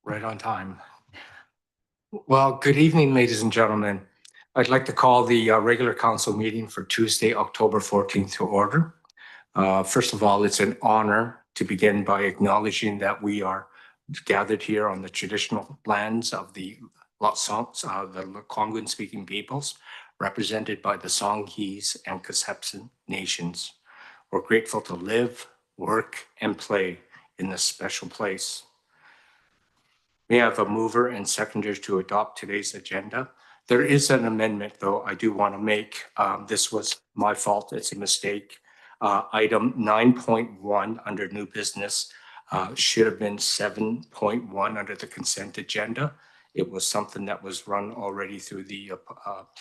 Right on time. Well, good evening, ladies and gentlemen. I'd like to call the regular council meeting for Tuesday, October 14th to order. First of all, it's an honor to begin by acknowledging that we are gathered here on the traditional lands of the Algonquin-speaking peoples, represented by the Songhees and Casepson nations. We're grateful to live, work, and play in this special place. May I have a mover and seconder to adopt today's agenda? There is an amendment, though, I do want to make. This was my fault. It's a mistake. Item 9.1 under new business should have been 7.1 under the consent agenda. It was something that was run already through the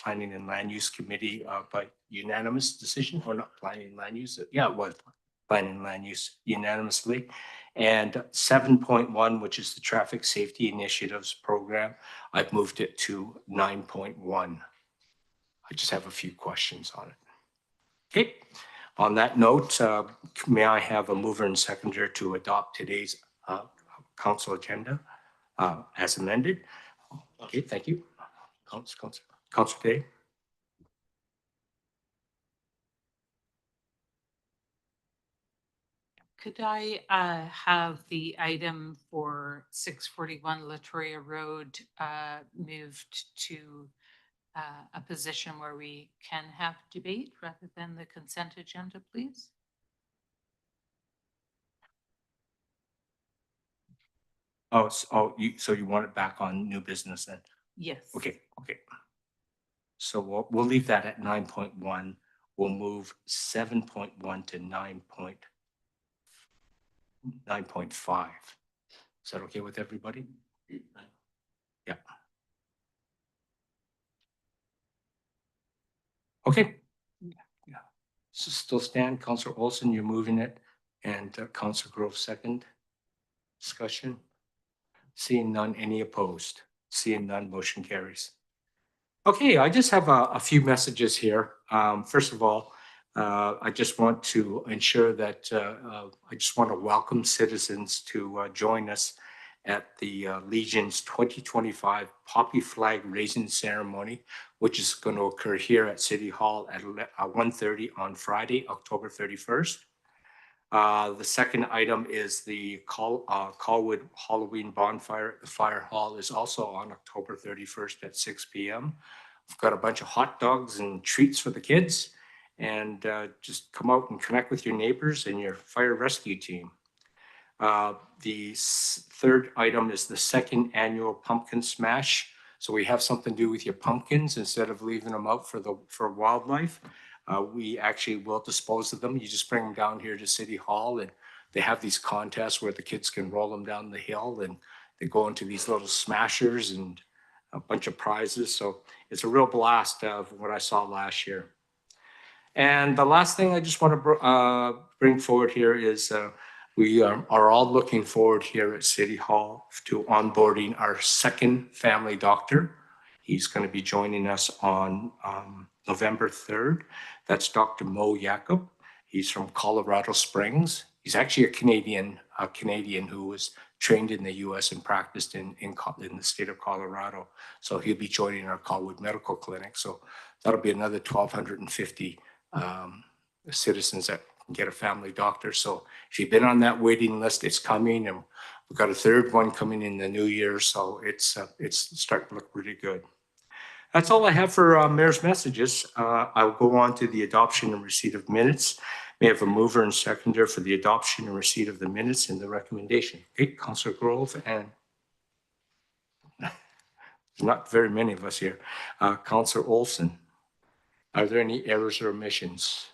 Planning and Land Use Committee by unanimous decision, or not Planning and Land Use. Yeah, it was Planning and Land Use unanimously. And 7.1, which is the Traffic Safety Initiatives Program, I've moved it to 9.1. I just have a few questions on it. Okay. On that note, may I have a mover and seconder to adopt today's council agenda as amended? Okay, thank you. Councilor Day. Could I have the item for 641 Latoria Road moved to a position where we can have debate rather than the consent agenda, please? Oh, so you want it back on new business then? Yes. Okay. So we'll leave that at 9.1. We'll move 7.1 to 9.5. Is that okay with everybody? Yeah. Okay. Yeah. So still stand, Councillor Olson, you're moving it, and Councillor Grove second. Discussion. Seeing none, any opposed? Seeing none, motion carries. Okay, I just have a few messages here. First of all, I just want to ensure that I just want to welcome citizens to join us at the Legion's 2025 Poppy Flag Raising Ceremony, which is going to occur here at City Hall at 1:30 on Friday, October 31st. The second item is the Colwood Halloween bonfire at the Fire Hall is also on October 31st at 6 p.m. We've got a bunch of hot dogs and treats for the kids, and just come out and connect with your neighbors and your fire rescue team. The third item is the second annual pumpkin smash. So we have something to do with your pumpkins instead of leaving them out for wildlife. We actually will dispose of them. You just bring them down here to City Hall, and they have these contests where the kids can roll them down the hill, and they go into these little smashers and a bunch of prizes. So it's a real blast of what I saw last year. And the last thing I just want to bring forward here is we are all looking forward here at City Hall to onboarding our second family doctor. He's going to be joining us on November 3rd. That's Dr. Mo Jacob. He's from Colorado Springs. He's actually a Canadian who was trained in the U.S. and practiced in the state of Colorado. So he'll be joining our Colwood Medical Clinic. So that'll be another 1,250 citizens that can get a family doctor. So if you've been on that waiting list, it's coming, and we've got a third one coming in the new year. So it's starting to look really good. That's all I have for Mayor's messages. I'll go on to the adoption and receipt of minutes. May I have a mover and seconder for the adoption and receipt of the minutes and the recommendation? Okay, Councillor Grove, and not very many of us here. Councillor Olson, are there any errors or omissions?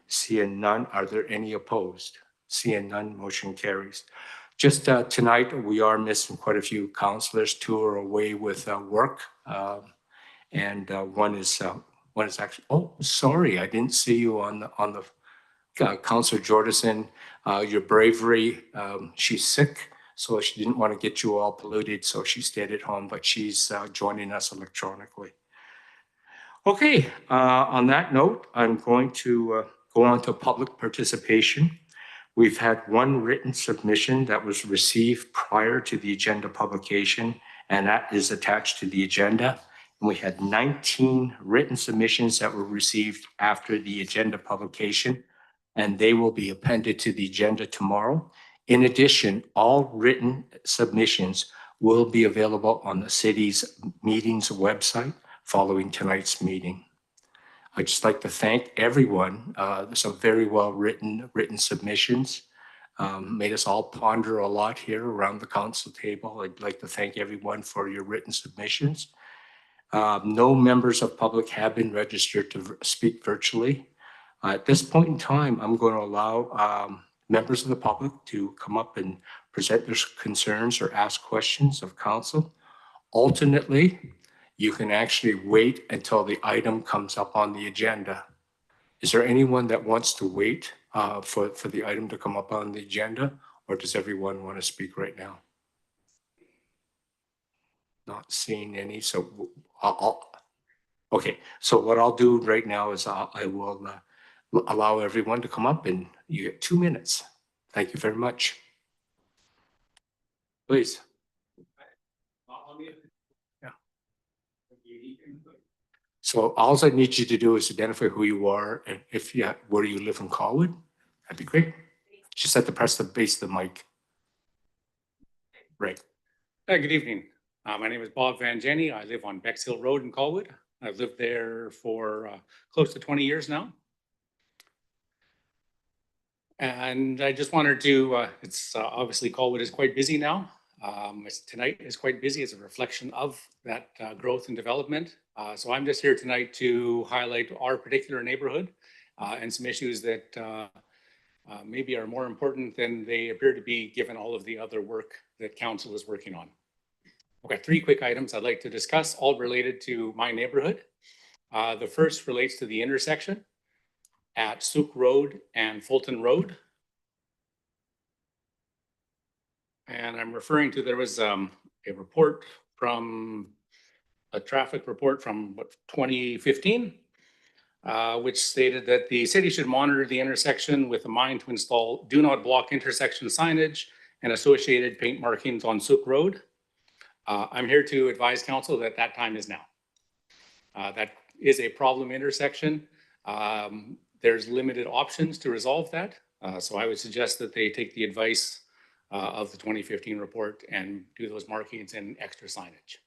Seeing none, are there any opposed? Seeing none, motion carries. Just tonight, we are missing quite a few councillors. Two are away with work, and one is actually. Oh, sorry, I didn't see you on the Councillor Jordison. Your bravery. She's sick, so she didn't want to get you all polluted, so she stayed at home. But she's joining us electronically. Okay. On that note, I'm going to go on to public participation. We've had one written submission that was received prior to the agenda publication, and that is attached to the agenda. And we had 19 written submissions that were received after the agenda publication, and they will be appended to the agenda tomorrow. In addition, all written submissions will be available on the city's meetings website following tonight's meeting. I'd just like to thank everyone. There's some very well written submissions. Made us all ponder a lot here around the council table. I'd like to thank everyone for your written submissions. No members of public have been registered to speak virtually. At this point in time, I'm going to allow members of the public to come up and present their concerns or ask questions of council. Alternately, you can actually wait until the item comes up on the agenda. Is there anyone that wants to wait for the item to come up on the agenda, or does everyone want to speak right now? Not seeing any, so okay. So what I'll do right now is I will allow everyone to come up, and you get 2 minutes. Thank you very much. Please. Yeah. So all I need you to do is identify who you are, and if you, where you live in Colwood, that'd be great. Just have to press the base of the mic. Right. Good evening. My name is Bob Van Jenny. I live on Bexhill Road in Colwood. I've lived there for close to 20 years now. And I just wanted to, it's obviously Colwood is quite busy now. Tonight is quite busy as a reflection of that growth and development. So I'm just here tonight to highlight our particular neighborhood and some issues that maybe are more important than they appear to be given all of the other work that council is working on. Okay, 3 quick items I'd like to discuss, all related to my neighborhood. The first relates to the intersection at Sooke Road and Fulton Road. And I'm referring to, there was a report from, a traffic report from 2015, which stated that the city should monitor the intersection with a mind to install do not block intersection signage and associated paint markings on Sooke Road. I'm here to advise council that that time is now. That is a problem intersection. There's limited options to resolve that. So I would suggest that they take the advice of the 2015 report and do those markings and extra signage.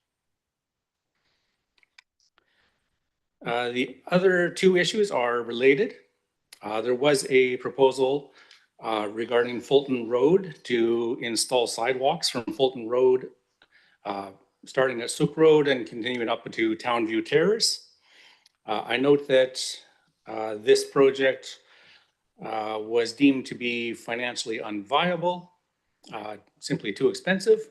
The other 2 issues are related. There was a proposal regarding Fulton Road to install sidewalks from Fulton Road starting at Sooke Road and continuing up to Townview Terrace. I note that this project was deemed to be financially unviable, simply too expensive.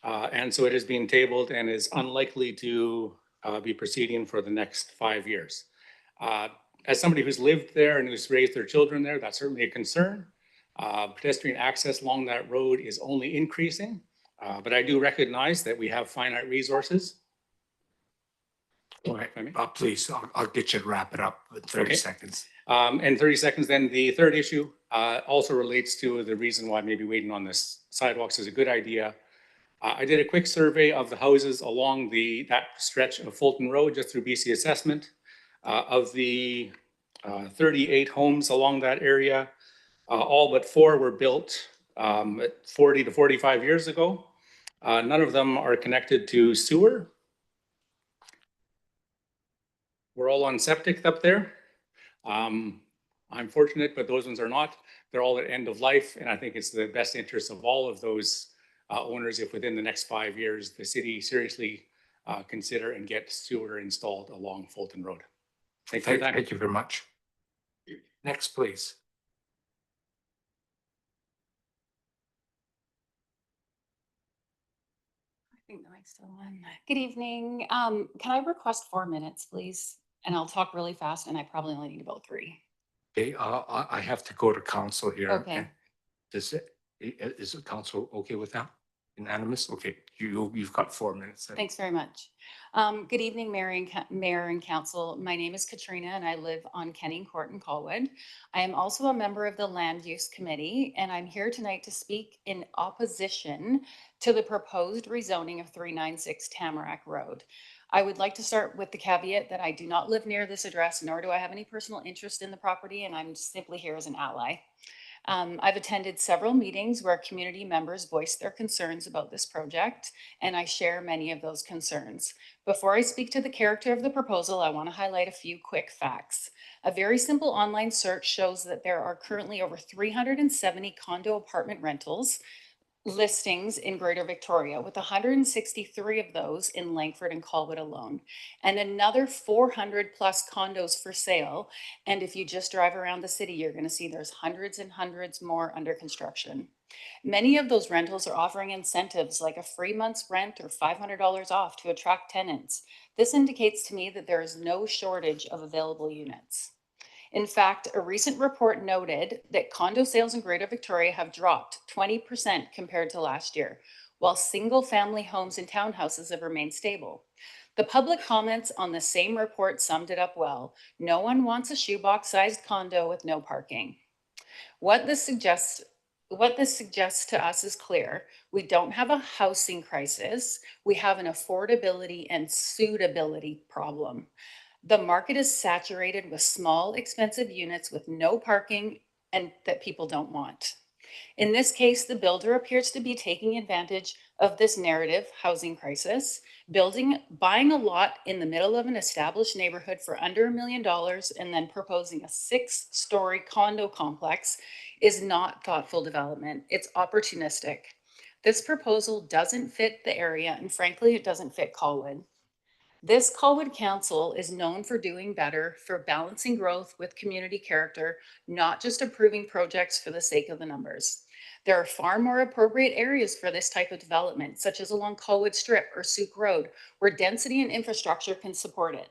And so it is being tabled and is unlikely to be proceeding for the next 5 years. As somebody who's lived there and who's raised their children there, that's certainly a concern. Pedestrian access along that road is only increasing. But I do recognize that we have finite resources. All right, please, I'll get you to wrap it up in 30 seconds. And 30 seconds, then the third issue also relates to the reason why maybe waiting on this sidewalks is a good idea. I did a quick survey of the houses along that stretch of Fulton Road just through BC Assessment. Of the 38 homes along that area, all but 4 were built 40 to 45 years ago. None of them are connected to sewer. We're all on septic up there. I'm fortunate, but those ones are not. They're all at end of life, and I think it's the best interest of all of those owners if within the next 5 years the city seriously consider and get sewer installed along Fulton Road. Thank you very much. Next, please. I think the mic's still on. Good evening. Can I request 4 minutes, please? And I'll talk really fast, and I probably only need about 3. Okay, I have to go to council here. Okay. Is the council okay with that? Unanimous? Okay, you've got 4 minutes. then. Thanks very much. Good evening, Mayor and Council. My name is Katrina and I live on Kenning Court in Colwood. I am also a member of the Land Use Committee and I'm here tonight to speak in opposition to the proposed rezoning of 396 Tamarack Road. I would like to start with the caveat that I do not live near this address, nor do I have any personal interest in the property, and I'm simply here as an ally. I've attended several meetings where community members voice their concerns about this project, and I share many of those concerns. Before I speak to the character of the proposal, I want to highlight a few quick facts. A very simple online search shows that there are currently over 370 condo apartment rentals listings in Greater Victoria, with 163 of those in Langford and Colwood alone, and another 400 plus condos for sale. And if you just drive around the city, you're going to see there's hundreds and hundreds more under construction. Many of those rentals are offering incentives like a free month's rent or $500 off to attract tenants. This indicates to me that there is no shortage of available units. In fact, a recent report noted that condo sales in Greater Victoria have dropped 20% compared to last year, while single-family homes and townhouses have remained stable. The public comments on the same report summed it up well. No one wants a shoebox-sized condo with no parking. What this suggests to us is clear. We don't have a housing crisis. We have an affordability and suitability problem. The market is saturated with small, expensive units with no parking and that people don't want. In this case, the builder appears to be taking advantage of this narrative housing crisis, buying a lot in the middle of an established neighborhood for under $1 million and then proposing a 6-story condo complex is not thoughtful development. It's opportunistic. This proposal doesn't fit the area, and frankly, it doesn't fit Colwood. This Colwood Council is known for doing better, for balancing growth with community character, not just approving projects for the sake of the numbers. There are far more appropriate areas for this type of development, such as along Colwood Strip or Sooke Road, where density and infrastructure can support it.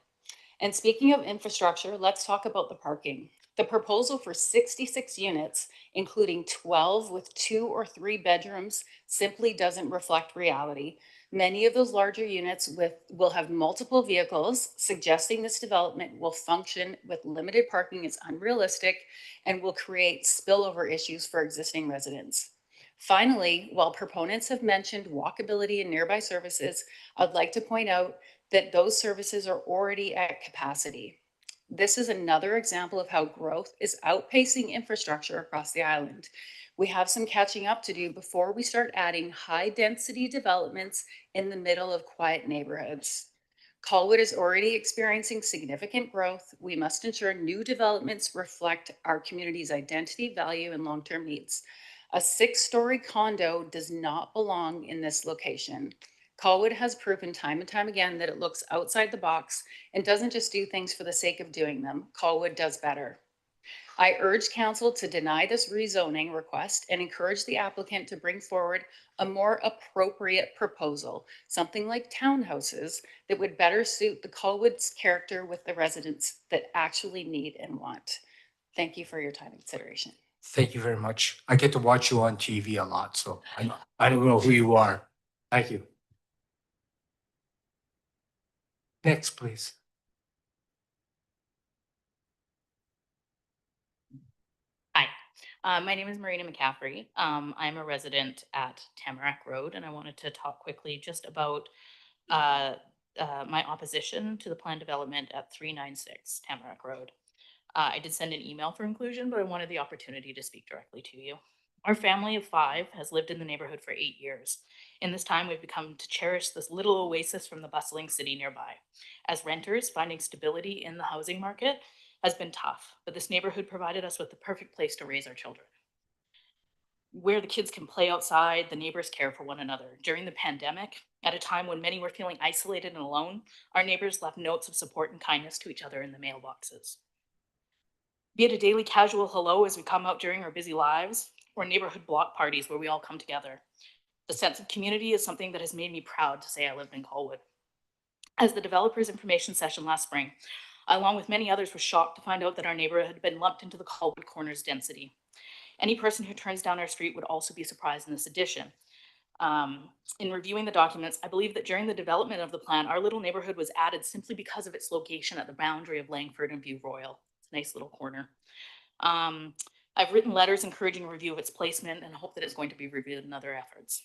And speaking of infrastructure, let's talk about the parking. The proposal for 66 units, including 12 with 2 or 3 bedrooms, simply doesn't reflect reality. Many of those larger units will have multiple vehicles, suggesting this development will function with limited parking is unrealistic and will create spillover issues for existing residents. Finally, while proponents have mentioned walkability and nearby services, I'd like to point out that those services are already at capacity. This is another example of how growth is outpacing infrastructure across the island. We have some catching up to do before we start adding high-density developments in the middle of quiet neighborhoods. Colwood is already experiencing significant growth. We must ensure new developments reflect our community's identity, value, and long-term needs. A 6-story condo does not belong in this location. Colwood has proven time and time again that it looks outside the box and doesn't just do things for the sake of doing them. Colwood does better. I urge council to deny this rezoning request and encourage the applicant to bring forward a more appropriate proposal, something like townhouses that would better suit the Colwood's character with the residents that actually need and want. Thank you for your time and consideration. Thank you very much. I get to watch you on TV a lot, so I don't know who you are. Thank you. Next, please. Hi, my name is Marina McCaffrey. I'm a resident at Tamarack Road, and I wanted to talk quickly just about my opposition to the planned development at 396 Tamarack Road. I did send an email for inclusion, but I wanted the opportunity to speak directly to you. Our family of 5 has lived in the neighborhood for 8 years. In this time, we've become to cherish this little oasis from the bustling city nearby. As renters, finding stability in the housing market has been tough, but this neighborhood provided us with the perfect place to raise our children. Where the kids can play outside, the neighbors care for one another. During the pandemic, at a time when many were feeling isolated and alone, our neighbors left notes of support and kindness to each other in the mailboxes. Be it a daily casual hello as we come out during our busy lives, or neighborhood block parties where we all come together. The sense of community is something that has made me proud to say I lived in Colwood. As the developers information session last spring, I, along with many others, were shocked to find out that our neighborhood had been lumped into the Colwood Corners density. Any person who turns down our street would also be surprised in this addition. In reviewing the documents, I believe that during the development of the plan, our little neighborhood was added simply because of its location at the boundary of Langford and View Royal. It's a nice little corner. I've written letters encouraging a review of its placement and hope that it's going to be reviewed in other efforts.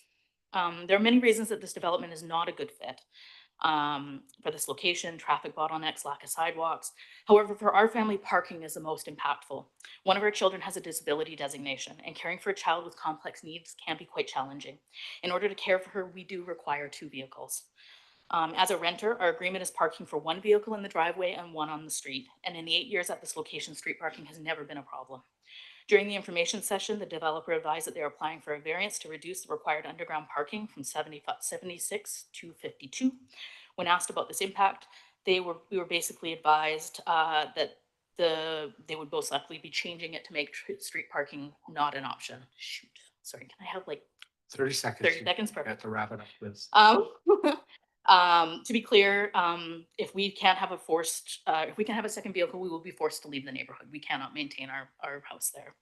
There are many reasons that this development is not a good fit. For this location, traffic bottlenecks, lack of sidewalks. However, for our family, parking is the most impactful. One of our children has a disability designation, and caring for a child with complex needs can be quite challenging. In order to care for her, we do require 2 vehicles. As a renter, our agreement is parking for 1 vehicle in the driveway and 1 on the street. And in the 8 years at this location, street parking has never been a problem. During the information session, the developer advised that they are applying for a variance to reduce the required underground parking from 76 to 52. When asked about this impact, we were basically advised that they would most likely be changing it to make street parking not an option. Shoot, sorry, can I have like 30 seconds. 30 seconds? You Perfect. have to wrap it up, please. To be clear, if we can't have if we can have a second vehicle, we will be forced to leave the neighborhood. We cannot maintain our house there.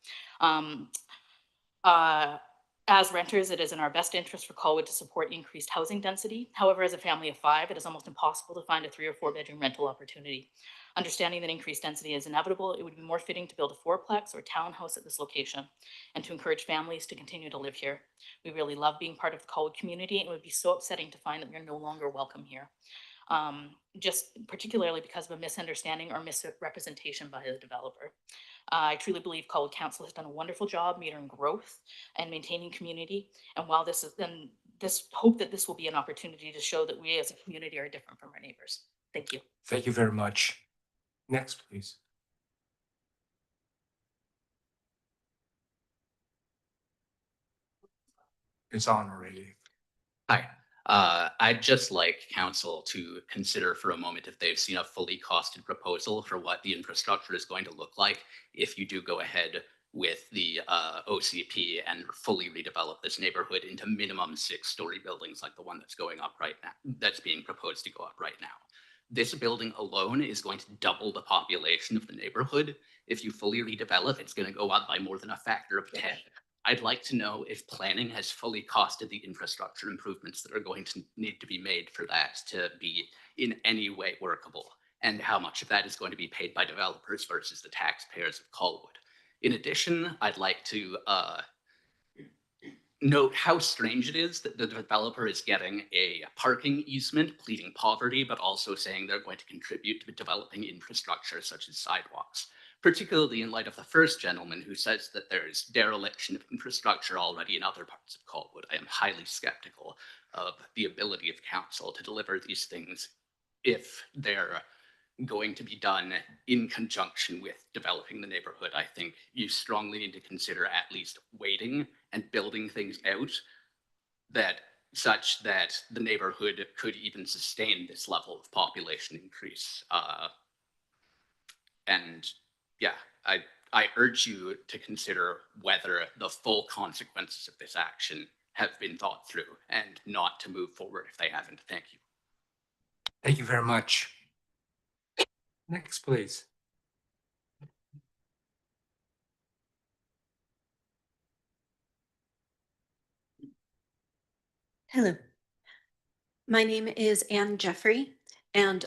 As renters, it is in our best interest for Colwood to support increased housing density. However, as a family of 5, it is almost impossible to find a 3 or 4 bedroom rental opportunity. Understanding that increased density is inevitable, it would be more fitting to build a 4-plex or townhouse at this location and to encourage families to continue to live here. We really love being part of the Colwood community, and it would be so upsetting to find that we're no longer welcome here. Just particularly because of a misunderstanding or misrepresentation by the developer. I truly believe Colwood Council has done a wonderful job metering growth and maintaining community. And while hope that this will be an opportunity to show that we as a community are different from our neighbors. Thank you. Thank you very much. Next, please. It's on already. Hi, I'd just like council to consider for a moment if they've seen a fully costed proposal for what the infrastructure is going to look like if you do go ahead with the OCP and fully redevelop this neighborhood into minimum 6-story buildings like the one that's going up right now, that's being proposed to go up right now. This building alone is going to double the population of the neighborhood. If you fully redevelop, it's going to go up by more than a factor of 10. I'd like to know if planning has fully costed the infrastructure improvements that are going to need to be made for that to be in any way workable, and how much of that is going to be paid by developers versus the taxpayers of Colwood. In addition, I'd like to note how strange it is that the developer is getting a parking easement pleading poverty, but also saying they're going to contribute to developing infrastructure such as sidewalks, particularly in light of the first gentleman who says that there is dereliction of infrastructure already in other parts of Colwood. I am highly skeptical of the ability of council to deliver these things if they're going to be done in conjunction with developing the neighborhood. I think you strongly need to consider at least waiting and building things out such that the neighborhood could even sustain this level of population increase. And yeah, I urge you to consider whether the full consequences of this action have been thought through and not to move forward if they haven't. Thank you. Thank you very much. Next, please. Hello. My name is Anne Jeffrey, and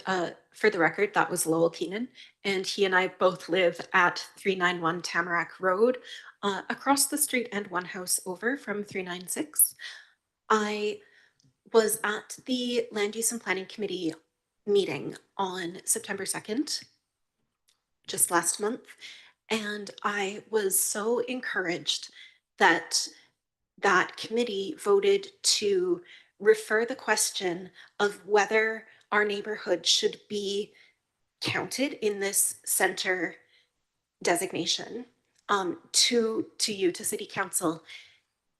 for the record, that was Lowell Keenan, and he and I both live at 391 Tamarack Road, across the street and 1 house over from 396. I was at the Land Use and Planning Committee meeting on September 2nd, just last month, and I was so encouraged that that committee voted to refer the question of whether our neighborhood should be counted in this center designation to you, to City Council.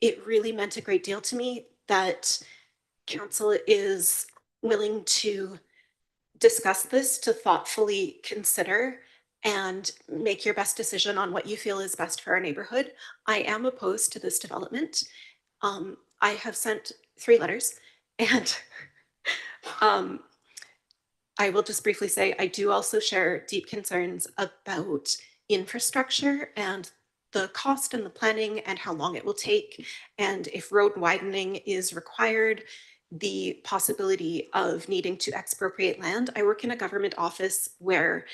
It really meant a great deal to me that council is willing to discuss this, to thoughtfully consider and make your best decision on what you feel is best for our neighborhood. I am opposed to this development. I have sent 3 letters, and I will just briefly say I do also share deep concerns about infrastructure and the cost and the planning and how long it will take, and if road widening is required, the possibility of needing to expropriate land. I work in a government office where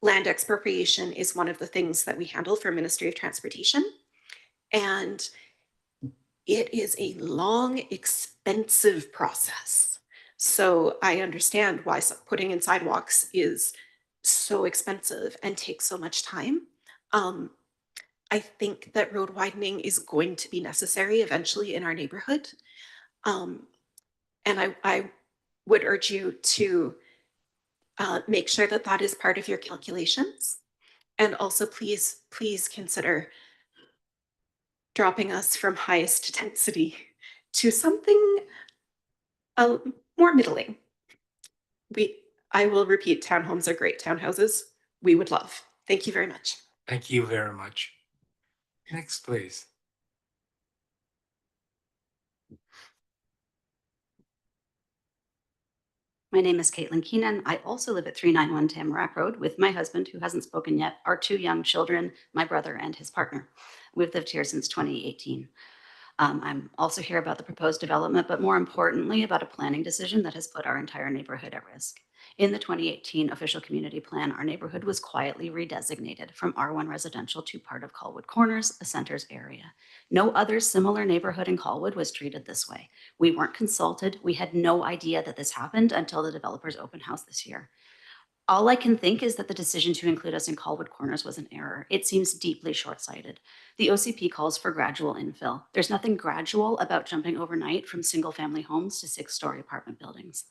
land expropriation is one of the things that we handle for Ministry of Transportation. And it is a long, expensive process. So I understand why putting in sidewalks is so expensive and takes so much time. I think that road widening is going to be necessary eventually in our neighborhood. And I would urge you to make sure that that is part of your calculations. And also please consider dropping us from highest density to something more middling. I will repeat, townhomes are great. Townhouses, we would love. Thank you very much. Thank you very much. Next, please. My name is Caitlin Keenan. I also live at 391 Tamarack Road with my husband, who hasn't spoken yet, our 2 young children, my brother and his partner. We've lived here since 2018. I'm also here about the proposed development, but more importantly, about a planning decision that has put our entire neighborhood at risk. In the 2018 official community plan, our neighborhood was quietly redesignated from R1 residential to part of Colwood Corners, a centers area. No other similar neighborhood in Colwood was treated this way. We weren't consulted. We had no idea that this happened until the developer's open house this year. All I can think is that the decision to include us in Colwood Corners was an error. It seems deeply short-sighted. The OCP calls for gradual infill. There's nothing gradual about jumping overnight from single-family homes to 6-story apartment buildings.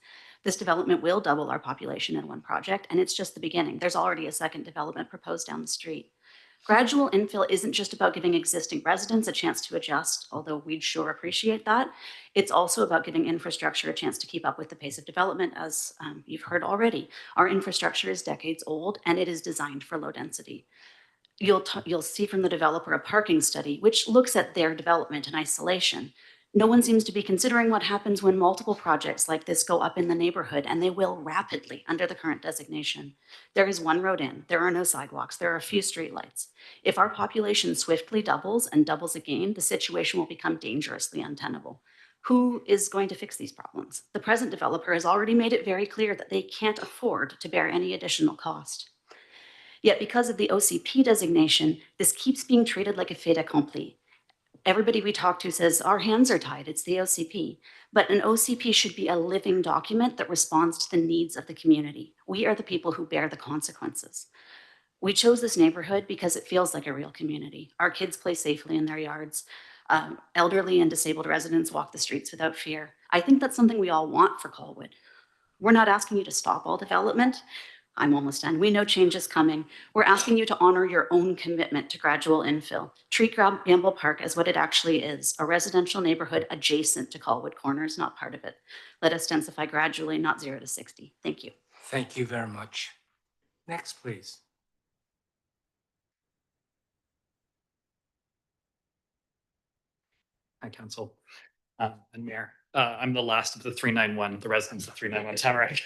This development will double our population in one project, and it's just the beginning. There's already a second development proposed down the street. Gradual infill isn't just about giving existing residents a chance to adjust, although we'd sure appreciate that. It's also about giving infrastructure a chance to keep up with the pace of development, as you've heard already. Our infrastructure is decades old, and it is designed for low density. You'll see from the developer a parking study, which looks at their development in isolation. No one seems to be considering what happens when multiple projects like this go up in the neighborhood, and they will rapidly under the current designation. There is one road in, there are no sidewalks, there are a few streetlights. If our population swiftly doubles and doubles again, the situation will become dangerously untenable. Who is going to fix these problems? The present developer has already made it very clear that they can't afford to bear any additional cost. Yet because of the OCP designation, this keeps being treated like a fait accompli. Everybody we talk to says, our hands are tied, it's the OCP. But an OCP should be a living document that responds to the needs of the community. We are the people who bear the consequences. We chose this neighborhood because it feels like a real community. Our kids play safely in their yards. Elderly and disabled residents walk the streets without fear. I think that's something we all want for Colwood. We're not asking you to stop all development. I'm almost done. We know change is coming. We're asking you to honor your own commitment to gradual infill. Treat Gamble Park as what it actually is, a residential neighborhood adjacent to Colwood Corners, not part of it. Let us densify gradually, not 0 to 60. Thank you. Thank you very much. Next, please. Hi, Council and Mayor. I'm the last of the 391, the residents of 391 Tamarack.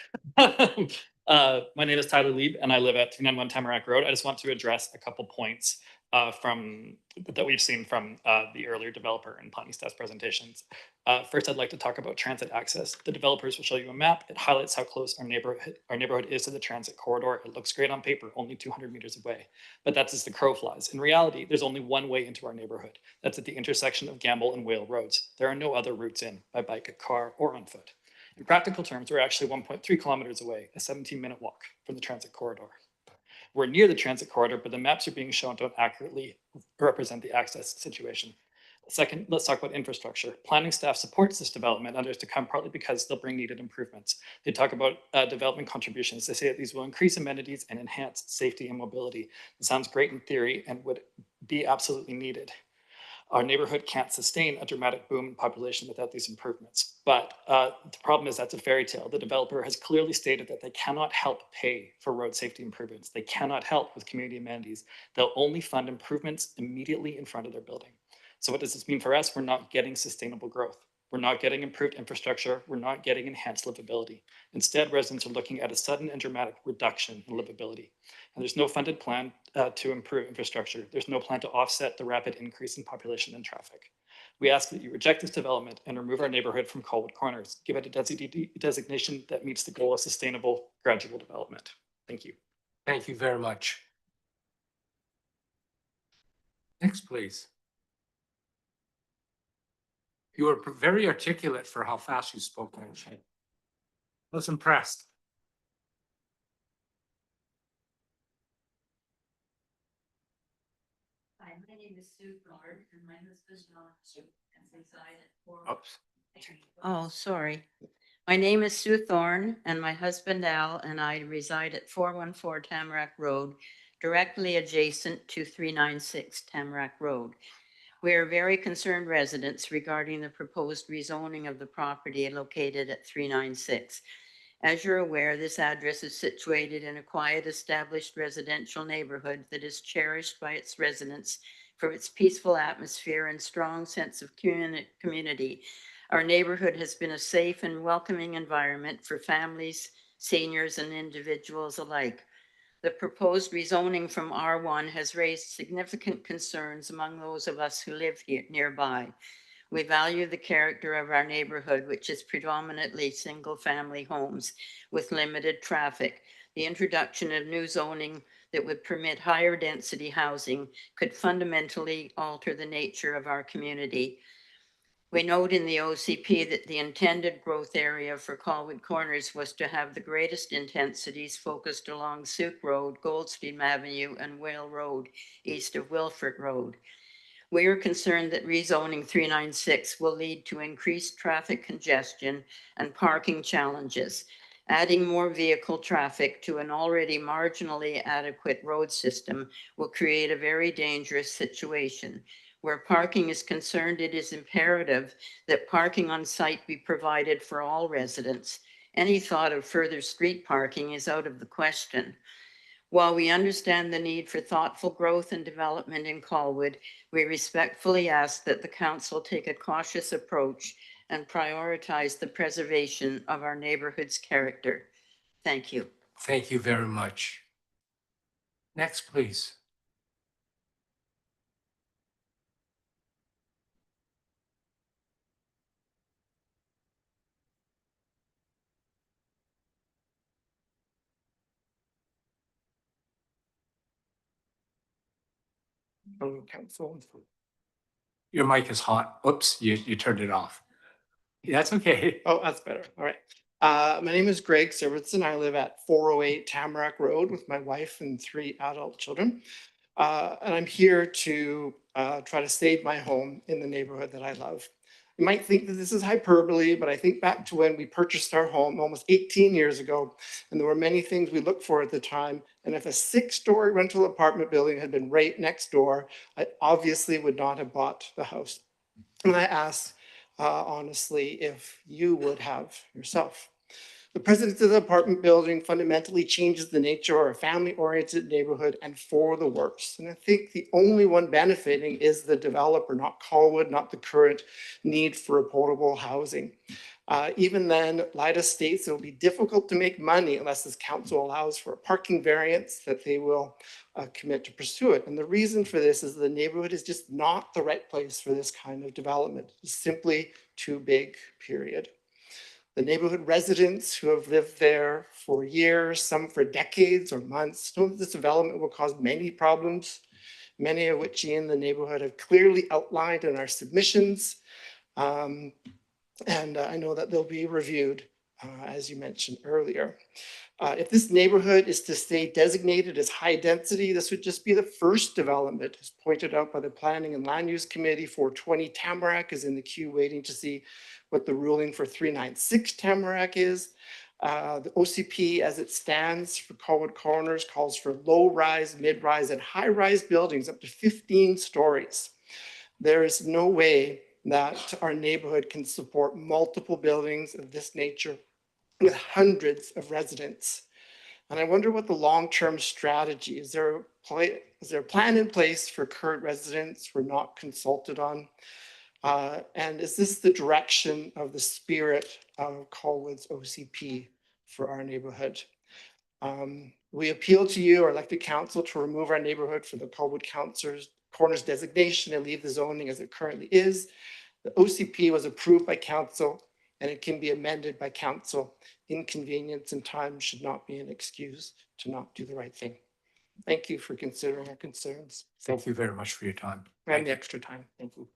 My name is Tyler Lieb, and I live at 391 Tamarack Road. I just want to address a couple points that we've seen from the earlier developer and planning staff's presentations. First, I'd like to talk about transit access. The developers will show you a map. It highlights how close our neighborhood is to the transit corridor. It looks great on paper, only 200 meters away, but that's as the crow flies. In reality, there's only one way into our neighborhood. That's at the intersection of Gamble and Whale Roads. There are no other routes in by bike, car, or on foot. In practical terms, we're actually 1.3 kilometers away, a 17-minute walk from the transit corridor. We're near the transit corridor, but the maps are being shown don't accurately represent the access situation. Second, let's talk about infrastructure. Planning staff supports this development and is to come partly because they'll bring needed improvements. They talk about development contributions. They say that these will increase amenities and enhance safety and mobility. It sounds great in theory and would be absolutely needed. Our neighborhood can't sustain a dramatic boom in population without these improvements. But the problem is that's a fairy tale. The developer has clearly stated that they cannot help pay for road safety improvements. They cannot help with community amenities. They'll only fund improvements immediately in front of their building. So what does this mean for us? We're not getting sustainable growth. We're not getting improved infrastructure. We're not getting enhanced livability. Instead, residents are looking at a sudden and dramatic reduction in livability. And there's no funded plan to improve infrastructure. There's no plan to offset the rapid increase in population and traffic. We ask that you reject this development and remove our neighborhood from Colwood Corners. Give it a designation that meets the goal of sustainable gradual development. Thank you. Thank you very much. Next, please. You were very articulate for how fast you spoke, Manhas. I was impressed. Hi, my name is Sooke and my husband Sooke reside at 4. Oops. Oh, sorry. My name is Sue Thorne and my husband Al and I reside at 414 Tamarack Road, directly adjacent to 396 Tamarack Road. We are very concerned residents regarding the proposed rezoning of the property located at 396. As you're aware, this address is situated in a quiet, established residential neighborhood that is cherished by its residents for its peaceful atmosphere and strong sense of community. Our neighborhood has been a safe and welcoming environment for families, seniors, and individuals alike. The proposed rezoning from R1 has raised significant concerns among those of us who live here nearby. We value the character of our neighborhood, which is predominantly single-family homes with limited traffic. The introduction of new zoning that would permit higher density housing could fundamentally alter the nature of our community. We note in the OCP that the intended growth area for Colwood Corners was to have the greatest intensities focused along Sooke Road, Goldstream Avenue, and Whale Road, east of Wilford Road. We are concerned that rezoning 396 will lead to increased traffic congestion and parking challenges. Adding more vehicle traffic to an already marginally adequate road system will create a very dangerous situation. Where parking is concerned, it is imperative that parking on site be provided for all residents. Any thought of further street parking is out of the question. While we understand the need for thoughtful growth and development in Colwood, we respectfully ask that the council take a cautious approach and prioritize the preservation of our neighborhood's character. Thank you. Thank you very much. Next, please. Council. Your mic is hot. Oops, you turned it off. That's okay. Oh, that's better. All right. My name is Greg Sivertson. I live at 408 Tamarack Road with my wife and 3 adult children. And I'm here to try to save my home in the neighborhood that I love. You might think that this is hyperbole, but I think back to when we purchased our home almost 18 years ago, and there were many things we looked for at the time. And if a 6-story rental apartment building had been right next door, I obviously would not have bought the house. And I asked, honestly, if you would have yourself. The presence of the apartment building fundamentally changes the nature of a family-oriented neighborhood and for the worse. And I think the only one benefiting is the developer, not Colwood, not the current need for affordable housing. Even then, LIDA states it will be difficult to make money unless this council allows for a parking variance that they will commit to pursue it. And the reason for this is the neighborhood is just not the right place for this kind of development. It's simply too big, period. The neighborhood residents who have lived there for years, some for decades or months, know that this development will cause many problems, many of which in the neighborhood have clearly outlined in our submissions. And I know that they'll be reviewed, as you mentioned earlier. If this neighborhood is to stay designated as high density, this would just be the first development, as pointed out by the Planning and Land Use Committee. 420 Tamarack is in the queue waiting to see what the ruling for 396 Tamarack is. The OCP as it stands for Colwood Corners calls for low-rise, mid-rise, and high-rise buildings up to 15 stories. There is no way that our neighborhood can support multiple buildings of this nature with hundreds of residents. And I wonder what the long-term strategy is. There a plan in place for current residents we're not consulted on? And is this the direction of the spirit of Colwood's OCP for our neighborhood? We appeal to you, our elected council, to remove our neighborhood from the Colwood Corners designation and leave the zoning as it currently is. The OCP was approved by council and it can be amended by council. Inconvenience and time should not be an excuse to not do the right thing. Thank you for considering our concerns. Thank you very much for your time. And the extra time. Thank you.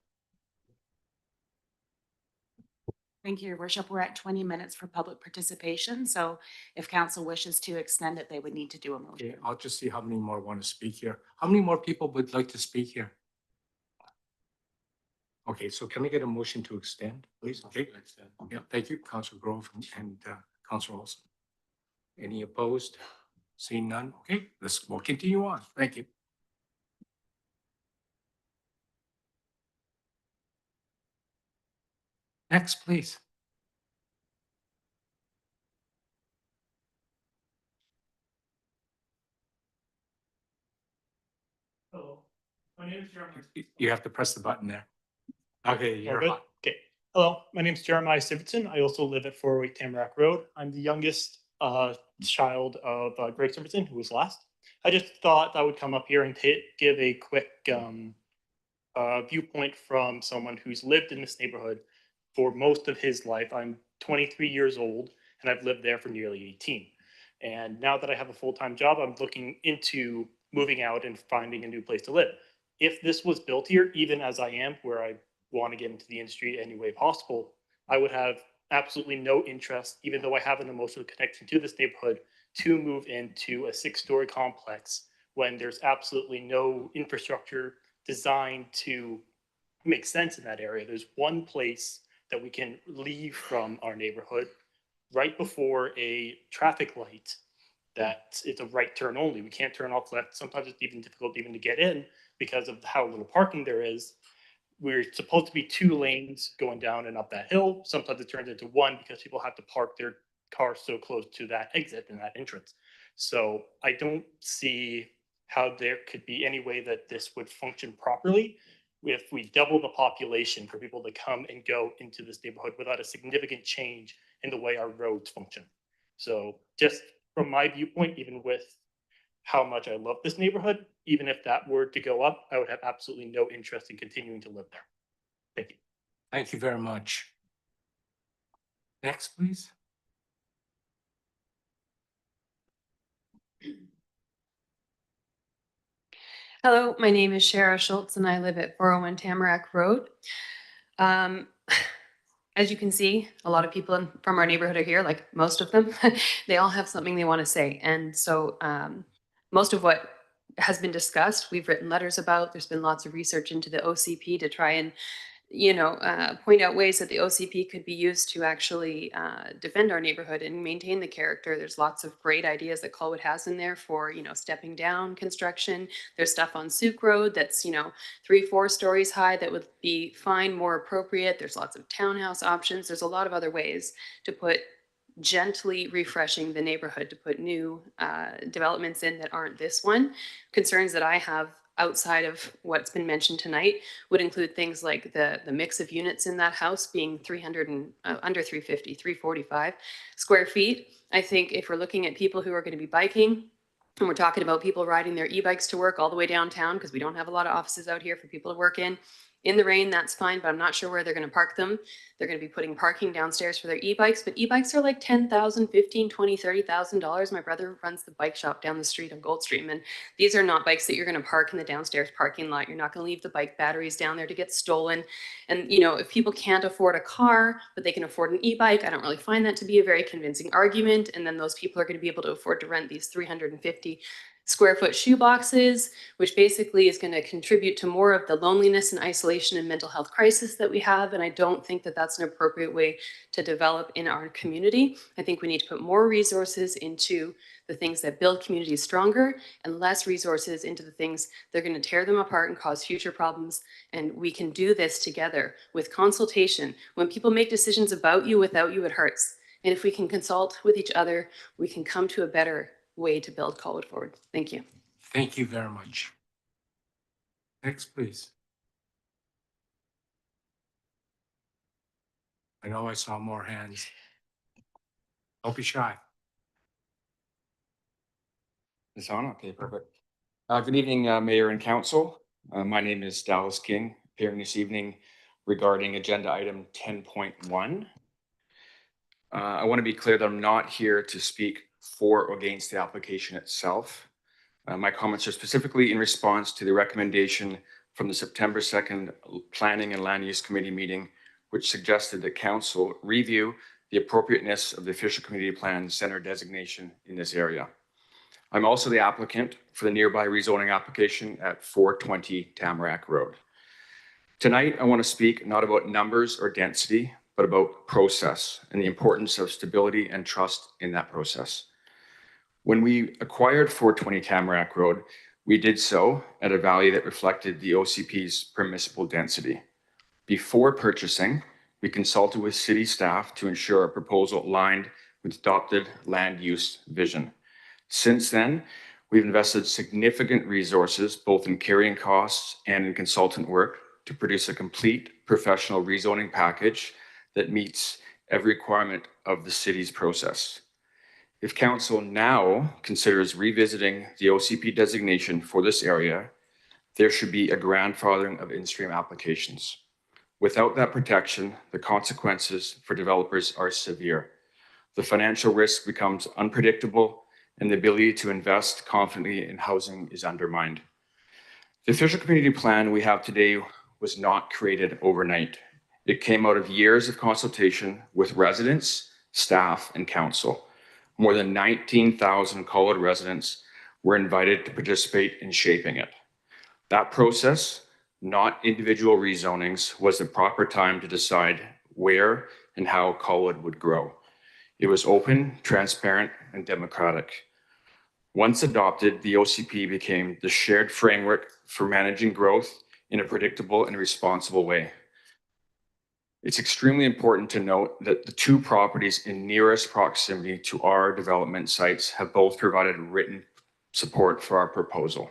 Thank you, Your Worship. We're at 20 minutes for public participation. So if council wishes to extend it, they would need to do a motion. Okay, I'll just see how many more want to speak here. How many more people would like to speak here? Okay, so can we get a motion to extend, please? Okay. Yeah, thank you, Councilor Grove and Councilor Olson. Any opposed? Seeing none? Okay, we'll continue on. Thank you. Next, please. Hello, my name is Jeremiah. You have to press the button there. Okay, you're Good. on. Okay. Hello, my name is Jeremiah Sivertson. I also live at 408 Tamarack Road. I'm the youngest child of Greg Sivertson, who was last. I just thought I would come up here and give a quick viewpoint from someone who's lived in this neighborhood for most of his life. I'm 23 years old and I've lived there for nearly 18. And now that I have a full-time job, I'm looking into moving out and finding a new place to live. If this was built here, even as I am, where I want to get into the industry any way possible, I would have absolutely no interest, even though I have an emotional connection to this neighborhood, to move into a 6-story complex when there's absolutely no infrastructure designed to make sense in that area. There's one place that we can leave from our neighborhood right before a traffic light that it's a right turn only. We can't turn off left. Sometimes it's even difficult even to get in because of how little parking there is. We're supposed to be 2 lanes going down and up that hill. Sometimes it turns into 1 because people have to park their cars so close to that exit and that entrance. So I don't see how there could be any way that this would function properly if we double the population for people to come and go into this neighborhood without a significant change in the way our roads function. So just from my viewpoint, even with how much I love this neighborhood, even if that were to go up, I would have absolutely no interest in continuing to live there. Thank you. Thank you very much. Next, please. Hello, my name is Shara Schultz and I live at 401 Tamarack Road. As you can see, a lot of people from our neighborhood are here, like most of them. They all have something they want to say. And so most of what has been discussed, we've written letters about. There's been lots of research into the OCP to try and point out ways that the OCP could be used to actually defend our neighborhood and maintain the character. There's lots of great ideas that Colwood has in there for, stepping down construction. There's stuff on Sooke Road that's, 3-4 stories high that would be fine, more appropriate. There's lots of townhouse options. There's a lot of other ways to put gently refreshing the neighborhood, to put new developments in that aren't this one. Concerns that I have outside of what's been mentioned tonight would include things like the mix of units in that house being 300 and under 350, 345 square feet. I think if we're looking at people who are going to be biking, and we're talking about people riding their e-bikes to work all the way downtown, because we don't have a lot of offices out here for people to work in the rain, that's fine, but I'm not sure where they're going to park them. They're going to be putting parking downstairs for their e-bikes, but e-bikes are like $10,000, $15,000, $20,000, $30,000. My brother runs the bike shop down the street on Goldstream, and these are not bikes that you're going to park in the downstairs parking lot. You're not going to leave the bike batteries down there to get stolen. And, if people can't afford a car, but they can afford an e-bike, I don't really find that to be a very convincing argument. And then those people are going to be able to afford to rent these 350 square foot shoe boxes, which basically is going to contribute to more of the loneliness and isolation and mental health crisis that we have. And I don't think that that's an appropriate way to develop in our community. I think we need to put more resources into the things that build communities stronger and less resources into the things that are going to tear them apart and cause future problems. And we can do this together with consultation. When people make decisions about you, without you, it hurts. And if we can consult with each other, we can come to a better way to build Colwood forward. Thank you. Thank you very much. Next, please. I know I saw more hands. Don't be shy. It's on? Okay, perfect. Good evening, Mayor and Council. My name is Dallas King, appearing this evening regarding agenda item 10.1. I want to be clear that I'm not here to speak for or against the application itself. My comments are specifically in response to the recommendation from the September 2nd Planning and Land Use Committee meeting, which suggested that Council review the appropriateness of the official community plan center designation in this area. I'm also the applicant for the nearby rezoning application at 420 Tamarack Road. Tonight, I want to speak not about numbers or density, but about process and the importance of stability and trust in that process. When we acquired 420 Tamarack Road, we did so at a value that reflected the OCP's permissible density. Before purchasing, we consulted with city staff to ensure our proposal aligned with adopted land use vision. Since then, we've invested significant resources, both in carrying costs and in consultant work, to produce a complete professional rezoning package that meets every requirement of the city's process. If Council now considers revisiting the OCP designation for this area, there should be a grandfathering of in-stream applications. Without that protection, the consequences for developers are severe. The financial risk becomes unpredictable, and the ability to invest confidently in housing is undermined. The official community plan we have today was not created overnight. It came out of years of consultation with residents, staff, and council. More than 19,000 Colwood residents were invited to participate in shaping it. That process, not individual rezonings, was the proper time to decide where and how Colwood would grow. It was open, transparent, and democratic. Once adopted, the OCP became the shared framework for managing growth in a predictable and responsible way. It's extremely important to note that the two properties in nearest proximity to our development sites have both provided written support for our proposal.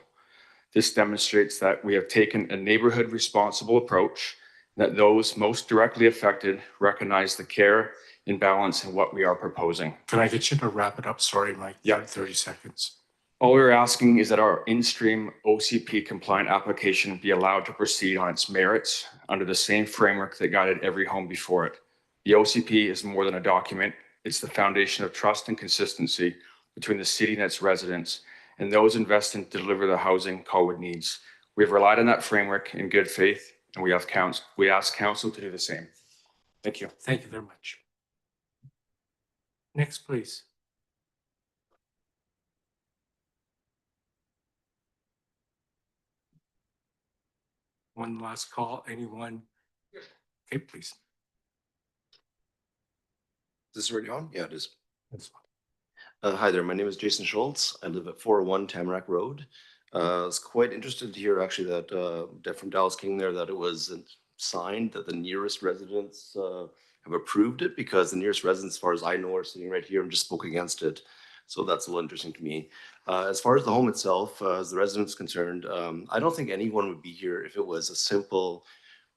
This demonstrates that we have taken a neighborhood responsible approach, that those most directly affected recognize the care and balance in what we are proposing. Can I get you to wrap it up? Sorry, Mike. Yeah. 30 seconds. All we're asking is that our in-stream OCP compliant application be allowed to proceed on its merits under the same framework that guided every home before it. The OCP is more than a document. It's the foundation of trust and consistency between the city and its residents and those investing to deliver the housing Colwood needs. We have relied on that framework in good faith, and we ask council to do the same. Thank you. Thank you very much. Next, please. One last call. Anyone? Okay, please. Is this already on? Yeah, it is. That's fine. Hi there, my name is Jason Schultz. I live at 401 Tamarack Road. I was quite interested to hear actually that from Dallas King there that it was signed that the nearest residents have approved it, because the nearest residents, as far as I know, are sitting right here and just spoke against it. So that's a little interesting to me. As far as the home itself, as the residents concerned, I don't think anyone would be here if it was a simple,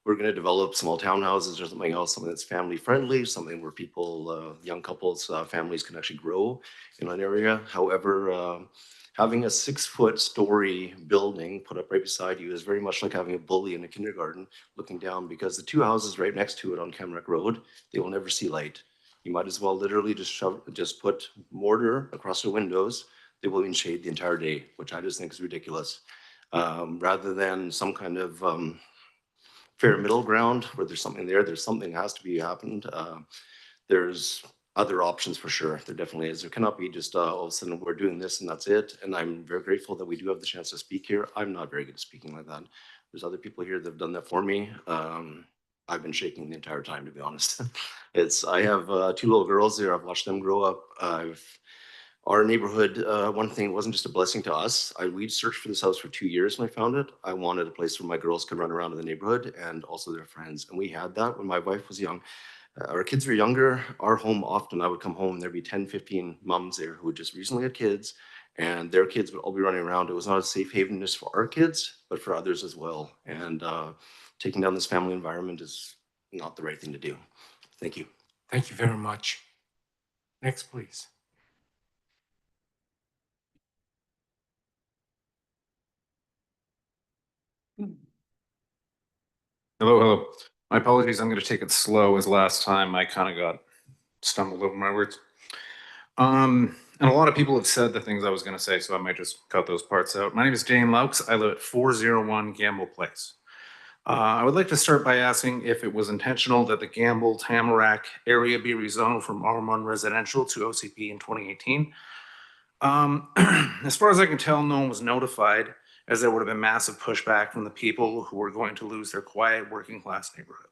we're going to develop small townhouses or something else, something that's family friendly, something where people, young couples, families can actually grow in an area. However, having a 6-foot story building put up right beside you is very much like having a bully in a kindergarten looking down, because the two houses right next to it on Tamarack Road, they will never see light. You might as well literally just put mortar across the windows. They will even shade the entire day, which I just think is ridiculous. Rather than some kind of fair middle ground where there's something there, there's something that has to be happened. There's other options for sure. There definitely is. There cannot be just all of a sudden we're doing this and that's it. And I'm very grateful that we do have the chance to speak here. I'm not very good at speaking like that. There's other people here that have done that for me. I've been shaking the entire time, to be honest. I have 2 little girls there. I've watched them grow up. Our neighborhood, one thing, it wasn't just a blessing to us. We searched for this house for 2 years when I found it. I wanted a place where my girls could run around in the neighborhood and also their friends. And we had that when my wife was young. Our kids were younger. Our home often, I would come home and there'd be 10, 15 moms there who had just recently had kids, and their kids would all be running around. It was not a safe haven just for our kids, but for others as well. And taking down this family environment is not the right thing to do. Thank you. Thank you very much. Next, please. Hello, hello. My apologies, I'm gonna take it slow as last time. I kind of got stumbled over my words. And a lot of people have said the things I was gonna say, so I might just cut those parts out. My name is Dane Laux. I live at 401 Gamble Place. I would like to start by asking if it was intentional that the Gamble Tamarack area be rezoned from R1 residential to OCP in 2018. As far as I can tell, no one was notified, as there would have been massive pushback from the people who were going to lose their quiet working class neighborhood.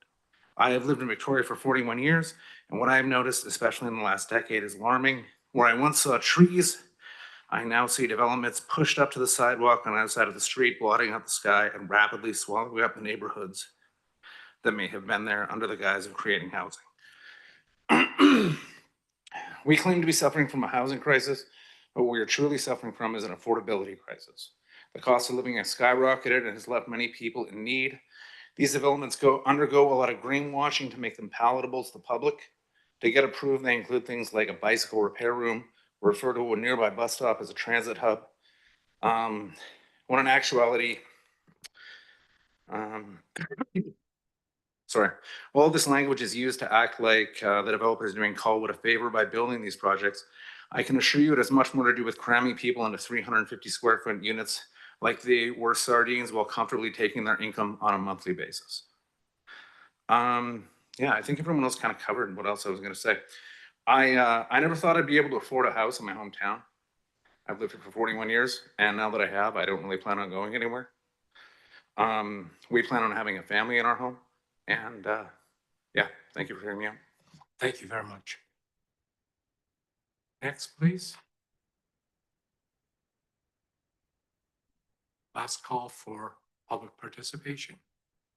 I have lived in Victoria for 41 years, and what I have noticed, especially in the last decade, is alarming. Where I once saw trees, I now see developments pushed up to the sidewalk on either side of the street, blotting out the sky and rapidly swallowing up the neighborhoods that may have been there under the guise of creating housing. We claim to be suffering from a housing crisis, but what we are truly suffering from is an affordability crisis. The cost of living has skyrocketed and has left many people in need. These developments undergo a lot of greenwashing to make them palatable to the public. To get approved, they include things like a bicycle repair room, or refer to a nearby bus stop as a transit hub. When in actuality, sorry, all this language is used to act like the developer is doing Colwood a favor by building these projects. I can assure you it has much more to do with cramming people into 350 square foot units like they were sardines while comfortably taking their income on a monthly basis. Yeah, I think everyone else kind of covered what else I was going to say. I never thought I'd be able to afford a house in my hometown. I've lived here for 41 years, and now that I have, I don't really plan on going anywhere. We plan on having a family in our home, and yeah, thank you for hearing me out. Thank you very much. Next, please. Last call for public participation.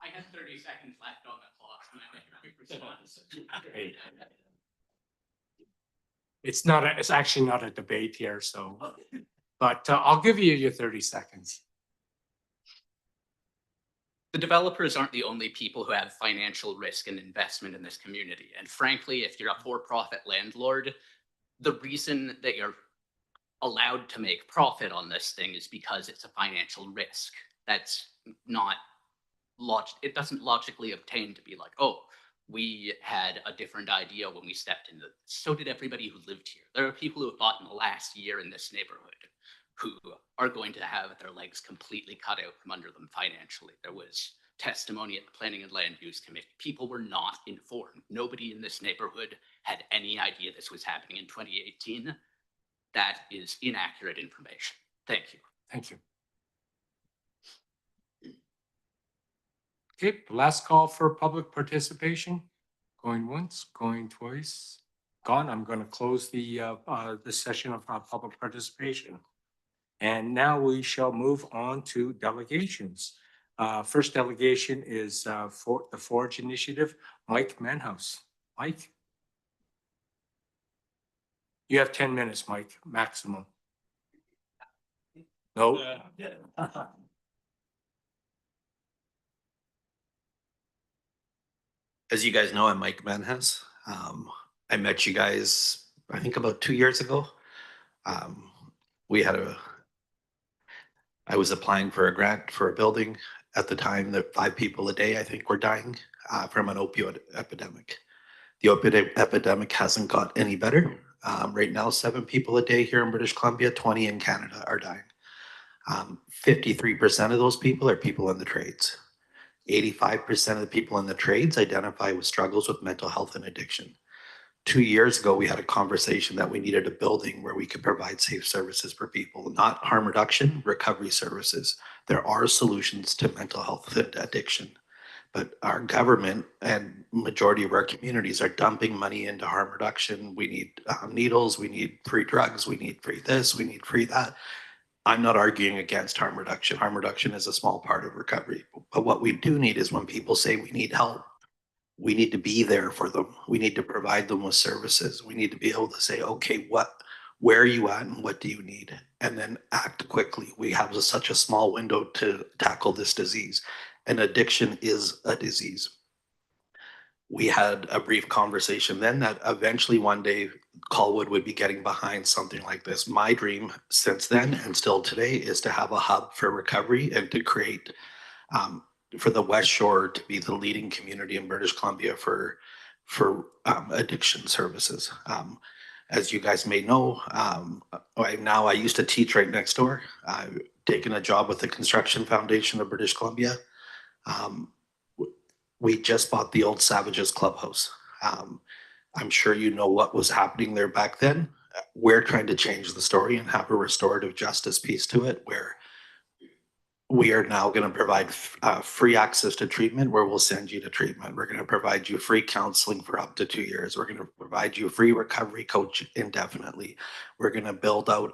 I had 30 seconds left on the clock and I made a quick response. It's actually not a debate here, so, but I'll give you your 30 seconds. The developers aren't the only people who have financial risk and investment in this community. And frankly, if you're a for-profit landlord, the reason that you're allowed to make profit on this thing is because it's a financial risk. That's not it doesn't logically obtain to be like, oh, we had a different idea when we stepped into it. So did everybody who lived here. There are people who have bought in the last year in this neighborhood who are going to have their legs completely cut out from under them financially. There was testimony at the Planning and Land Use Committee. People were not informed. Nobody in this neighborhood had any idea this was happening in 2018. That is inaccurate information. Thank you. Thank you. Okay, last call for public participation. Going once, going twice, gone. I'm going to close the session of public participation. And now we shall move on to delegations. First delegation is for the Forge Initiative, Mike Manhas. Mike? You have 10 minutes, Mike, maximum. No? As you guys know, I'm Mike Manhas. I met you guys, I think about 2 years ago. I was applying for a grant for a building at the time that 5 people a day, I think, were dying from an opioid epidemic. The opioid epidemic hasn't got any better. Right now, 7 people a day here in British Columbia, 20 in Canada are dying. 53% of those people are people in the trades. 85% of the people in the trades identify with struggles with mental health and addiction. 2 years ago, we had a conversation that we needed a building where we could provide safe services for people, not harm reduction, recovery services. There are solutions to mental health and addiction, but our government and majority of our communities are dumping money into harm reduction. We need needles, we need free drugs, we need free this, we need free that. I'm not arguing against harm reduction. Harm reduction is a small part of recovery. But what we do need is when people say we need help, we need to be there for them. We need to provide them with services. We need to be able to say, okay, where are you at and what do you need? And then act quickly. We have such a small window to tackle this disease. And addiction is a disease. We had a brief conversation then that eventually one day Colwood would be getting behind something like this. My dream since then and still today is to have a hub for recovery and to create for the West Shore to be the leading community in British Columbia for addiction services. As you guys may know, I used to teach right next door. I've taken a job with the Construction Foundation of British Columbia. We just bought the old Savages Clubhouse. I'm sure you know what was happening there back then. We're trying to change the story and have a restorative justice piece to it where we are now going to provide free access to treatment where we'll send you to treatment. We're going to provide you free counseling for up to 2 years. We're going to provide you free recovery coach indefinitely. We're going to build out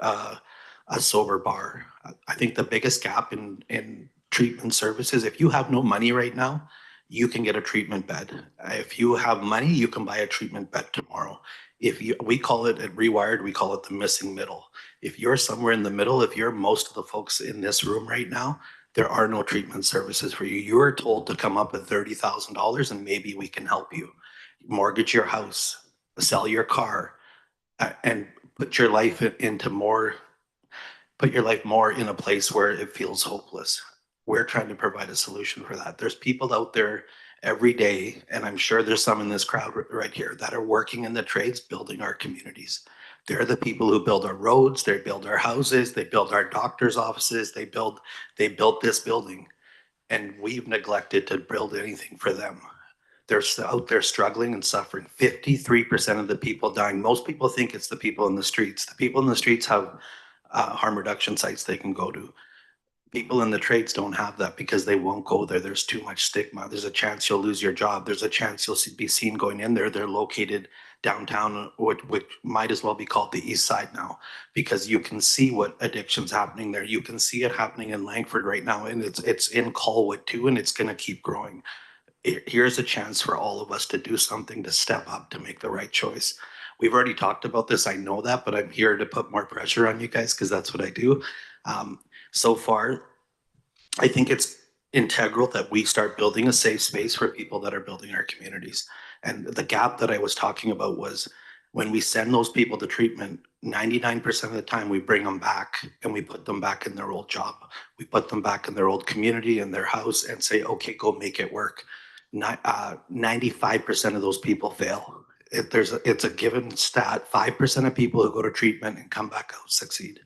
a sober bar. I think the biggest gap in treatment services, if you have no money right now, you can get a treatment bed. If you have money, you can buy a treatment bed tomorrow. We call it at Rewired, we call it the missing middle. If you're somewhere in the middle, if you're most of the folks in this room right now, there are no treatment services for you. You are told to come up with $30,000 and maybe we can help you. Mortgage your house, sell your car, and put your life more in a place where it feels hopeless. We're trying to provide a solution for that. There's people out there every day, and I'm sure there's some in this crowd right here that are working in the trades, building our communities. They're the people who build our roads, they build our houses, they build our doctors' offices, they built this building, and we've neglected to build anything for them. They're out there struggling and suffering. 53% of the people dying. Most people think it's the people in the streets. The people in the streets have harm reduction sites they can go to. People in the trades don't have that because they won't go there. There's too much stigma. There's a chance you'll lose your job. There's a chance you'll be seen going in there. They're located downtown, which might as well be called the East Side now, because you can see what addiction's happening there. You can see it happening in Langford right now, and it's in Colwood too, and it's going to keep growing. Here's a chance for all of us to do something, to step up, to make the right choice. We've already talked about this, I know that, but I'm here to put more pressure on you guys because that's what I do. So far, I think it's integral that we start building a safe space for people that are building our communities. And the gap that I was talking about was when we send those people to treatment, 99% of the time we bring them back and we put them back in their old job. We put them back in their old community, in their house, and say, okay, go make it work. 95% of those people fail. It's a given stat, 5% of people who go to treatment and come back out succeed.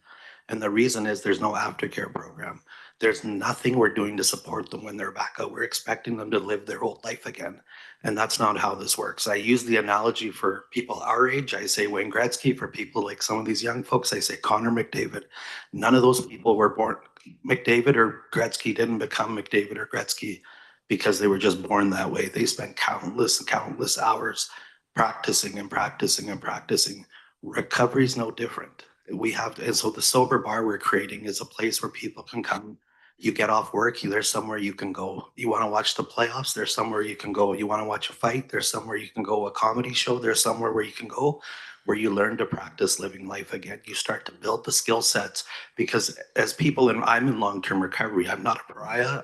And the reason is there's no aftercare program. There's nothing we're doing to support them when they're back out. We're expecting them to live their old life again. And that's not how this works. I use the analogy for people our age. I say Wayne Gretzky. For people like some of these young folks, I say Connor McDavid. None of those people were born. McDavid or Gretzky didn't become McDavid or Gretzky because they were just born that way. They spent countless hours practicing and practicing and practicing. Recovery is no different. We have to, and so the sober bar we're creating is a place where people can come. You get off work, there's somewhere you can go. You want to watch the playoffs, there's somewhere you can go. You want to watch a fight, there's somewhere you can go. A comedy show, there's somewhere where you can go, where you learn to practice living life again. You start to build the skill sets, because as people, and I'm in long-term recovery, I'm not a pariah.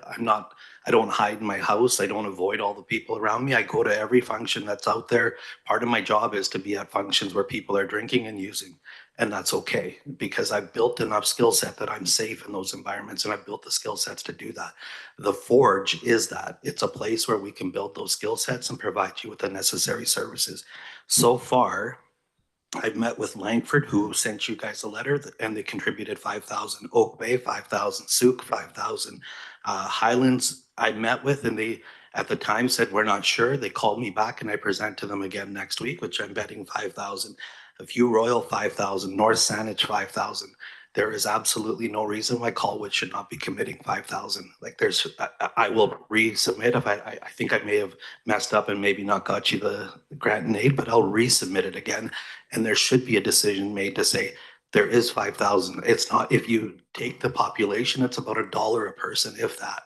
I don't hide in my house. I don't avoid all the people around me. I go to every function that's out there. Part of my job is to be at functions where people are drinking and using. And that's okay, because I've built enough skill set that I'm safe in those environments, and I've built the skill sets to do that. The Forge is that. It's a place where we can build those skill sets and provide you with the necessary services. So far, I've met with Langford, who sent you guys a letter, and they contributed 5,000. Oak Bay, 5,000. Sooke, 5,000. Highlands, I met with, and they at the time said, we're not sure. They called me back, and I present to them again next week, which I'm betting 5,000. A few Royal, 5,000. North Saanich, 5,000. There is absolutely no reason why Colwood should not be committing 5,000. Like I will resubmit if I think I may have messed up and maybe not got you the grant and aid, but I'll resubmit it again. And there should be a decision made to say there is 5,000. It's not, if you take the population, it's about $1 a person, if that.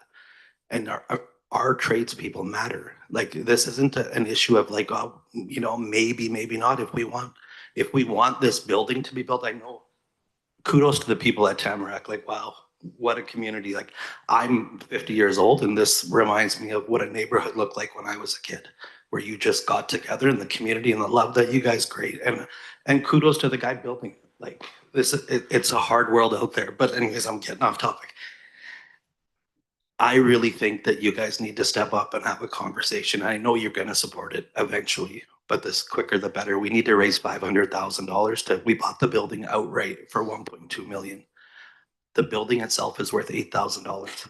And our tradespeople matter. Like, this isn't an issue of like, oh, you know, maybe not. If we want this building to be built, I know, kudos to the people at Tamarack. Like, wow, what a community. Like, I'm 50 years old, and this reminds me of what a neighborhood looked like when I was a kid. where you just got together and the community and the love that you guys create. And kudos to the guy building it. Like it's a hard world out there. But anyways, I'm getting off topic. I really think that you guys need to step up and have a conversation. I know you're going to support it eventually, but the quicker the better. We need to raise $500,000 we bought the building outright for 1.2 million. The building itself is worth $8,000.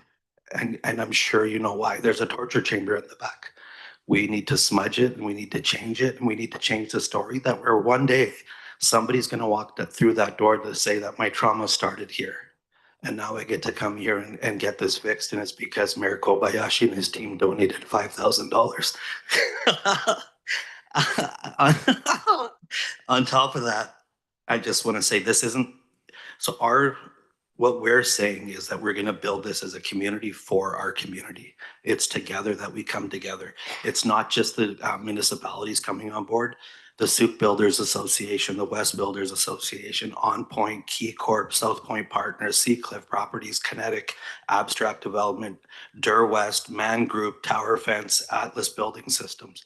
And I'm sure you know why. There's a torture chamber in the back. We need to smudge it and we need to change it and we need to change the story that where one day somebody's going to walk through that door to say that my trauma started here. And now I get to come here and get this fixed. And it's because Mayor Kobayashi and his team donated $5,000. On top of that, I just want to say this isn't, so what we're saying is that we're going to build this as a community for our community. It's together that we come together. It's not just the municipalities coming on board. The Sooke Builders Association, the West Builders Association, On Point, Key Corp, South Point Partners, Seacliff Properties, Kinetic, Abstract Development, Dur West, Man Group, Tower Fence, Atlas Building Systems,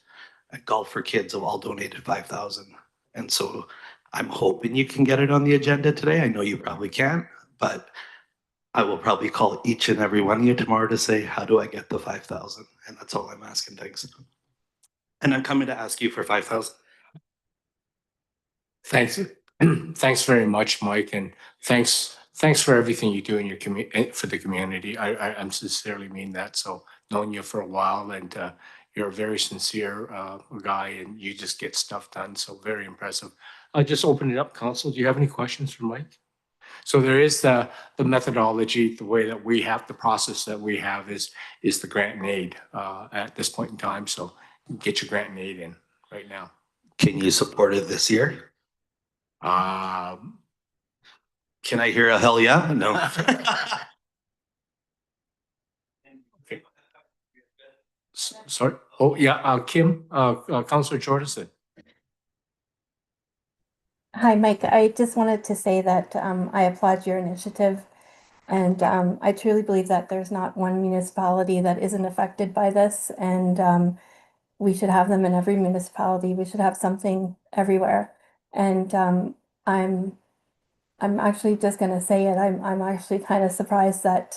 and Golf for Kids have all donated $5,000. And so I'm hoping you can get it on the agenda today. I know you probably can't, but I will probably call each and every one of you tomorrow to say, how do I get the 5,000? And that's all I'm asking. Thanks. And I'm coming to ask you for 5,000. Thanks. Thanks very much, Mike. And thanks for everything you do in your for the community. I'm sincerely mean that. So known you for a while and you're a very sincere guy and you just get stuff done. So very impressive. I'll just open it up. Council, do you have any questions for Mike? So there is the methodology, the way that we have, the process that we have is the grant and aid at this point in time. So get your grant and aid in right now. Can you support it this year? Can I hear a hell yeah? No. Okay. Sorry. Oh yeah, Kim, Councillor Jordison. Hi, Mike. I just wanted to say that I applaud your initiative. And I truly believe that there's not one municipality that isn't affected by this. And we should have them in every municipality. We should have something everywhere. And I'm actually just going to say it. I'm actually kind of surprised that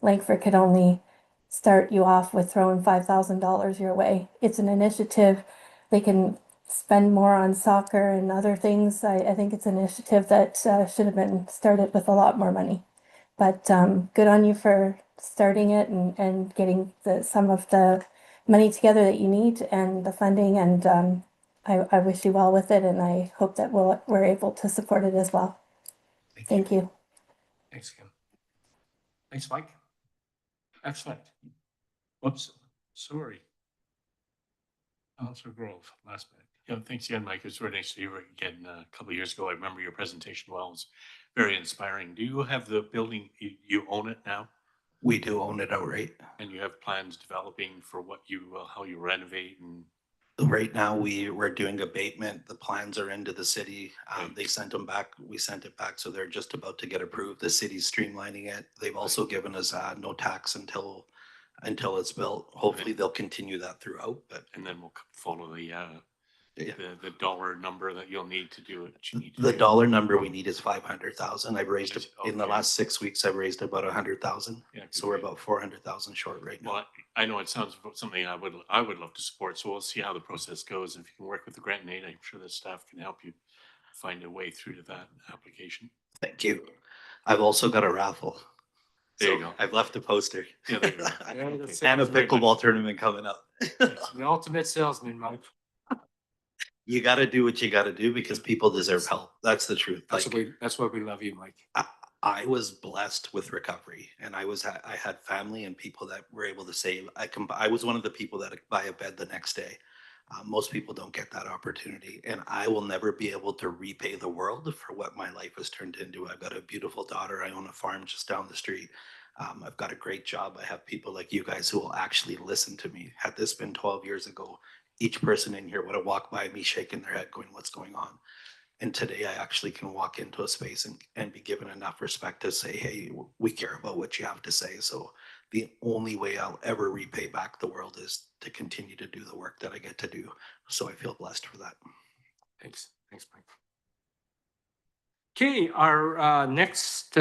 Langford could only start you off with throwing $5,000 your way. It's an initiative. They can spend more on soccer and other things. I think it's an initiative that should have been started with a lot more money. But good on you for starting it and getting some of the money together that you need and the funding. And I wish you well with it. And I hope that we're able to support it as well. Thank you. Thanks, Kim. Thanks, Mike. Excellent. Whoops, sorry. Councillor Grove, last minute. Yeah, thanks again, Mike. It's very nice to hear you again. A couple of years ago, I remember your presentation well. It was very inspiring. Do you have the building, you own it now? We do own it outright. And you have plans developing for what you, how you renovate and? Right now, we're doing abatement. The plans are into the city. They sent them back. We sent it back. So they're just about to get approved. The city's streamlining it. They've also given us no tax until it's built. Hopefully they'll continue that throughout, but. And then we'll follow the dollar number that you'll need to do it. The dollar number we need is 500,000. I've raised in the last 6 weeks. I've raised about 100,000. Yeah, so we're about 400,000 short right now. Well, I know it sounds something I would love to support. So we'll see how the process goes. If you can work with the grant and aid, I'm sure the staff can help you find a way through to that application. Thank you. I've also got a raffle. There you go. I've left a poster. Yeah, there you go. And a pickleball tournament coming up. The ultimate salesman, Mike. You got to do what you got to do because people deserve help. That's the truth. That's why we love you, Mike. I was blessed with recovery, and I had family and people that were able to say I was one of the people that could buy a bed the next day. Most people don't get that opportunity, and I will never be able to repay the world for what my life has turned into. I've got a beautiful daughter. I own a farm just down the street. I've got a great job. I have people like you guys who will actually listen to me. Had this been 12 years ago, each person in here would have walked by me shaking their head going, what's going on? And today I actually can walk into a space and be given enough respect to say, hey, we care about what you have to say. So the only way I'll ever repay back the world is to continue to do the work that I get to do. So I feel blessed for that. Thanks. Thanks, Mike. Okay, our next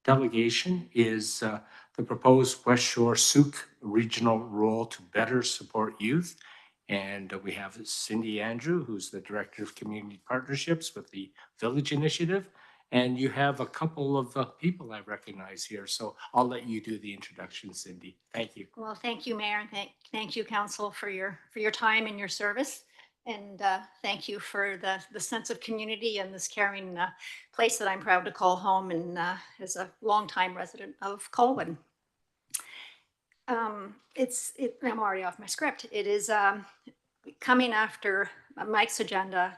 delegation is the proposed Westshore Sooke regional role to better support youth. And we have Cindy Andrew, who's the Director of Community Partnerships with the Village Initiative. And you have a couple of people I recognize here. So I'll let you do the introduction, Cindy. Thank you. Well, thank you, Mayor, and thank you, Council, for your time and your service. And thank you for the sense of community and this caring place that I'm proud to call home, and as a longtime resident of Colwood. I'm already off my script. It is coming after Mike's agenda.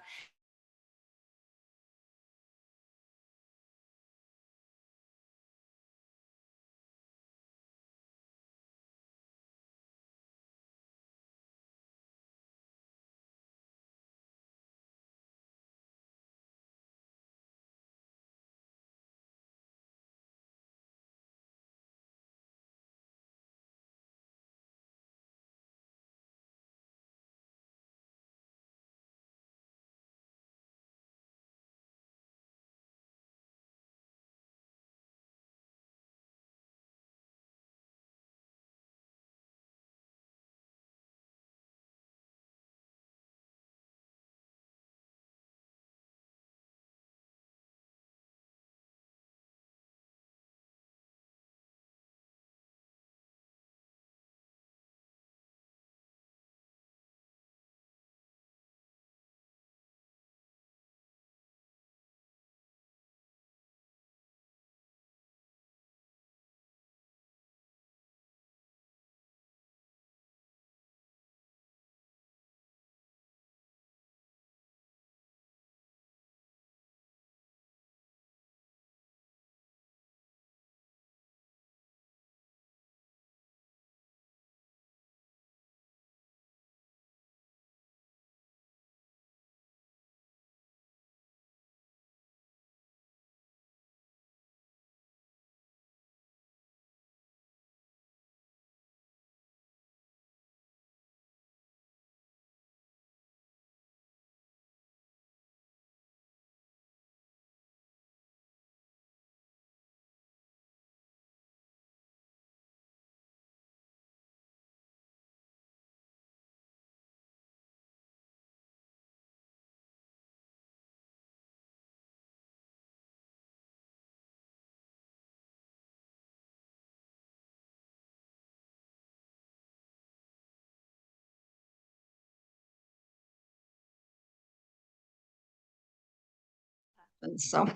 And so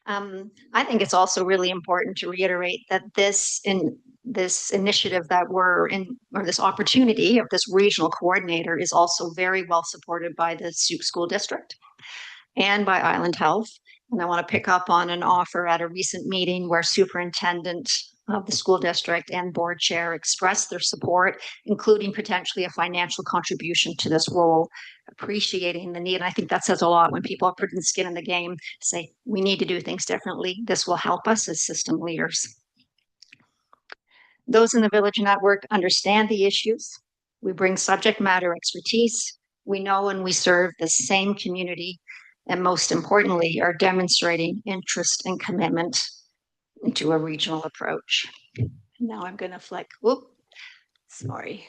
I think it's also really important to reiterate that this initiative that we're in, or this opportunity of this regional coordinator, is also very well supported by the Sooke School District and by Island Health. And I want to pick up on an offer at a recent meeting where superintendent of the school district and board chair expressed their support, including potentially a financial contribution to this role, appreciating the need. And I think that says a lot when people are putting skin in the game, say, we need to do things differently. This will help us as system leaders. Those in the Village Network understand the issues. We bring subject matter expertise. We know and we serve the same community, and most importantly, are demonstrating interest and commitment into a regional approach. Now I'm going to flick. Whoop, sorry.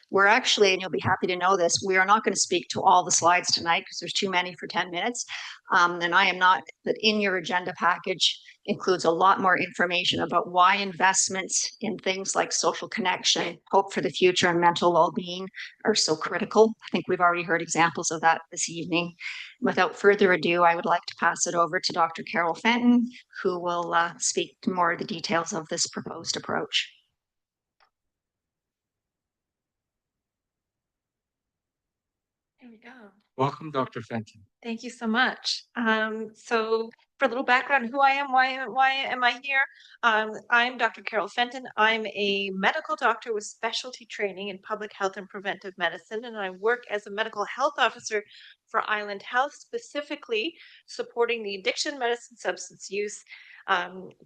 We're actually, and you'll be happy to know this, we are not going to speak to all the slides tonight because there's too many for 10 minutes. And I am not, but in your agenda package includes a lot more information about why investments in things like social connection, hope for the future, and mental well-being are so critical. I think we've already heard examples of that this evening. Without further ado, I would like to pass it over to Dr. Carol Fenton, who will speak to more of the details of this proposed approach. There we go. Welcome, Dr. Fenton. Thank you so much. So for a little background, who I am, why am I here? I'm Dr. Carol Fenton. I'm a medical doctor with specialty training in public health and preventive medicine, and I work as a medical health officer for Island Health, specifically supporting the addiction, medicine, substance use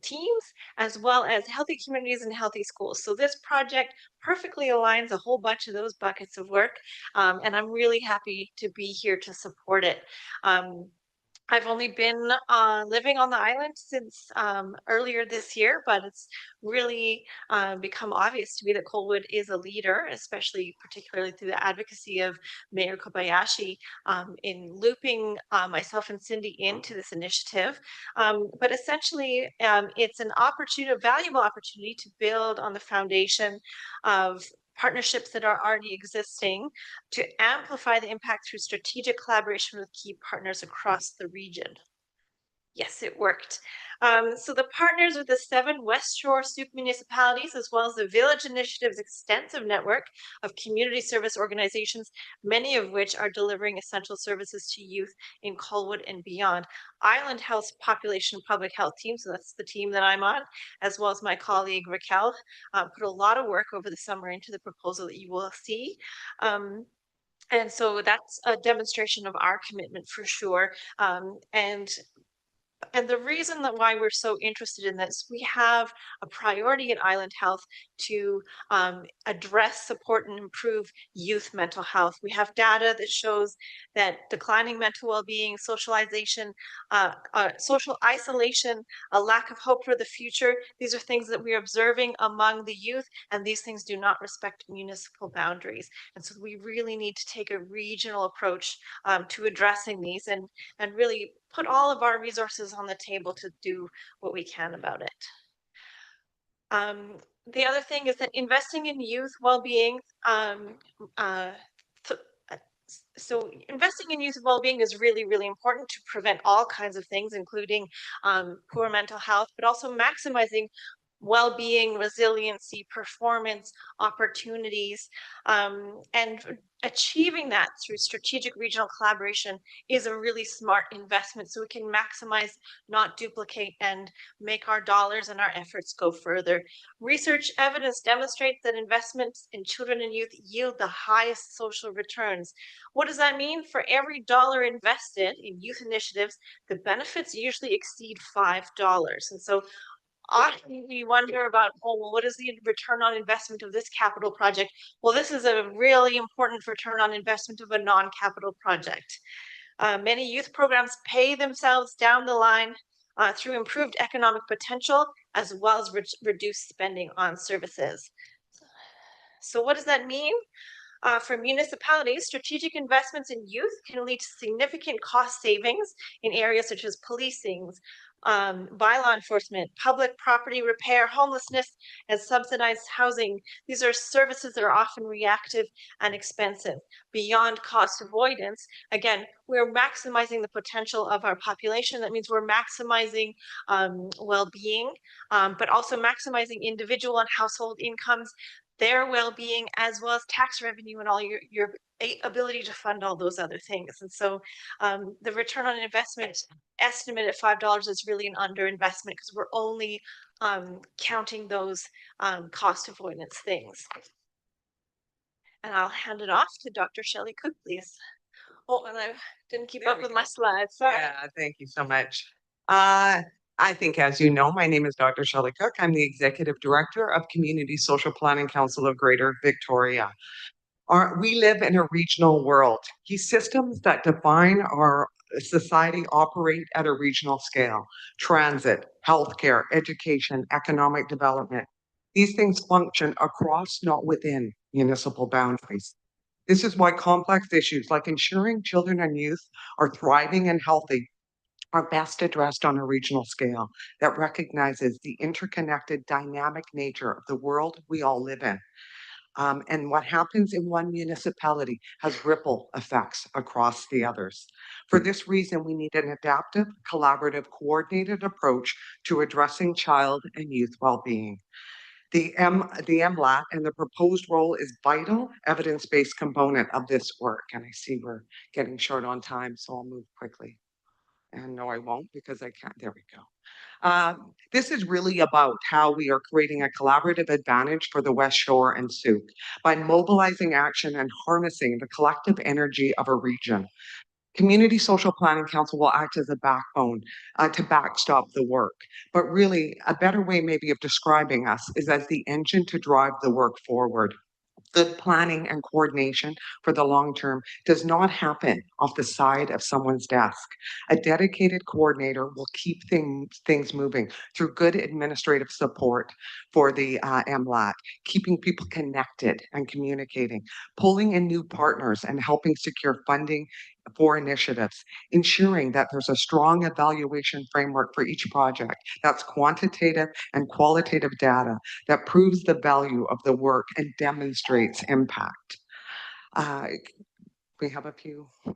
teams, as well as healthy communities and healthy schools. So this project perfectly aligns a whole bunch of those buckets of work, and I'm really happy to be here to support it. I've only been living on the island since earlier this year, but it's really become obvious to me that Colwood is a leader, especially particularly through the advocacy of Mayor Kobayashi in looping myself and Cindy into this initiative. But essentially, it's an opportunity, a valuable opportunity to build on the foundation of partnerships that are already existing to amplify the impact through strategic collaboration with key partners across the region. Yes, it worked. So the partners with the 7 Westshore Sooke municipalities, as well as the Village Initiative's extensive network of community service organizations, many of which are delivering essential services to youth in Colwood and beyond. Island Health's population public health team, so that's the team that I'm on, as well as my colleague Raquel, put a lot of work over the summer into the proposal that you will see. And so that's a demonstration of our commitment for sure. And the reason that why we're so interested in this, we have a priority at Island Health to address, support, and improve youth mental health. We have data that shows that declining mental well-being, socialization, social isolation, a lack of hope for the future, these are things that we are observing among the youth, and these things do not respect municipal boundaries. And so we really need to take a regional approach to addressing these and really put all of our resources on the table to do what we can about it. The other thing is that investing in youth well-being, so investing in youth well-being is really, really important to prevent all kinds of things, including poor mental health, but also maximizing well-being, resiliency, performance, opportunities, and achieving that through strategic regional collaboration is a really smart investment, so we can maximize, not duplicate, and make our dollars and our efforts go further. Research evidence demonstrates that investments in children and youth yield the highest social returns. What does that mean? For every dollar invested in youth initiatives, the benefits usually exceed $5. And so often we wonder about, oh, well, what is the return on investment of this capital project? Well, this is a really important return on investment of a non-capital project. Many youth programs pay themselves down the line through improved economic potential, as well as reduced spending on services. So what does that mean? For municipalities, strategic investments in youth can lead to significant cost savings in areas such as policing, bylaw enforcement, public property repair, homelessness, and subsidized housing. These are services that are often reactive and expensive. Beyond cost avoidance, again, we're maximizing the potential of our population. That means we're maximizing well-being, but also maximizing individual and household incomes, their well-being, as well as tax revenue and all your ability to fund all those other things. And so the return on investment estimate at $5 is really an underinvestment because we're only counting those cost avoidance things. And I'll hand it off to Dr. Shelley Cook, please. Oh, and I didn't keep up with my slides. Sorry. Yeah, thank you so much. I think, as you know, my name is Dr. Shelley Cook. I'm the Executive Director of Community Social Planning Council of Greater Victoria. We live in a regional world. These systems that define our society operate at a regional scale: transit, healthcare, education, economic development. These things function across, not within, municipal boundaries. This is why complex issues like ensuring children and youth are thriving and healthy are best addressed on a regional scale that recognizes the interconnected, dynamic nature of the world we all live in. And what happens in one municipality has ripple effects across the others. For this reason, we need an adaptive, collaborative, coordinated approach to addressing child and youth well-being. The MLAT and the proposed role is vital evidence-based component of this work. And I see we're getting short on time, so I'll move quickly. And no, I won't because I can't. There we go. This is really about how we are creating a collaborative advantage for the Westshore and Sooke by mobilizing action and harnessing the collective energy of a region. Community Social Planning Council will act as a backbone to backstop the work. But really, a better way maybe of describing us is as the engine to drive the work forward. Good planning and coordination for the long term does not happen off the side of someone's desk. A dedicated coordinator will keep things moving through good administrative support for the MLAT, keeping people connected and communicating, pulling in new partners and helping secure funding for initiatives, ensuring that there's a strong evaluation framework for each project that's quantitative and qualitative data that proves the value of the work and demonstrates impact. We have a few. I'm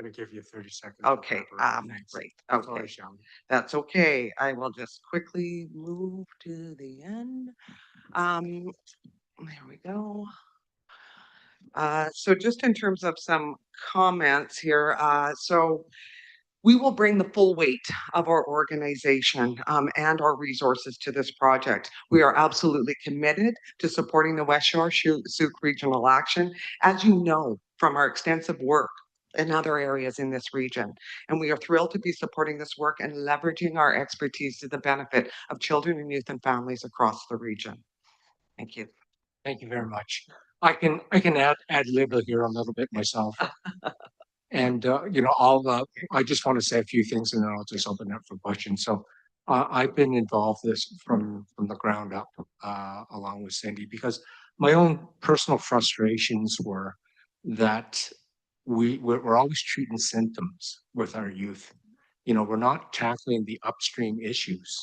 going to give you 30 seconds. Okay, great. Okay, that's okay. I will just quickly move to the end. There we go. So just in terms of some comments here, so we will bring the full weight of our organization and our resources to this project. We are absolutely committed to supporting the Westshore Sooke Regional Action, as you know from our extensive work in other areas in this region. And we are thrilled to be supporting this work and leveraging our expertise to the benefit of children and youth and families across the region. Thank you. Thank you very much. I can add lib here a little bit myself. And I just want to say a few things and then I'll just open up for questions. So I've been involved this from the ground up along with Cindy, because my own personal frustrations were that we're always treating symptoms with our youth. We're not tackling the upstream issues.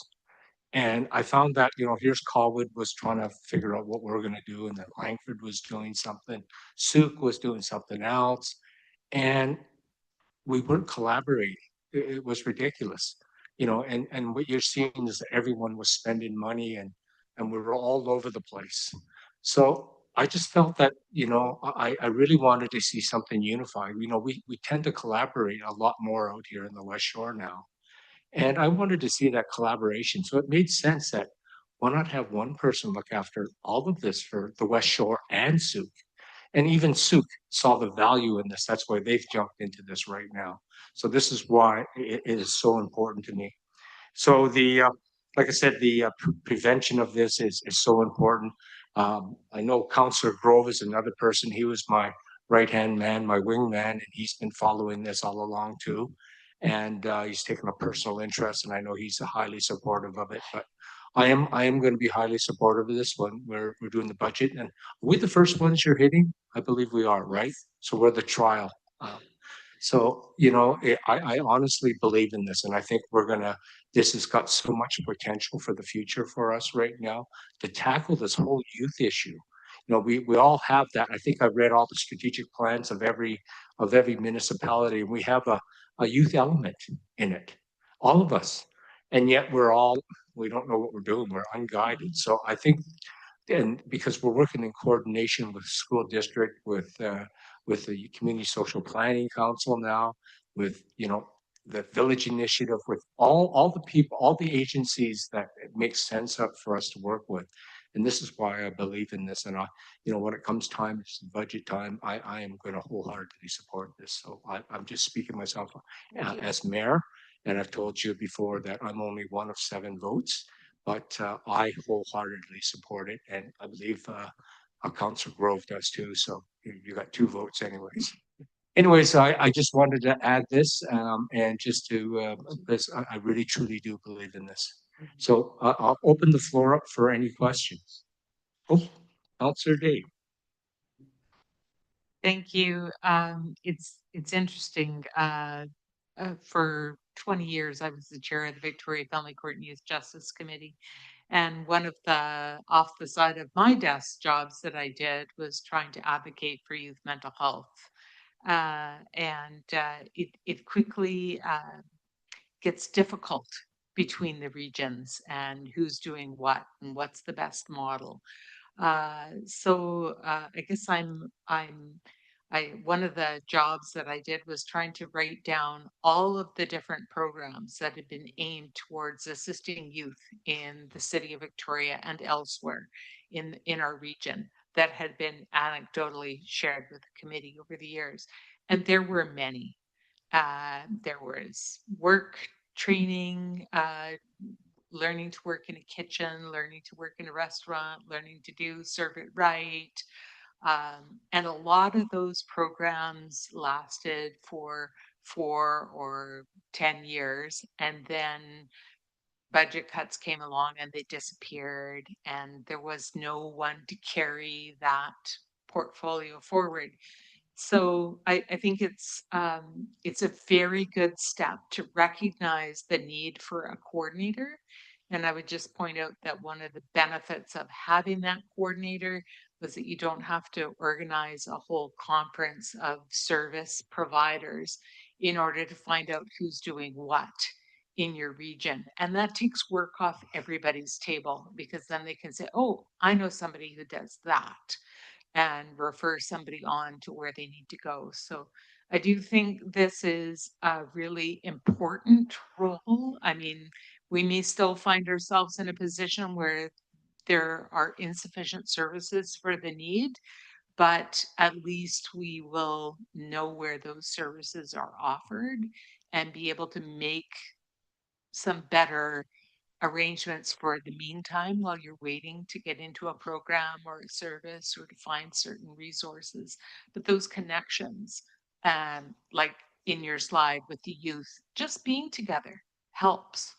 And I found that, here's Colwood was trying to figure out what we're going to do, and then Langford was doing something, Sooke was doing something else, and we weren't collaborating. It was ridiculous, and what you're seeing is that everyone was spending money and we were all over the place. So I just felt that, I really wanted to see something unified. We tend to collaborate a lot more out here in the West Shore now. And I wanted to see that collaboration. So it made sense that why not have one person look after all of this for the West Shore and Sooke? And even Sooke saw the value in this. That's why they've jumped into this right now. So this is why it is so important to me. So like I said, the prevention of this is so important. I know Councillor Grove is another person. He was my right-hand man, my wingman, and he's been following this all along too. And he's taken a personal interest, and I know he's highly supportive of it. But I am going to be highly supportive of this one. We're doing the budget, and we're the first ones you're hitting. I believe we are, right? So we're the trial. I honestly believe in this, and I think this has got so much potential for the future for us right now to tackle this whole youth issue. We all have that. I think I've read all the strategic plans of every municipality, and we have a youth element in it, all of us. And yet we don't know what we're doing. We're unguided. So I think, and because we're working in coordination with school district, with the Community Social Planning Council now, with the village initiative, with all the people, all the agencies that it makes sense for us to work with. And this is why I believe in this. And when it comes time, it's budget time, I am going to wholeheartedly support this. So I'm just speaking myself as mayor. And I've told you before that I'm only one of 7 votes, but I wholeheartedly support it. And I believe Councillor Grove does too. So you got 2 votes anyways. Anyways, I just wanted to add this and just to, because I really truly do believe in this. So I'll open the floor up for any questions. Oh, Councillor Dave. Thank you. It's interesting. For 20 years, I was the chair of the Victoria Family Court and Youth Justice Committee. And one of the off the side of my desk jobs that I did was trying to advocate for youth mental health. It quickly gets difficult between the regions and who's doing what and what's the best model. I guess one of the jobs that I did was trying to write down all of the different programs that had been aimed towards assisting youth in the city of Victoria and elsewhere in our region that had been anecdotally shared with the committee over the years. And there were many. There was work training, learning to work in a kitchen, learning to work in a restaurant, learning to serve it right. And a lot of those programs lasted for 4 or 10 years. And then budget cuts came along and they disappeared. And there was no one to carry that portfolio forward. So I think it's a very good step to recognize the need for a coordinator. And I would just point out that one of the benefits of having that coordinator was that you don't have to organize a whole conference of service providers in order to find out who's doing what in your region. And that takes work off everybody's table because then they can say, oh, I know somebody who does that, and refer somebody on to where they need to go. So I do think this is a really important role. I mean, we may still find ourselves in a position where there are insufficient services for the need, but at least we will know where those services are offered and be able to make some better arrangements for the meantime while you're waiting to get into a program or a service or to find certain resources. But those connections, like in your slide with the youth, just being together helps.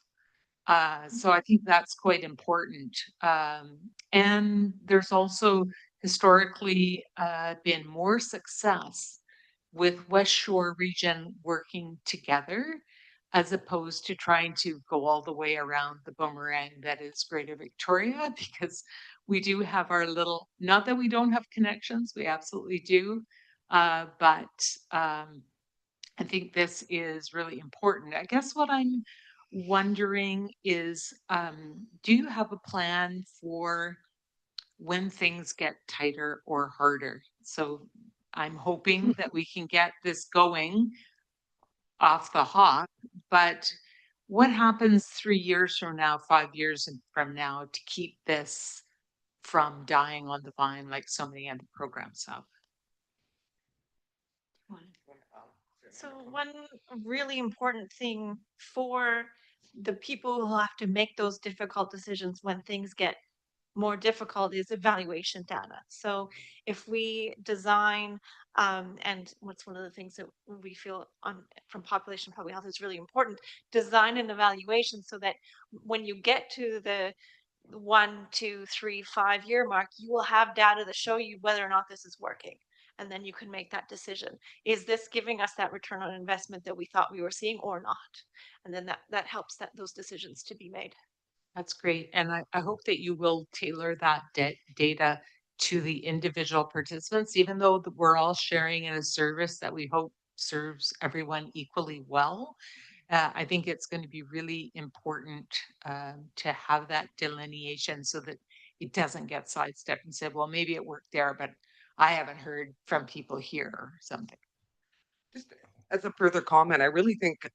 So I think that's quite important. And there's also historically been more success with West Shore region working together as opposed to trying to go all the way around the boomerang that is Greater Victoria, because we do have our little, not that we don't have connections, we absolutely do, but I think this is really important. I guess what I'm wondering is, do you have a plan for when things get tighter or harder? So I'm hoping that we can get this going off the hop, but what happens 3 years from now, 5 years from now to keep this from dying on the vine like so many other programs have? So one really important thing for the people who have to make those difficult decisions when things get more difficult is evaluation data. So if we design, and what's one of the things that we feel from population public health is really important, design an evaluation so that when you get to the 1, 2, 3, 5 year mark, you will have data that show you whether or not this is working. And then you can make that decision. Is this giving us that return on investment that we thought we were seeing or not? And then that helps those decisions to be made. That's great. And I hope that you will tailor that data to the individual participants, even though we're all sharing in a service that we hope serves everyone equally well. I think it's going to be really important to have that delineation so that it doesn't get sidestepped and said, well, maybe it worked there, but I haven't heard from people here or something. Just as a further comment, I really think,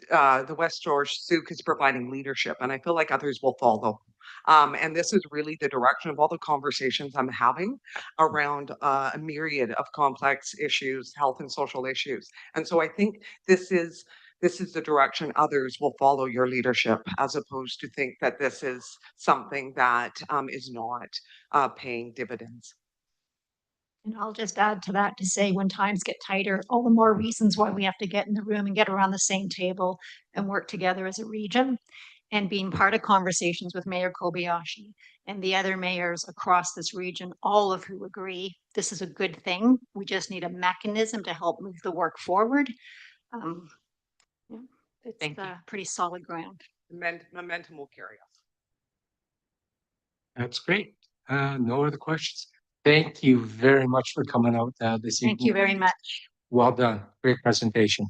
the West Shore Sooke is providing leadership, and I feel like others will follow. And this is really the direction of all the conversations I'm having around a myriad of complex issues, health and social issues. And so I think this is the direction others will follow your leadership, as opposed to think that this is something that is not paying dividends. And I'll just add to that to say when times get tighter, all the more reasons why we have to get in the room and get around the same table and work together as a region. And being part of conversations with Mayor Kobayashi and the other mayors across this region, all of who agree this is a good thing. We just need a mechanism to help move the work forward. It's pretty solid ground. Momentum will carry us. That's great. No other questions. Thank you very much for coming out this evening. Thank you very much. Well done. Great presentation.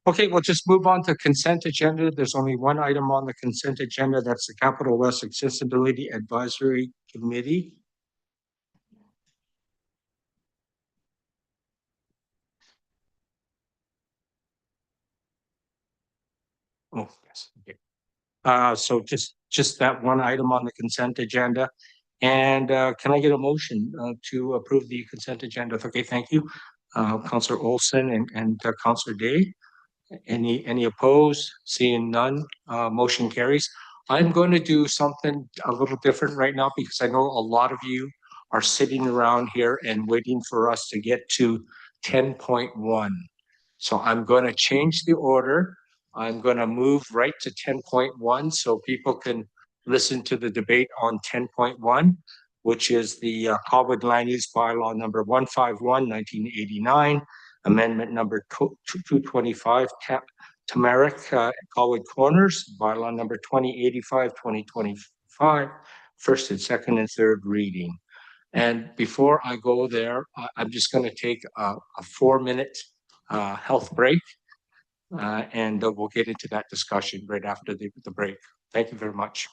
Okay, we'll just move on to consent agenda. There's only one item on the consent agenda. That's the Capital West Accessibility Advisory Committee. Oh, yes. Okay. So just that one item on the consent agenda. And can I get a motion to approve the consent agenda? Okay, thank you. Councillor Olson and Councillor Day. Any opposed? Seeing none, motion carries. I'm going to do something a little different right now because I know a lot of you are sitting around here and waiting for us to get to 10.1. So I'm going to change the order. I'm going to move right to 10.1 so people can listen to the debate on 10.1, which is the Colwood Land Use Bylaw number 151, 1989, amendment number 225, Tamarack, Colwood Corners, Bylaw number 2085, 2025, first and second and third reading. And before I go there, I'm just going to take a 4-minute health break, and we'll get into that discussion right after the break. Thank you very much.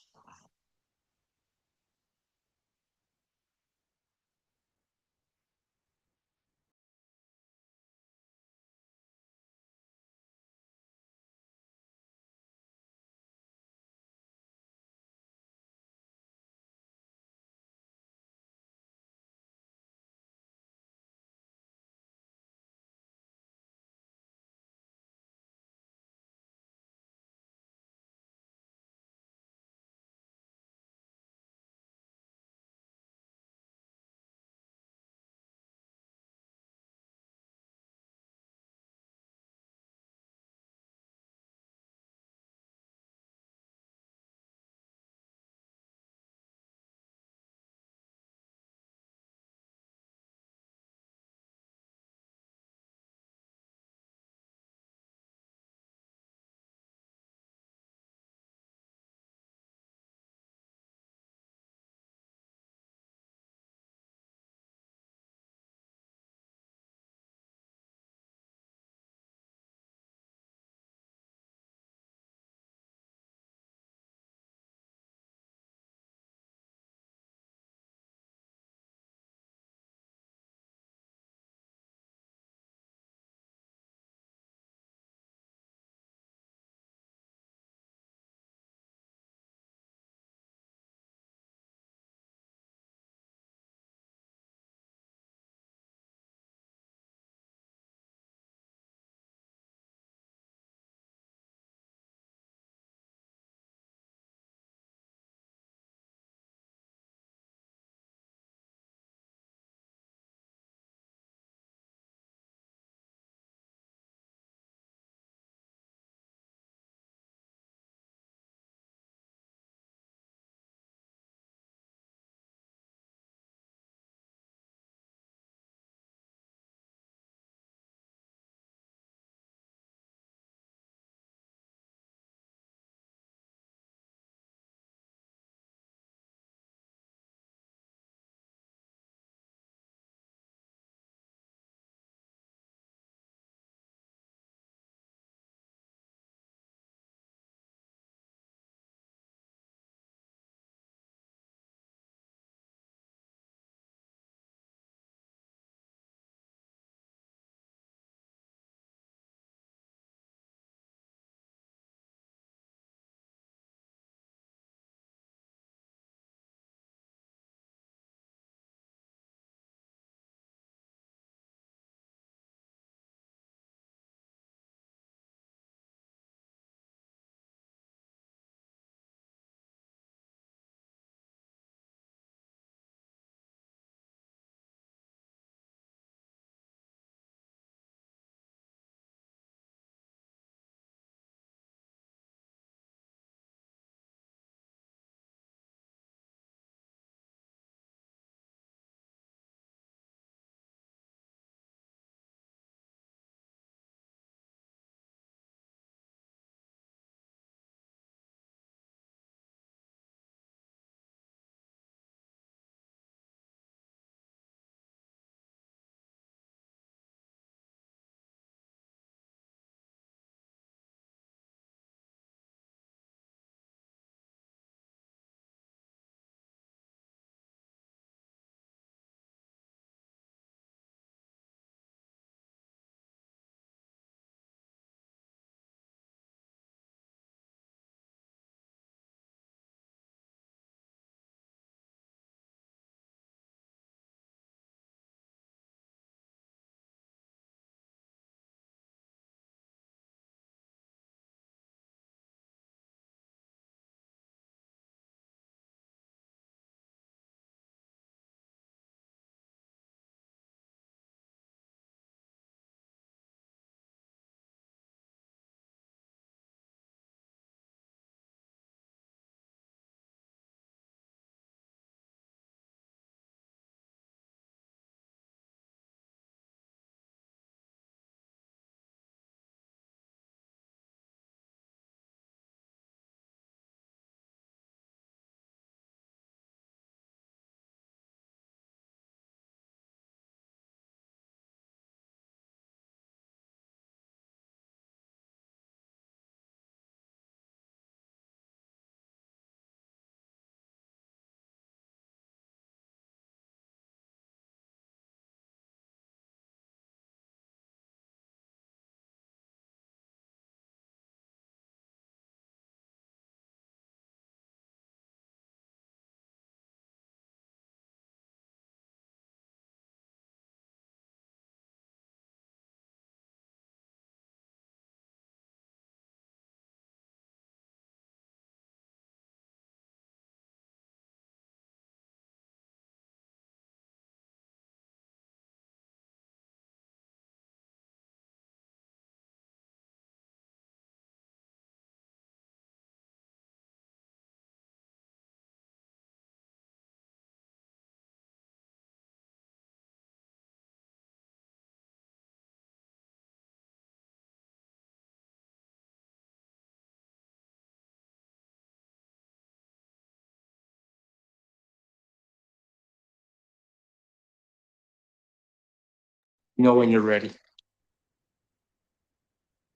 You know when you're ready.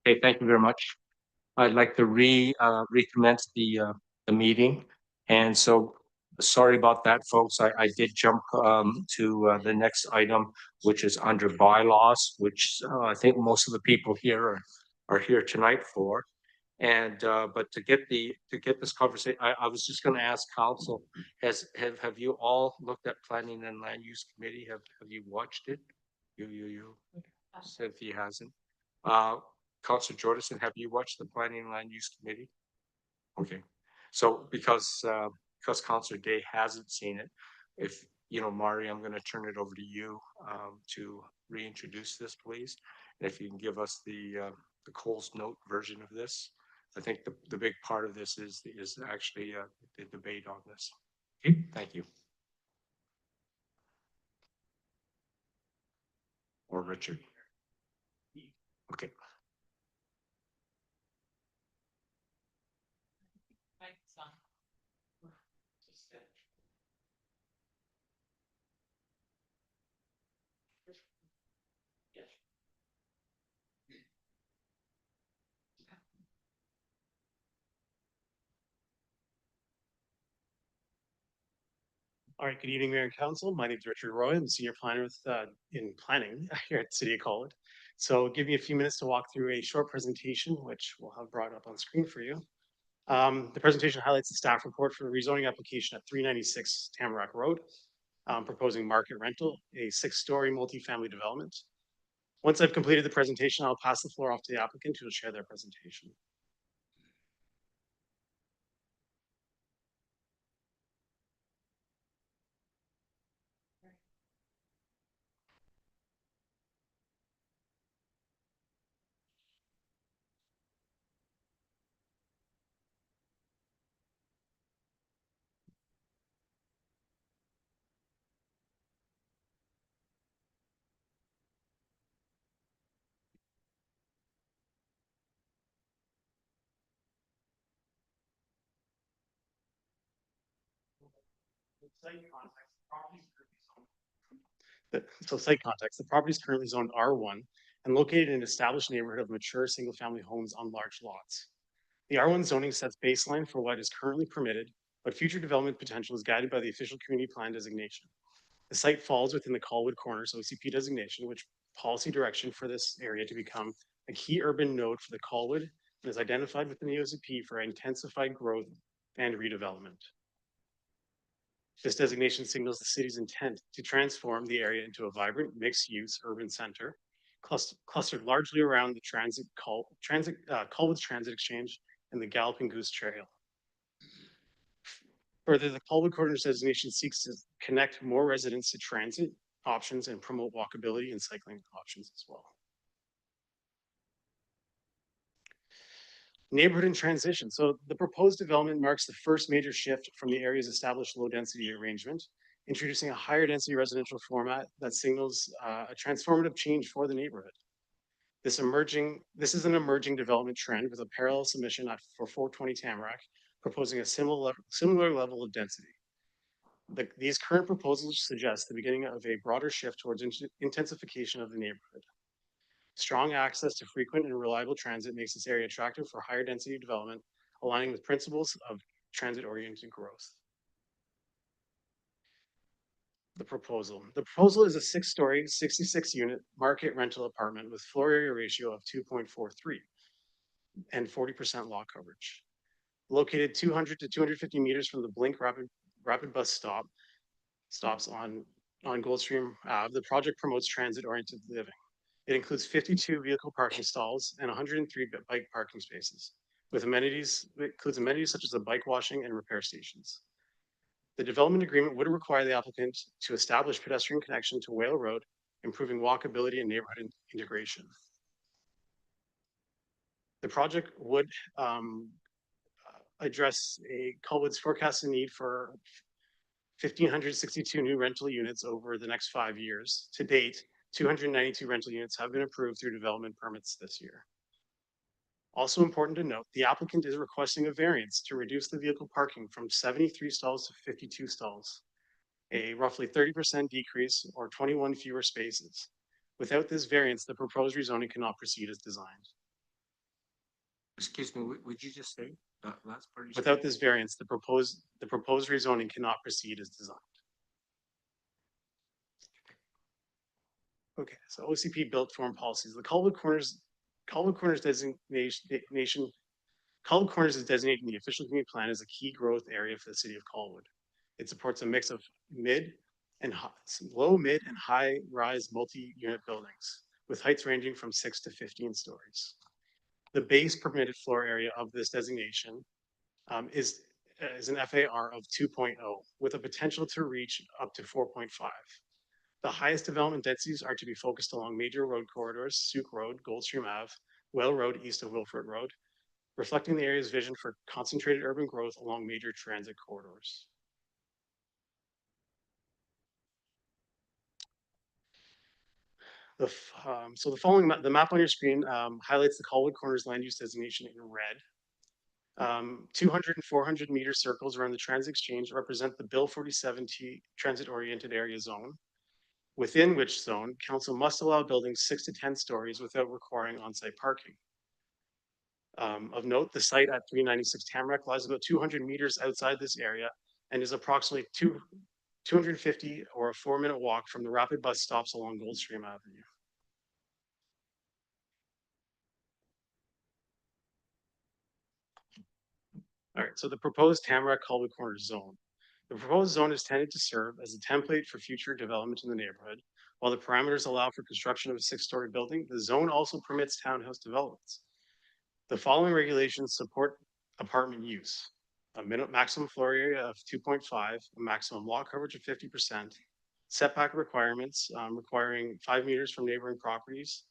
Okay, thank you very much. I'd like to recommence the meeting. And so, sorry about that, folks. I did jump to the next item, which is under bylaws, which I think most of the people here are here tonight for. And but to get this conversation, I was just gonna ask council, have you all looked at planning and land use committee? Have you watched it? You. Cynthia hasn't. Councilor Jordison, have you watched the planning and land use committee? Okay, so because Councilor Day hasn't seen it, if you know, Mari, I'm gonna turn it over to you to reintroduce this, please. And if you can give us the Coles note version of this. I think the big part of this is actually the debate on this. Okay, thank you. Or Richard. Okay. All right, good evening, Mayor and Council. My name is Richard Roy. I'm the Senior Planner with, in Planning here at City of Colwood. So give me a few minutes to walk through a short presentation, which we'll have brought up on screen for you. The presentation highlights the staff report for the rezoning application at 396 Tamarack Road, proposing market rental, a 6-story multifamily development. Once I've completed the presentation, I'll pass the floor off to the applicant who will share their presentation. So site context, the property is currently zoned R1 and located in an established neighborhood of mature single-family homes on large lots. The R1 zoning sets baseline for what is currently permitted, but future development potential is guided by the official community plan designation. The site falls within the Colwood Corners OCP designation, which policy direction for this area to become a key urban node for the Colwood and is identified within the OCP for intensified growth and redevelopment. This designation signals the city's intent to transform the area into a vibrant mixed-use urban center, clustered largely around the Colwood's Transit Exchange and the Galloping Goose Trail. Further, the Colwood Corners designation seeks to connect more residents to transit options and promote walkability and cycling options as well. Neighborhood in transition. So the proposed development marks the first major shift from the area's established low density arrangement, introducing a higher density residential format that signals a transformative change for the neighborhood. This is an emerging development trend with a parallel submission for 420 Tamarack, proposing a similar level of density. These current proposals suggest the beginning of a broader shift towards intensification of the neighborhood. Strong access to frequent and reliable transit makes this area attractive for higher density development, aligning with principles of transit-oriented growth. The proposal is a 6-story, 66-unit market rental apartment with floor area ratio of 2.43 and 40% lot coverage. Located 200 to 250 meters from the Blink rapid bus stops on Goldstream Ave, the project promotes transit-oriented living. It includes 52 vehicle parking stalls and 103 bike parking spaces, with amenities. It includes amenities such as a bike washing and repair stations. The development agreement would require the applicant to establish pedestrian connection to Whale Road, improving walkability and neighborhood integration. The project would address Colwood's forecasted need for 1,562 new rental units over the next 5 years. To date, 292 rental units have been approved through development permits this year. Also important to note, the applicant is requesting a variance to reduce the vehicle parking from 73 stalls to 52 stalls, a roughly 30% decrease or 21 fewer spaces. Without this variance, the proposed rezoning cannot proceed as designed. Excuse me, would you just say that last part? Without this variance, the proposed rezoning cannot proceed as designed. Okay, so OCP built form policies. The Colwood Corners designation. Colwood Corners is designated in the official community plan as a key growth area for the city of Colwood. It supports a mix of low, mid, and high rise multi-unit buildings with heights ranging from 6 to 15 stories. The base permitted floor area of this designation is an FAR of 2.0 with a potential to reach up to 4.5. The highest development densities are to be focused along major road corridors, Sooke Road, Goldstream Ave, Well Road east of Wilford Road, reflecting the area's vision for concentrated urban growth along major transit corridors. So the following, the map on your screen highlights the Colwood Corners land use designation in red. 200 and 400 meter circles around the transit exchange represent the Bill 47T transit-oriented area zone, within which zone council must allow buildings 6 to 10 stories without requiring on-site parking. Of note, the site at 396 Tamarack lies about 200 meters outside this area and is approximately 250 or a 4-minute walk from the rapid bus stops along Goldstream Avenue. All right, so the proposed Tamarack Colwood Corners zone. The proposed zone is intended to serve as a template for future development in the neighborhood. While the parameters allow for construction of a 6-story building, the zone also permits townhouse developments. The following regulations support apartment use: a maximum floor area of 2.5, a maximum lot coverage of 50%, setback requirements requiring 5 meters from neighboring properties,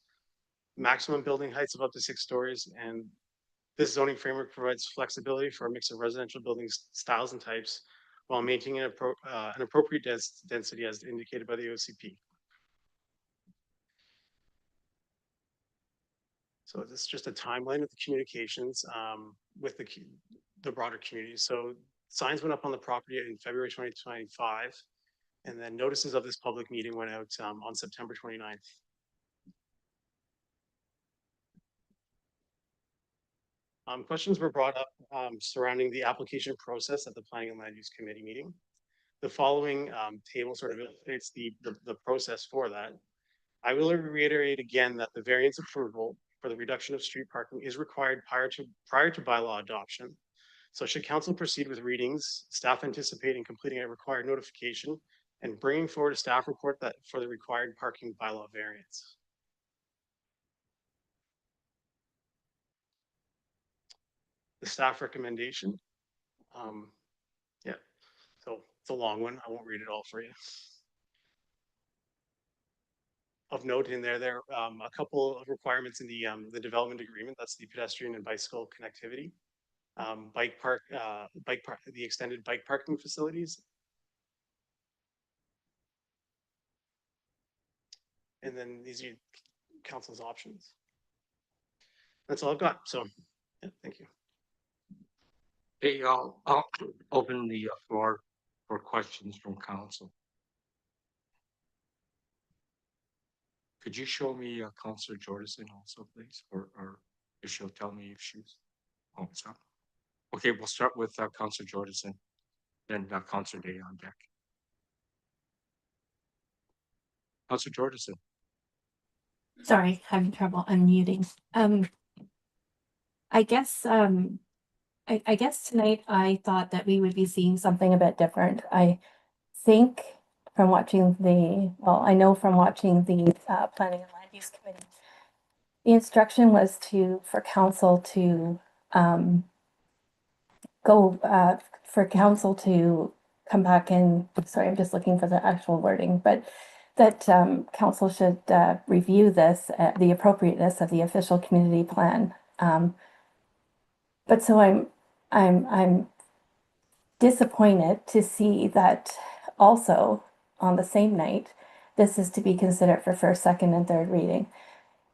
maximum building heights of up to 6 stories, and this zoning framework provides flexibility for a mix of residential building styles and types while maintaining an appropriate density as indicated by the OCP. So this is just a timeline of the communications with the broader community. So signs went up on the property in February 2025, and then notices of this public meeting went out on September 29th. Questions were brought up surrounding the application process at the Planning and Land Use Committee meeting. The following table sort of illustrates the process for that. I will reiterate again that the variance approval for the reduction of street parking is required prior to bylaw adoption. So should council proceed with readings, staff anticipating completing a required notification and bringing forward a staff report that for the required parking bylaw variance. The staff recommendation. Yeah, so it's a long one. I won't read it all for you. Of note in there are a couple of requirements in the development agreement. That's the pedestrian and bicycle connectivity, the extended bike parking facilities, and then these are council's options. That's all I've got. So, yeah, thank you. Hey, I'll open the floor for questions from council. Could you show me Councillor Jordison also, please? Or if she'll tell me if she's, oh, it's not. Okay, we'll start with Councillor Jordison, then Councillor Day on deck. Councillor Jordison. Sorry, having trouble unmuting. I guess I guess tonight I thought that we would be seeing something a bit different. I think from watching I know from watching the Planning and Land Use Committee, the instruction was for council to come back and, sorry, I'm just looking for the actual wording, but that council should review this, the appropriateness of the official community plan. But so I'm disappointed to see that also on the same night, this is to be considered for first, second, and third reading.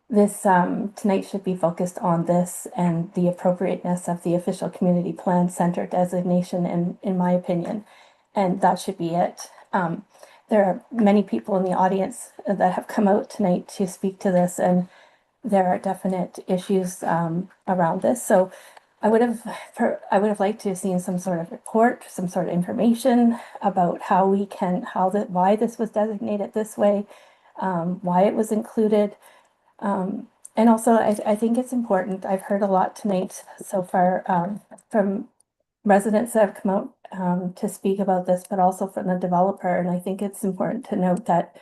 This tonight should be focused on this and the appropriateness of the official community plan center designation, in my opinion, and that should be it. there are many people in the audience that have come out tonight to speak to this, and there are definite issues around this. So I would have liked to have seen some sort of report, some sort of information about why this was designated this way, why it was included. And also, I think it's important. I've heard a lot tonight so far from residents that have come out to speak about this, but also from the developer. And I think it's important to note that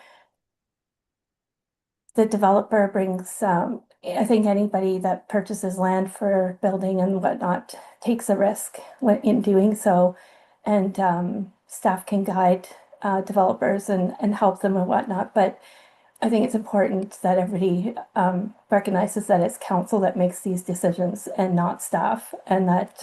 the developer brings, I think anybody that purchases land for building and whatnot takes a risk in doing so. And staff can guide developers and help them and whatnot. But I think it's important that everybody recognizes that it's council that makes these decisions and not staff, and that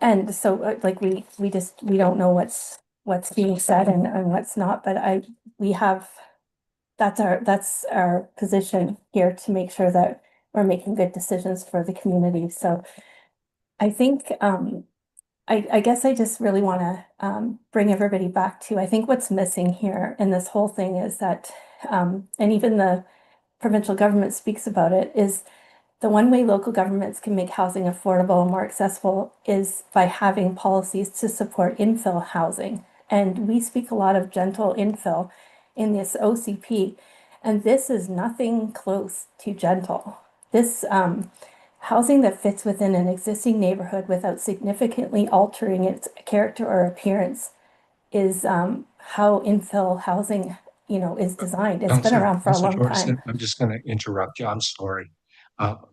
and so like we don't know what's being said and what's not, but that's our position here, to make sure that we're making good decisions for the community. So I think I guess I just really want to bring everybody back to, I think what's missing here in this whole thing is that, and even the provincial government speaks about it, is the one way local governments can make housing affordable and more accessible is by having policies to support infill housing. And we speak a lot of gentle infill in this OCP, and this is nothing close to gentle. This housing that fits within an existing neighborhood without significantly altering its character or appearance is how infill housing, is designed. It's been around for a long time. I'm just going to interrupt you. I'm sorry.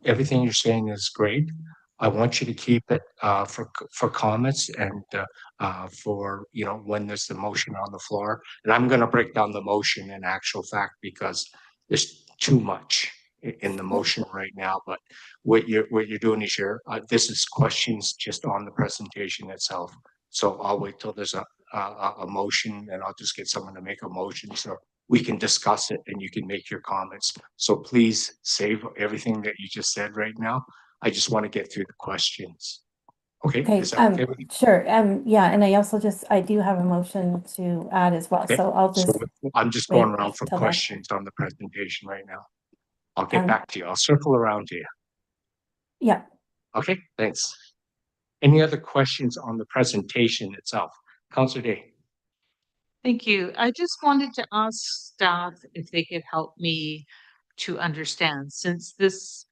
Everything you're saying is great. I want you to keep it for comments and for, when there's the motion on the floor. And I'm going to break down the motion in actual fact, because there's too much in the motion right now. But what you're doing is this is questions just on the presentation itself. So I'll wait till there's a motion, and I'll just get someone to make a motion so we can discuss it and you can make your comments. So please save everything that you just said right now. I just want to get through the questions. Okay. Okay, Is that okay with you? sure. Yeah, and I do have a motion to add as well. Okay. So I'll just I'm just wait going around for till then. questions on the presentation right now. I'll get back to you. I'll circle around to you. Yeah. Okay, thanks. Any other questions on the presentation itself? Councillor Day. Thank you. I just wanted to ask staff if they could help me to understand, since this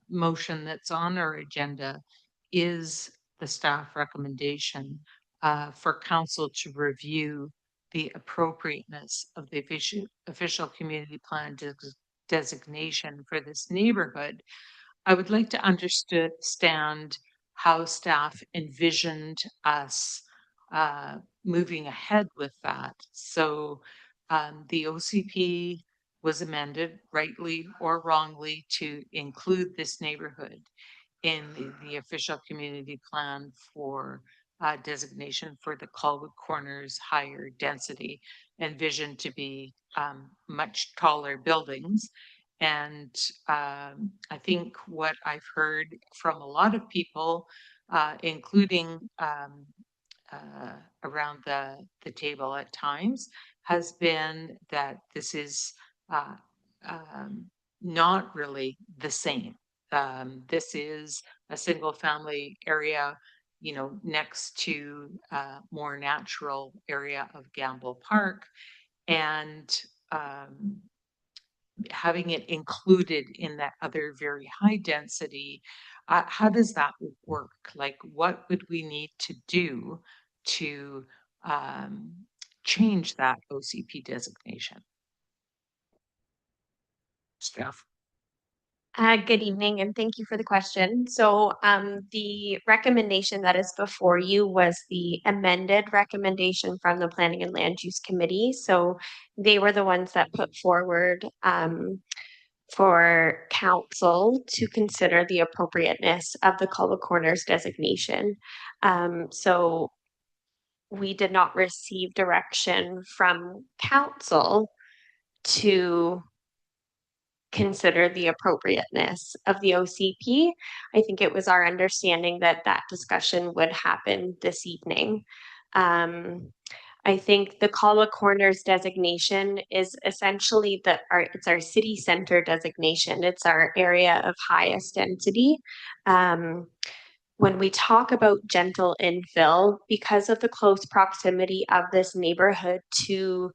motion that's on our agenda is the staff recommendation for council to review the appropriateness of the official community plan designation for this neighborhood. I would like to understand how staff envisioned us moving ahead with that. So the OCP was amended, rightly or wrongly, to include this neighborhood in the official community plan for designation for the Colwood Corners higher density, envisioned to be much taller buildings. And I think what I've heard from a lot of people, including around the table at times, has been that this is not really the same. This is a single family area, next to a more natural area of Gamble Park, and having it included in that other very high density. How does that work? Like, what would we need to do to change that OCP designation? Staff. Good evening, and thank you for the question. So the recommendation that is before you was the amended recommendation from the Planning and Land Use Committee. So they were the ones that put forward for council to consider the appropriateness of the Colwood Corners designation. So we did not receive direction from council to consider the appropriateness of the OCP. I think it was our understanding that that discussion would happen this evening. I think the Colwood Corners designation is essentially it's our city center designation. It's our area of highest density. When we talk about gentle infill, because of the close proximity of this neighborhood to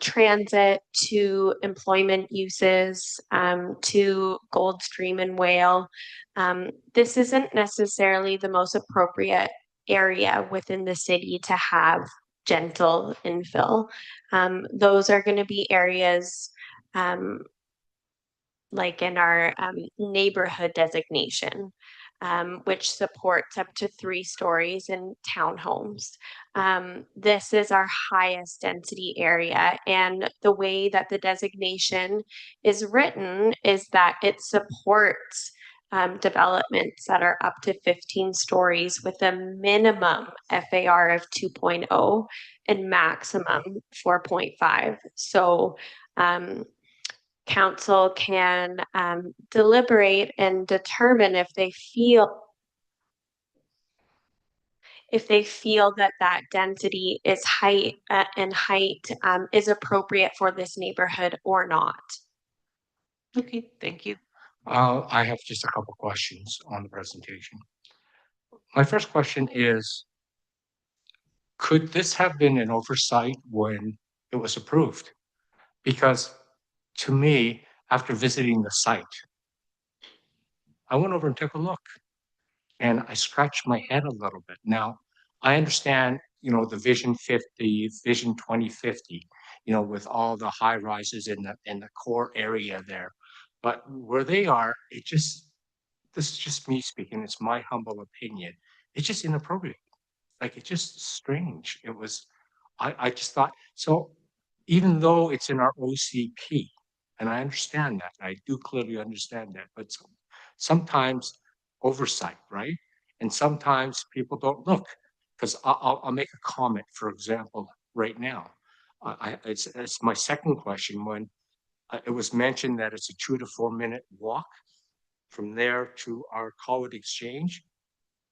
transit, to employment uses, to Goldstream and Whale, this isn't necessarily the most appropriate area within the city to have gentle infill. Those are going to be areas like in our neighborhood designation, which supports up to 3 stories in townhomes. This is our highest density area, and the way that the designation is written is that it supports developments that are up to 15 stories with a minimum FAR of 2.0 and maximum 4.5. So council can deliberate and determine if they feel that that density is height is appropriate for this neighborhood or not. Okay, thank you. I have just a couple questions on the presentation. My first question is, could this have been an oversight when it was approved? Because to me, after visiting the site, I went over and took a look and I scratched my head a little bit. Now, I understand, the Vision 50, Vision 2050, with all the high rises in the core area there. But where they are, this is just me speaking, it's my humble opinion. It's just inappropriate. Like, it's just strange. I just thought, so even though it's in our OCP, and I understand that, I do clearly understand that, but sometimes oversight, right? And sometimes people don't look, because I'll make a comment, for example, right now. It's my second question when it was mentioned that it's a 2 to 4 minute walk from there to our Colwood Exchange.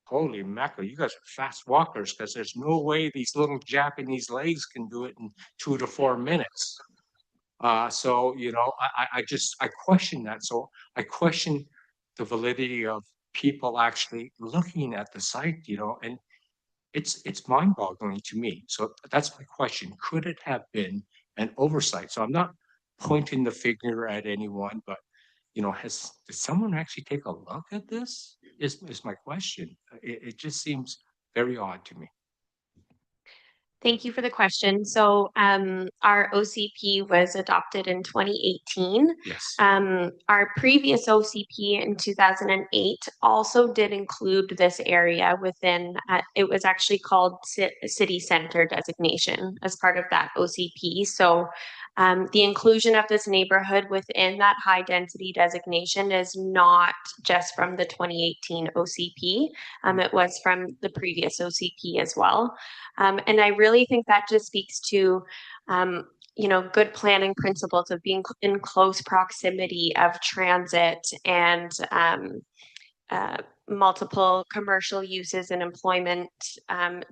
Holy mackerel, you guys are fast walkers, because there's no way these little Japanese legs can do it in 2 to 4 minutes. So, I question that. So I question the validity of people actually looking at the site, and it's mind-boggling to me. So that's my question. Could it have been an oversight? So I'm not pointing the finger at anyone, but did someone actually take a look at this? Is my question. It just seems very odd to me. Thank you for the question. So our OCP was adopted in 2018. Yes. Our previous OCP in 2008 also did include this area within, it was actually called city center designation as part of that OCP. So the inclusion of this neighborhood within that high density designation is not just from the 2018 OCP. It was from the previous OCP as well. And I really think that just speaks to, good planning principles of being in close proximity of transit and multiple commercial uses and employment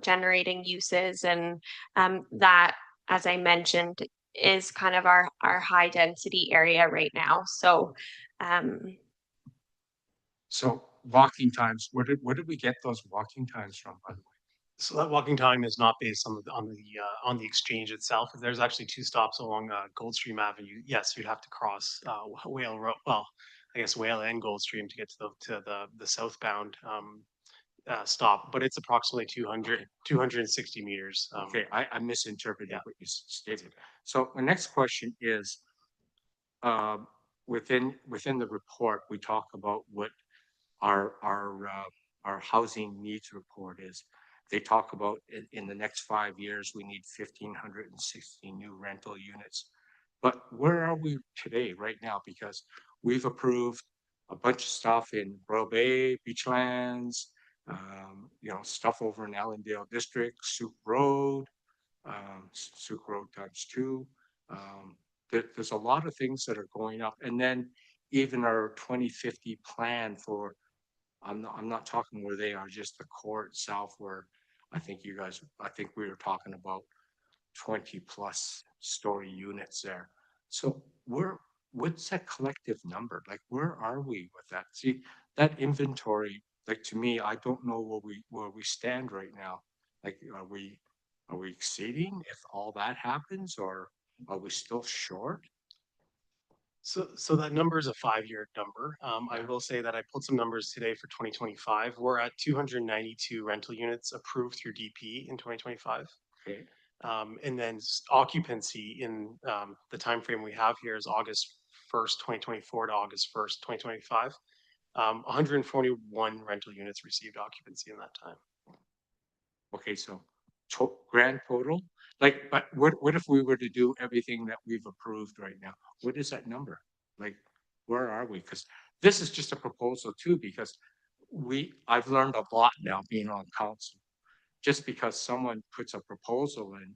generating uses. And that, as I mentioned, is kind of our high density area right now. So So walking times, where did we get those walking times from, by the way? So that walking time is not based on the exchange itself. There's actually 2 stops along Goldstream Avenue. Yes, you'd have to cross Whale Road. Well, I guess Whale and Goldstream to get to the southbound stop, but it's approximately 260 meters. Okay, I misinterpreted what you stated. So my next question is, within the report, we talk about what our housing needs report is. They talk about in the next 5 years, we need 1,560 new rental units. But where are we today, right now? Because we've approved a bunch of stuff in Royal Bay, Beachlands, stuff over in Allendale District, Sooke Road times 2. There's a lot of things that are going up. And then even our 2050 plan for, I'm not talking where they are, just the core itself, where I think we were talking about 20+ story units there. So what's that collective number? Like, where are we with that? See, that inventory, like, to me, I don't know where we stand right now. Like, are we exceeding if all that happens, or are we still short? So that number is a 5-year number. I will say that I pulled some numbers today for 2025. We're at 292 rental units approved through DP in 2025. Okay. And then occupancy in the time frame we have here is August 1st, 2024 to August 1st, 2025. 141 rental units received occupancy in that time. Okay, so grand total, like, but what if we were to do everything that we've approved right now? What is that number? Like, where are we? Because this is just a proposal too, because I've learned a lot now being on council. Just because someone puts a proposal in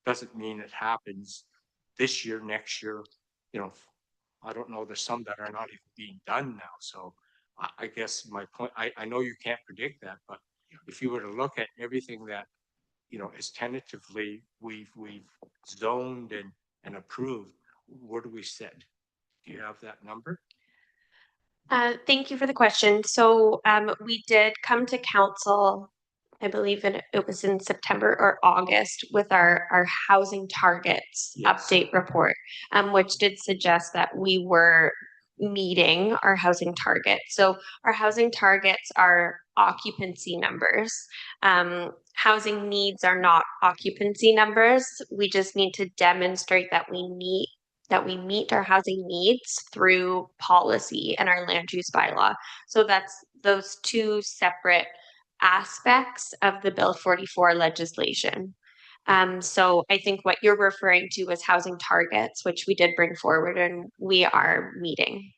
doesn't mean it happens this year, next year. You know, I don't know, there's some that are not even being done now. So I guess my point, I know you can't predict that, but if you were to look at everything that, you know, is tentatively we've zoned and approved, where do we sit? Do you have that number? Thank you for the question. So we did come to council, I believe it was in September or August, with our housing targets update report, which did suggest that we were meeting our housing targets. So our housing targets are occupancy numbers. Housing needs are not occupancy numbers. We just need to demonstrate that we meet our housing needs through policy and our land use bylaw. So that's those two separate aspects of the Bill 44 legislation. So I think what you're referring to is housing targets, which we did bring forward and we are meeting.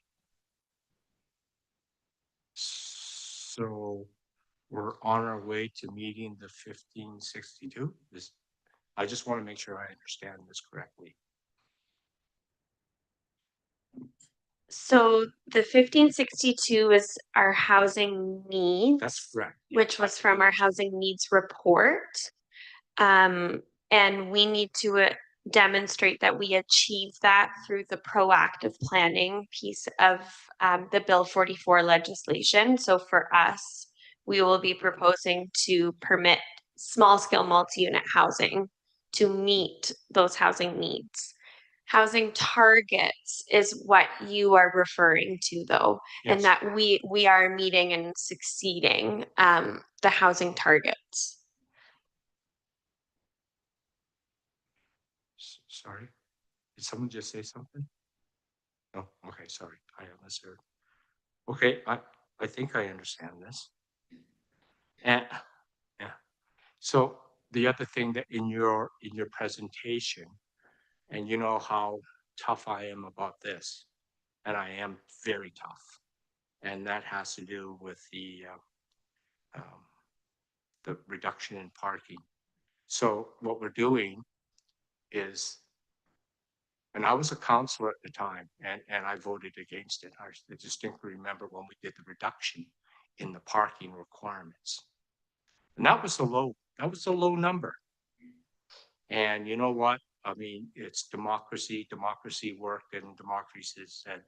So we're on our way to meeting the 1562. I just want to make sure I understand this correctly. So the 1562 is our housing needs. That's correct. Which was from our housing needs report. And we need to demonstrate that we achieve that through the proactive planning piece of the Bill 44 legislation. So for us, we will be proposing to permit small scale multi-unit housing to meet those housing needs. Housing targets is what you are referring to, though, and that we are meeting and succeeding the housing targets. Sorry, did someone just say something? Oh, okay, sorry, I misheard. Okay, I think I understand this. And yeah, so the other thing that in your presentation, and you know how tough I am about this, and I am very tough, and that has to do with the reduction in parking. So what we're doing is, and I was a councillor at the time, and I voted against it. I distinctly remember when we did the reduction in the parking requirements. And that was a low number. And you know what? I mean, it's democracy. Democracy worked, and democracy said,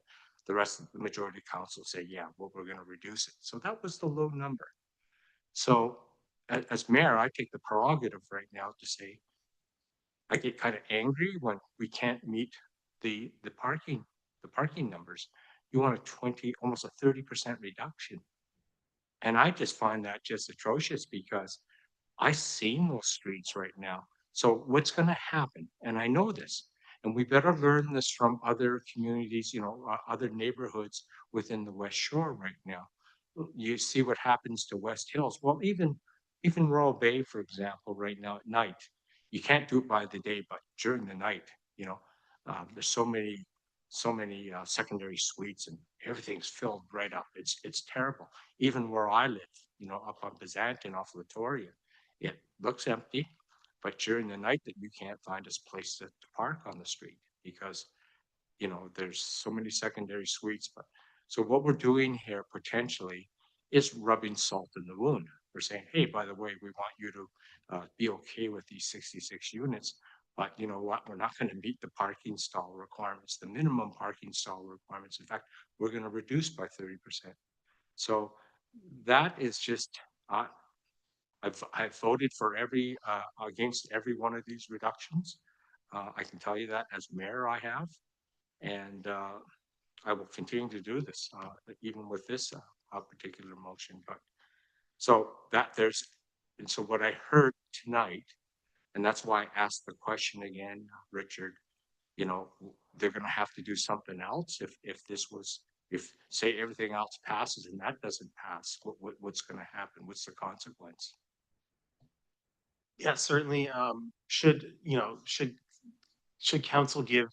the rest of the majority council said, yeah, well, we're going to reduce it. So that was the low number. So as mayor, I take the prerogative right now to say, I get kind of angry when we can't meet the parking numbers. You want a almost a 30% reduction. And I just find that just atrocious, because I've seen those streets right now. So what's going to happen? And I know this, and we better learn this from other communities, you know, other neighborhoods within the West Shore right now. You see what happens to West Hills. Well, even Royal Bay, for example, right now at night, you can't do it by the day, but during the night, you know, there's so many secondary suites, and everything's filled right up. It's terrible. Even where I live, you know, up on Byzantium off Latoria, it looks empty, but during the night that you can't find a place to park on the street, because, you know, there's so many secondary suites. But so what we're doing here potentially is rubbing salt in the wound. We're saying, hey, by the way, we want you to be okay with these 66 units, But you know what? We're not going to meet the parking stall requirements, the minimum parking stall requirements. In fact, we're going to reduce by 30%. So that is just, I've voted for against every one of these reductions. I can tell you that as mayor I have, and I will continue to do this, even with this particular motion. But so and so what I heard tonight, and that's why I asked the question again, Richard, you know, they're going to have to do something else if say everything else passes and that doesn't pass, what's going to happen? What's the consequence? Yeah, certainly. Should council give,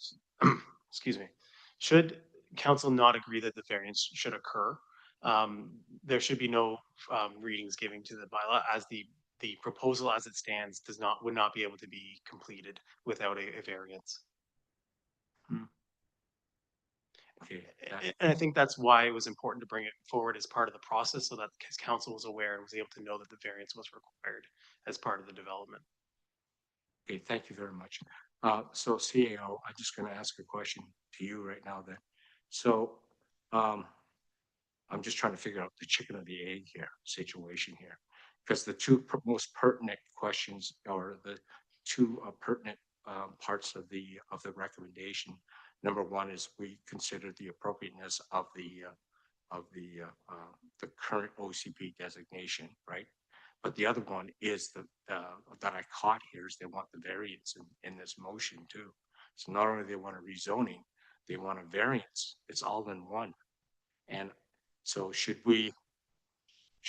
excuse me, should council not agree that the variance should occur, there should be no readings given to the bylaw, as the proposal as it stands would not be able to be completed without a variance. Okay. And I think that's why it was important to bring it forward as part of the process, so that because council was aware and was able to know that the variance was required as part of the development. Okay, thank you very much. So CAO, I'm just going to ask a question to you right now then. So I'm just trying to figure out the chicken or the egg situation here, because the two most pertinent questions, or the two pertinent parts of the recommendation. Number one is we consider the appropriateness of the current OCP designation, right? But the other one is that I caught here is they want the variance in this motion too. So not only they want a rezoning, they want a variance. It's all in one. And so should we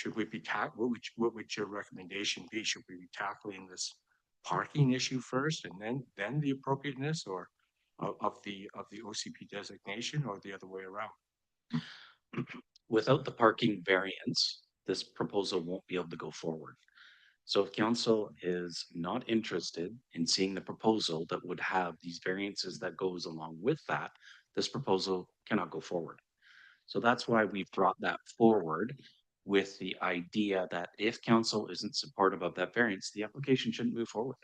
be what would your recommendation be? Should we be tackling this parking issue first and then the appropriateness or of the OCP designation, or the other way around? Without the parking variance, this proposal won't be able to go forward. So if council is not interested in seeing the proposal that would have these variances that goes along with that, this proposal cannot go forward. So that's why we've brought that forward, with the idea that if council isn't supportive of that variance, the application shouldn't move forward.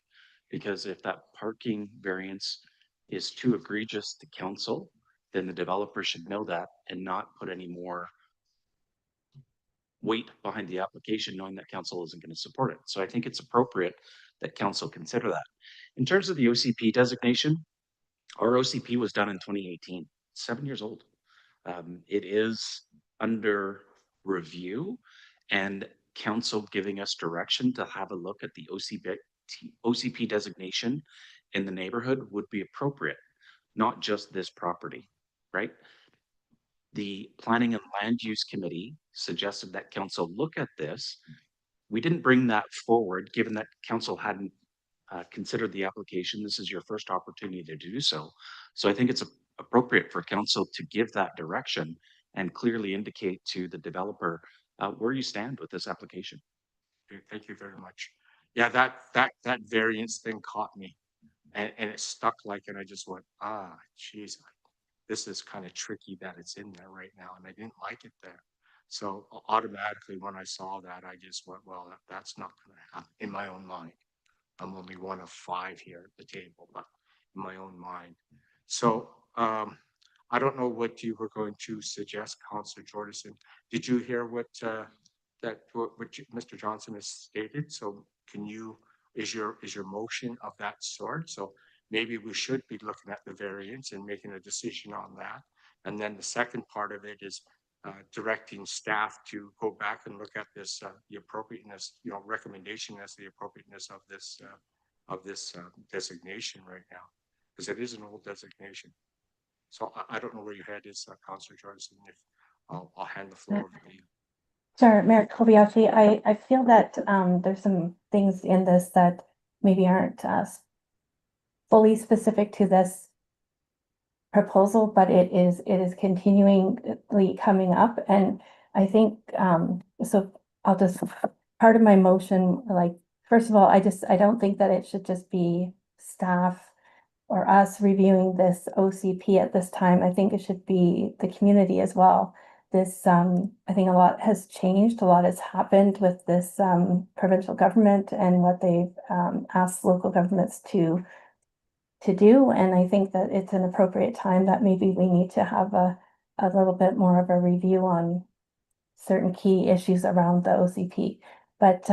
Because if that parking variance is too egregious to council, then the developer should know that and not put any more weight behind the application, knowing that council isn't going to support it. So I think it's appropriate that council consider that. In terms of the OCP designation, our OCP was done in 2018, 7 years old. It is under review, and council giving us direction to have a look at the OCP designation in the neighborhood would be appropriate, not just this property, right? The Planning and Land Use Committee suggested that council look at this. We didn't bring that forward, given that council hadn't considered the application. This is your first opportunity to do so. So I think it's appropriate for council to give that direction and clearly indicate to the developer where you stand with this application. Okay, thank you very much. Yeah, that variance thing caught me, and it stuck and I just went, geez, this is kind of tricky that it's in there right now, and I didn't like it there. So automatically when I saw that, I just went, well, that's not going to happen in my own mind. I'm only one of 5 here at the table, but in my own mind. So I don't know what you were going to suggest, Councillor Jordison. Did you hear what Mr. Johnson has stated? So is your motion of that sort? So maybe we should be looking at the variance and making a decision on that. And then the second part of it is directing staff to go back and look at this, the appropriateness, recommendation as the appropriateness of this designation right now, because it is an old designation. So I don't know where your head is, Councillor Jordison. If I'll hand the floor over to you. Sure, Mayor Kobayashi, I feel that there's some things in this that maybe aren't fully specific to this proposal, but it is continually coming up. And I think so I'll just, part of my motion, first of all, I don't think that it should just be staff or us reviewing this OCP at this time. I think it should be the community as well. This, I think a lot has changed, a lot has happened with this provincial government and what they've asked local governments to to do. And I think that it's an appropriate time that maybe we need to have a little bit more of a review on certain key issues around the OCP. But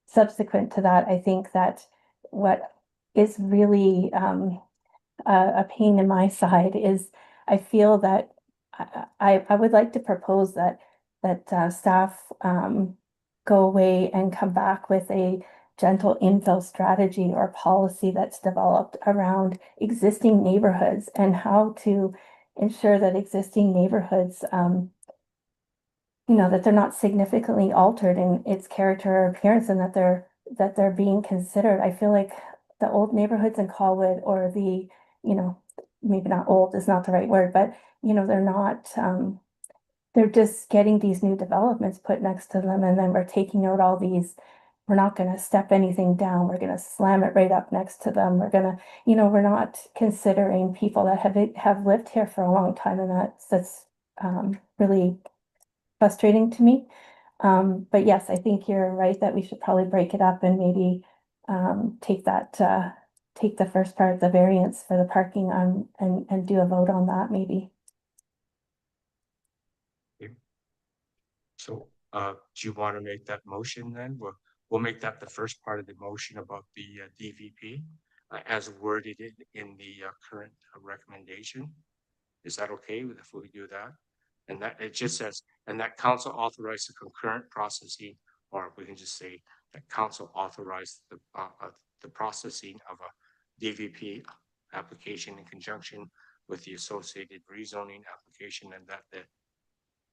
subsequent to that, I think that what is really a pain in my side is I feel that I would like to propose that staff go away and come back with a gentle infill strategy or policy that's developed around existing neighborhoods and how to ensure that existing neighborhoods that they're not significantly altered in its character or appearance and that they're being considered. I feel like the old neighborhoods in Colwood or the, maybe not old is not the right word, but they're not, they're just getting these new developments put next to them, and then we're taking out all these, we're not gonna step anything down, we're gonna slam it right up next to them, we're gonna, we're not considering people that have lived here for a long time, and that's really frustrating to me. But yes, I think you're right that we should probably break it up and maybe take the first part of the variance for the parking on and do a vote on that maybe. So, do you want to make that motion then? We'll make that the first part of the motion about the DVP as worded in the current recommendation. Is that okay if we do that? And that it just says, and that council authorized the concurrent processing, or we can just say that council authorized the processing of a DVP application in conjunction with the associated rezoning application, and that the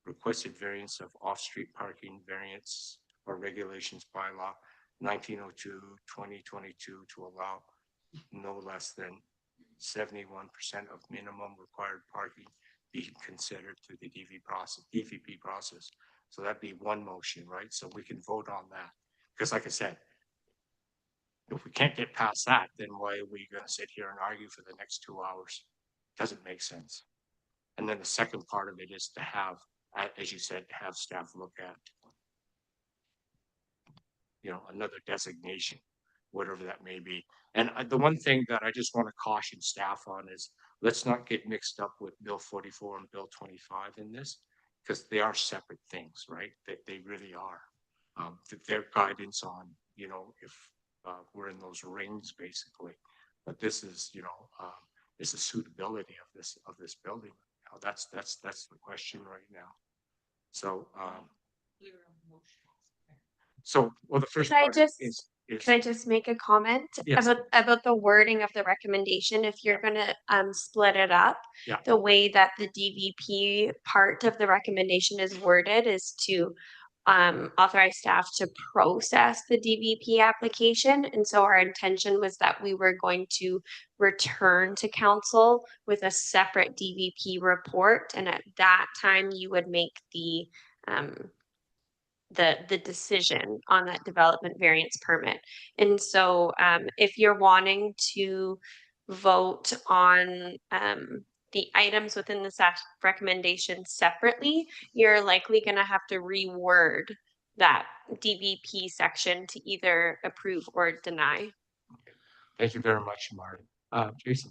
requested variance of off-street parking variance or regulations bylaw 1902/2022 to allow no less than 71% of minimum required parking be considered through the DVP process. So that'd be one motion, right? So we can vote on that. Because like I said, if we can't get past that, then why are we going to sit here and argue for the next 2 hours? Doesn't make sense. And then the second part of it is to have, as you said, have staff look at, another designation, whatever that may be. And the one thing that I just want to caution staff on is let's not get mixed up with Bill 44 and Bill 25 in this, because they are separate things, right? They really are. Their guidance on, if we're in those rings basically, but this is, is the suitability of this building. That's the question right now. So, well, the first part is Can I just make a comment Yes. about the wording of the recommendation? If you're gonna split it up, Yeah. the way that the DVP part of the recommendation is worded is to authorize staff to process the DVP application. And so our intention was that we were going to return to council with a separate DVP report. And at that time, you would make the decision on that development variance permit. And so if you're wanting to vote on the items within the staff recommendation separately, you're likely going to have to reword that DVP section to either approve or deny. Thank you very much, Marty. Jason.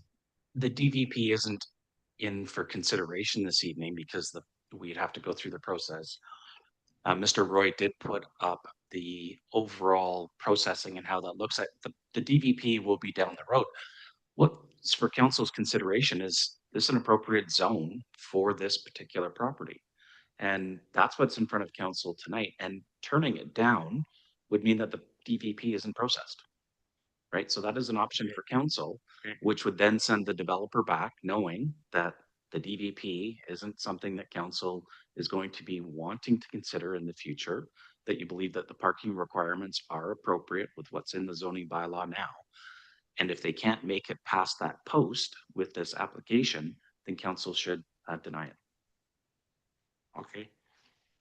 The DVP isn't in for consideration this evening because we'd have to go through the process. Mr. Roy did put up the overall processing and how that looks at the DVP will be down the road. What's for council's consideration is this an appropriate zone for this particular property? And that's what's in front of council tonight. And turning it down would mean that the DVP isn't processed. Right? So that is an option for council, which would then send the developer back knowing that the DVP isn't something that council is going to be wanting to consider in the future, that you believe that the parking requirements are appropriate with what's in the zoning bylaw now. And if they can't make it past that post with this application, then council should deny it. Okay.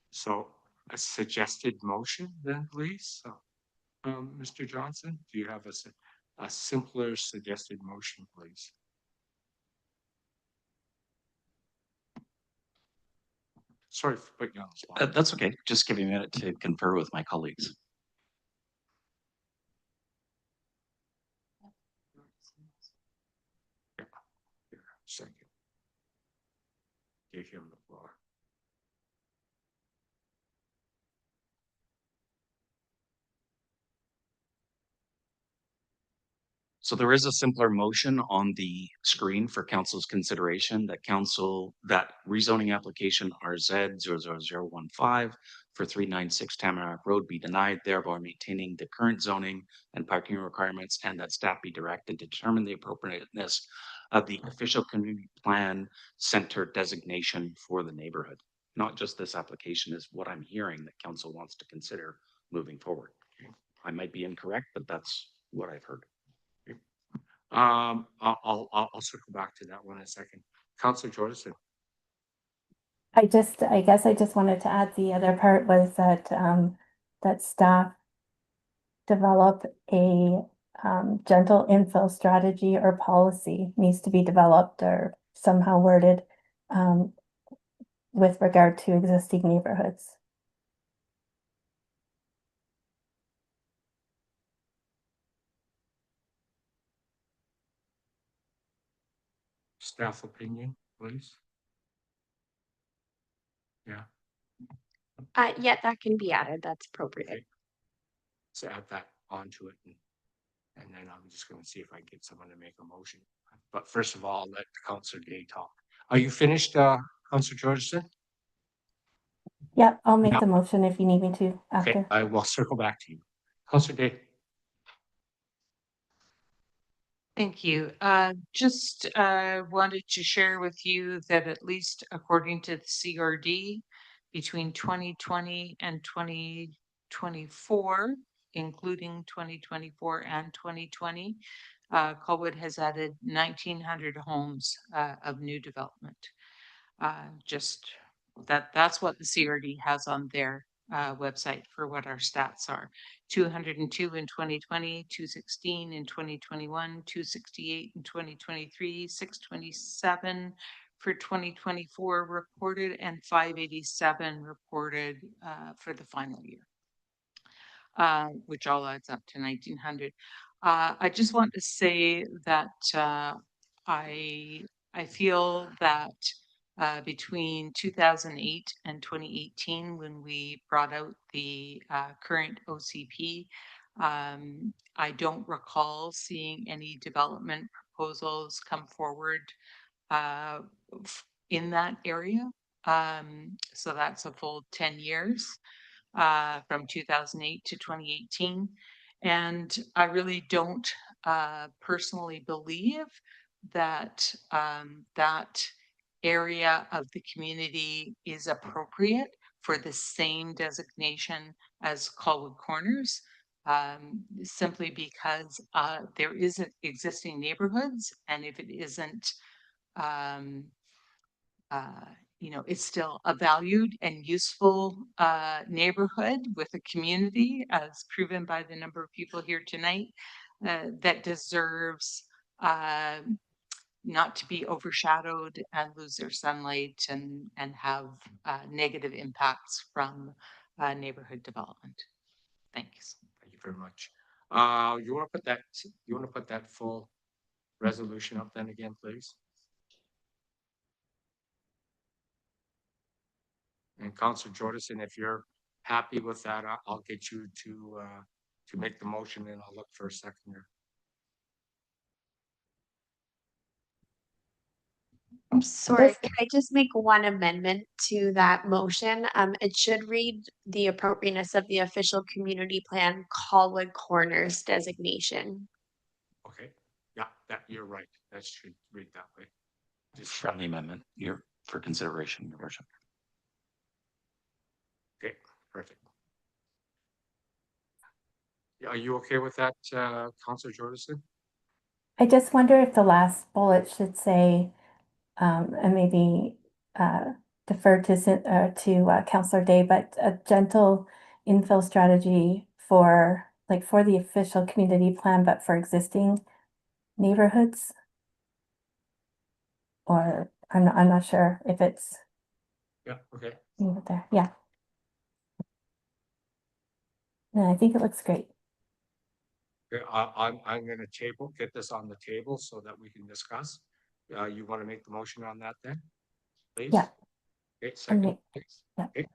So a suggested motion then, please. Mr. Johnson, do you have a simpler suggested motion, please? Sorry for putting you on the spot. That's okay. Just give me a minute to confer with my colleagues. give him the floor. So there is a simpler motion on the screen for council's consideration that rezoning application RZ 00015 for 396 Tamarack Road be denied, thereby maintaining the current zoning and parking requirements, and that staff be directed to determine the appropriateness of the official community plan center designation for the neighborhood. Not just this application is what I'm hearing that council wants to consider moving forward. I might be incorrect, but that's what I've heard. I'll circle back to that one in a second. Councillor Jordison. I guess I just wanted to add the other part was that, that staff develop a, gentle infill strategy or policy needs to be developed or somehow worded, with regard to existing neighborhoods. Staff opinion, please. Yeah. Yeah, that can be added. That's appropriate. Okay. So add that onto it, and then I'm just going to see if I can get someone to make a motion. But first of all, I'll let Councillor Day talk. Are you finished, Councillor Jordison? Yeah, I'll make the motion if you need me to after. Okay, I will circle back to you. Councillor Day. Thank you. Just wanted to share with you that at least according to the CRD, between 2020 and 2024, including 2024 and 2020, Colwood has added 1,900 homes of new development. Just that's what the CRD has on their website for what our stats are. 202 in 2020, 216 in 2021, 268 in 2023, 627 for 2024 reported, and 587 reported for the final year, which all adds up to 1,900. I just want to say that I feel that between 2008 and 2018, when we brought out the current OCP, I don't recall seeing any development proposals come forward in that area. So that's a full 10 years from 2008 to 2018. And I really don't personally believe that that area of the community is appropriate for the same designation as Colwood Corners, simply because there isn't existing neighborhoods, and if it isn't, it's still a valued and useful neighborhood with a community, as proven by the number of people here tonight, that deserves not to be overshadowed and lose their sunlight and have negative impacts from neighborhood development. Thanks. Thank you very much. You want to put that full resolution up then again, please? And Councillor Jordison, if you're happy with that, I'll get you to make the motion, and I'll look for a seconder. I'm sorry, can I just make one amendment to that motion? It should read the appropriateness of the official community plan Colwood Corners designation. Okay, yeah, that you're right. That should read that way. Just friendly amendment. You're for consideration, Your Worship. Okay, perfect. Are you okay with that, Councillor Jordison? I just wonder if the last bullet should say, and maybe defer to Councillor Day, but a gentle infill strategy for the official community plan, but for existing neighborhoods. Or I'm not sure if it's Yeah. Okay. there. Yeah. No, I think it looks great. Okay, I'm going to get this on the table so that we can discuss. You want to make the motion on that then, please? Yeah. Okay, second, Okay. please. Yeah. Okay.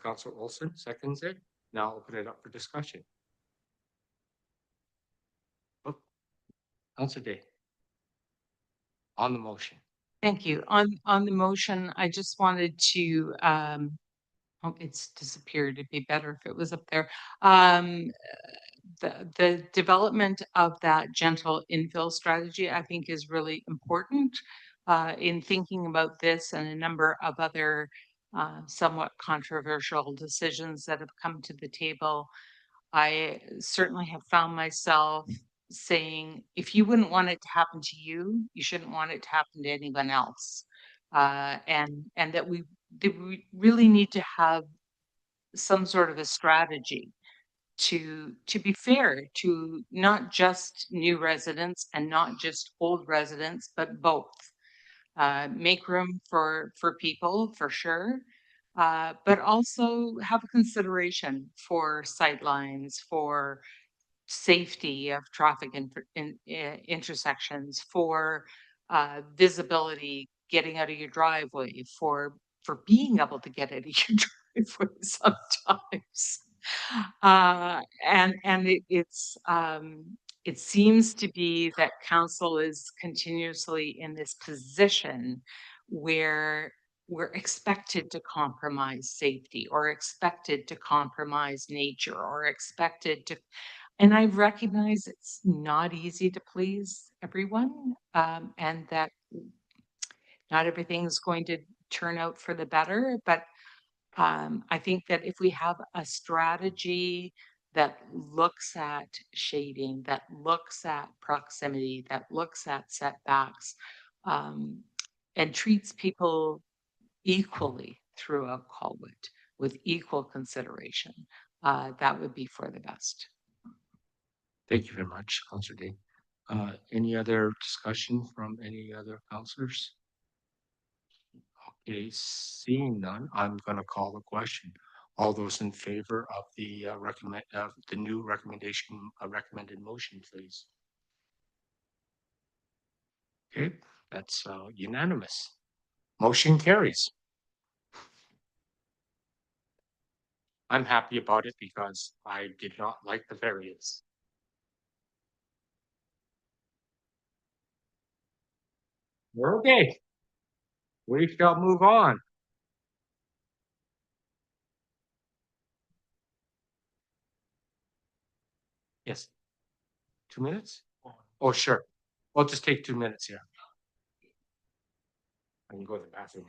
Councillor Olson seconds it. Now open it up for discussion. Oh, Councillor Day. On the motion. Thank you. On the motion, I just wanted to, oh, it's disappeared. It'd be better if it was up there. The development of that gentle infill strategy, I think, is really important in thinking about this and a number of other somewhat controversial decisions that have come to the table. I certainly have found myself saying, if you wouldn't want it to happen to you, you shouldn't want it to happen to anyone else. And that we really need to have some sort of a strategy to be fair to not just new residents and not just old residents, but both. Make room for people for sure, but also have a consideration for sightlines, for safety of traffic intersections, for visibility, getting out of your driveway, for being able to get out of your driveway sometimes. It seems to be that council is continuously in this position where we're expected to compromise safety or expected to compromise nature or expected to, and I recognize it's not easy to please everyone, and that not everything is going to turn out for the better, but I think that if we have a strategy that looks at shading, that looks at proximity, that looks at setbacks, and treats people equally throughout Colwood with equal consideration, that would be for the best. Thank you very much, Councillor Day. Any other discussion from any other councillors? Okay, seeing none, I'm gonna call the question. All those in favor of the the new recommendation, recommended motion, please. Okay, that's unanimous. Motion carries. I'm happy about it because I did not like the variance. We're okay. We shall move on. Yes. 2 minutes? Oh, sure. We'll just take 2 minutes here. I can go to the bathroom.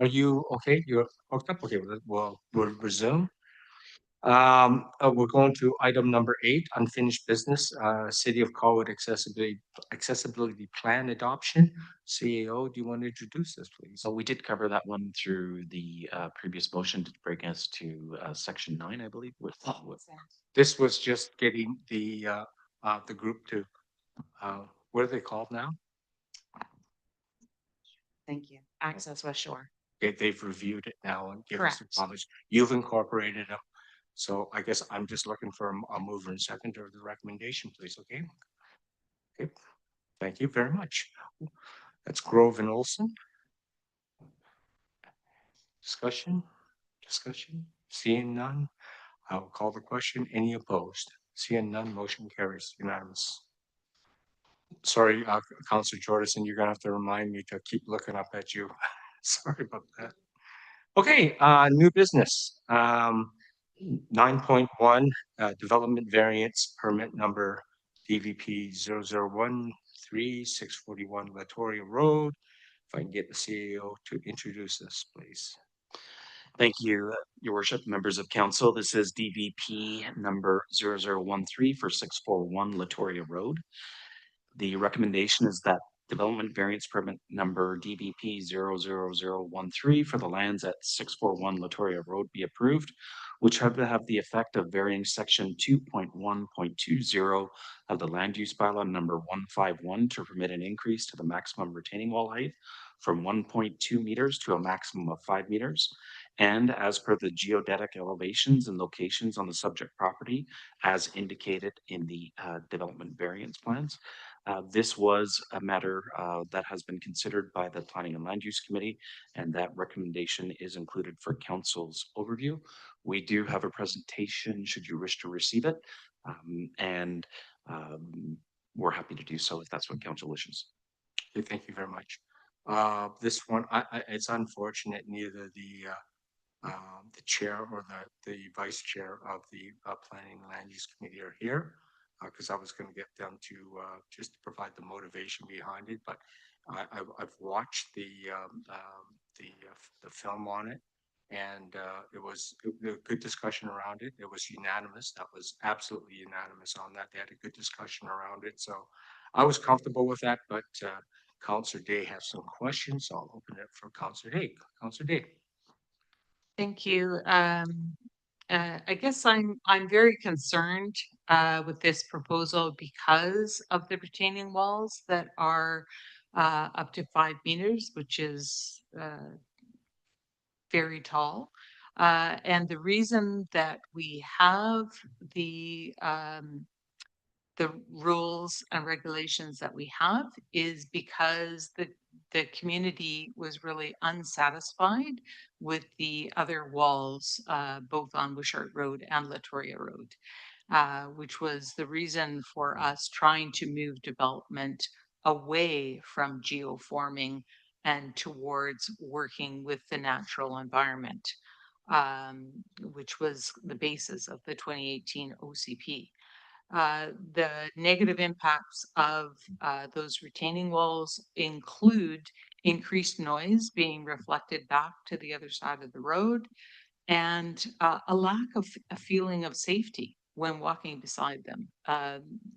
Are you okay? You're hooked up? Okay, we'll resume. We're going to item number 8, unfinished business, City of Colwood accessibility plan adoption. CAO, do you want to introduce this, please? So we did cover that one through the previous motion to bring us to section 9, I believe. This was just getting the group to, what are they called now? Thank you. Access Westshore. They've reviewed it now and given us Correct. comments. You've incorporated them. So I guess I'm just looking for a mover and seconder of the recommendation, please, okay? Okay, thank you very much. That's Grove and Olson. Discussion? Seeing none, I will call the question. Any opposed? Seeing none, motion carries unanimous. Sorry, Councillor Jordison, you're gonna have to remind me to keep looking up at you. Sorry about that. Okay, new business. 9.1, development variance permit number DVP 0013641 Latoria Road. If I can get the CEO to introduce this, please. Thank you, Your Worship, members of council. This is DVP number 0013 for 641 Latoria Road. The recommendation is that development variance permit number DVP 00013 for the lands at 641 Latoria Road be approved, which have to have the effect of varying section 2.1.20 of the land use bylaw number 151 to permit an increase to the maximum retaining wall height from 1.2 meters to a maximum of 5 meters. And as per the geodetic elevations and locations on the subject property, as indicated in the development variance plans. This was a matter that has been considered by the Planning and Land Use Committee, and that recommendation is included for council's overview. We do have a presentation should you wish to receive it, and we're happy to do so if that's what council wishes. Okay, thank you very much. This one, it's unfortunate neither the chair or the vice chair of the Planning and Land Use Committee are here, because I was going to get them to just provide the motivation behind it. But I've watched the film on it, and it was a good discussion around it. It was unanimous. That was absolutely unanimous on that. They had a good discussion around it, so I was comfortable with that. But Councillor Day has some questions, so I'll open it for Councillor Day. Councillor Day. Thank you. I guess I'm very concerned with this proposal because of the retaining walls that are up to 5 meters, which is very tall. And the reason that we have the rules and regulations that we have is because the community was really unsatisfied with the other walls, both on Wishart Road and Latoria Road, which was the reason for us trying to move development away from geoforming and towards working with the natural environment, which was the basis of the 2018 OCP. The negative impacts of those retaining walls include increased noise being reflected back to the other side of the road and a lack of a feeling of safety when walking beside them.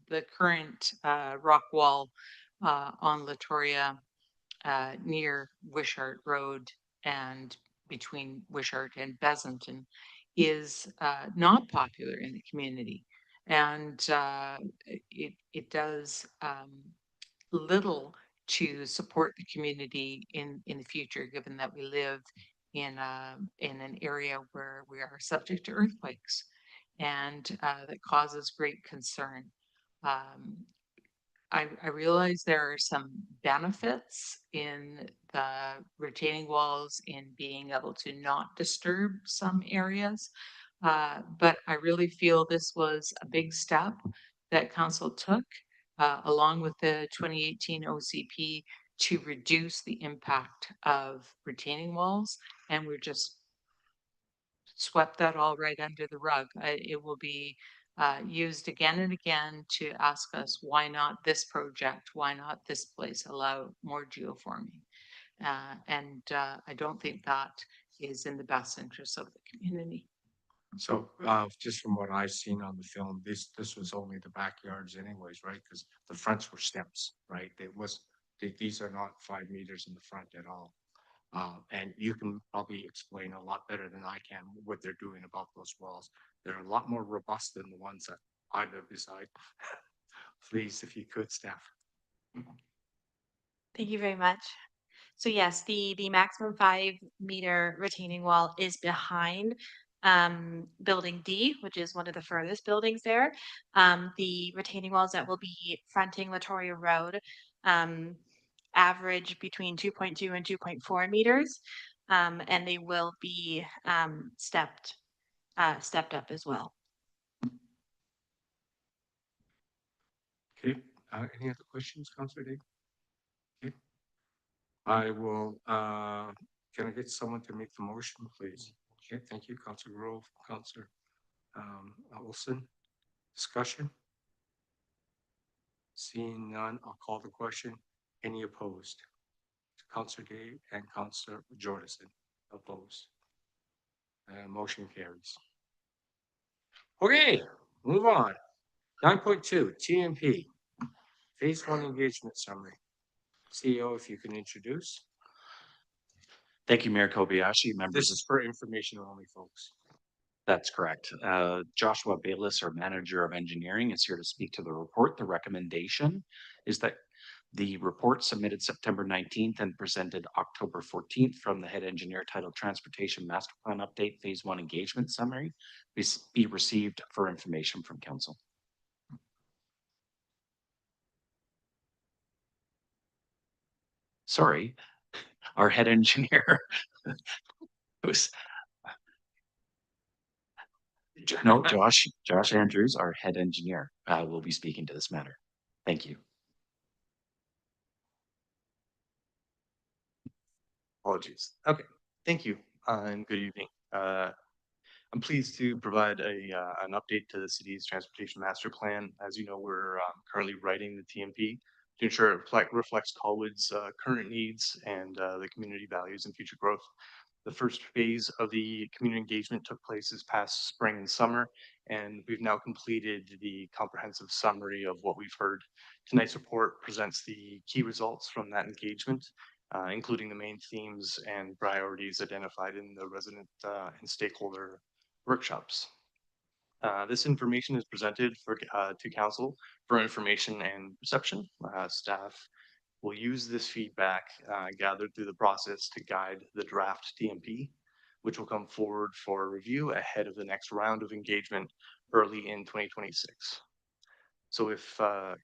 The current rock wall on Latoria near Wishart Road and between Wishart and Besanton is not popular in the community. And it does little to support the community in the future, given that we live in an area where we are subject to earthquakes, and that causes great concern. I realize there are some benefits in the retaining walls in being able to not disturb some areas, but I really feel this was a big step that council took along with the 2018 OCP to reduce the impact of retaining walls, and we're just swept that all right under the rug. It will be used again and again to ask us why not this project, why not this place allow more geoforming. I don't think that is in the best interest of the community. So, just from what I've seen on the film, this was only the backyards anyways, right? Because the fronts were steps, right? These are not 5 meters in the front at all. And you can probably explain a lot better than I can what they're doing about those walls. They're a lot more robust than the ones that I live beside. Please, if you could, staff. Thank you very much. So yes, the maximum 5 meter retaining wall is behind building D, which is one of the furthest buildings there. The retaining walls that will be fronting Latoria Road average between 2.2 and 2.4 meters. And they will be stepped up as well. Okay, any other questions, Councillor Day? Okay. I will, can I get someone to make the motion, please? Okay, thank you, Councillor Grove, Councillor Olson. Discussion? Seeing none, I'll call the question. Any opposed? Councillor Day and Councillor Jordison opposed. Motion carries. Okay, move on. 9.2 TMP Phase 1 engagement summary. CEO, if you can introduce. Thank you, Mayor Kobayashi, members. This is for information only, folks. That's correct. Joshua Bayless, our Manager of Engineering, is here to speak to the report. The recommendation is that the report submitted September 19th and presented October 14th from the head engineer titled Transportation Master Plan Update Phase 1 Engagement Summary be received for information from Council. Sorry, our head engineer was no, Josh Andrews, our head engineer, will be speaking to this matter. Thank you. Apologies. Okay, thank you and good evening. I'm pleased to provide an update to the city's transportation master plan. As you know, we're currently writing the TMP to ensure it reflects Colwood's current needs and the community values and future growth. The first phase of the community engagement took place this past spring and summer, and we've now completed the comprehensive summary of what we've heard. Tonight's report presents the key results from that engagement, including the main themes and priorities identified in the resident and stakeholder workshops. This information is presented to Council for information and perception. Staff will use this feedback gathered through the process to guide the draft TMP, which will come forward for review ahead of the next round of engagement early in 2026. So if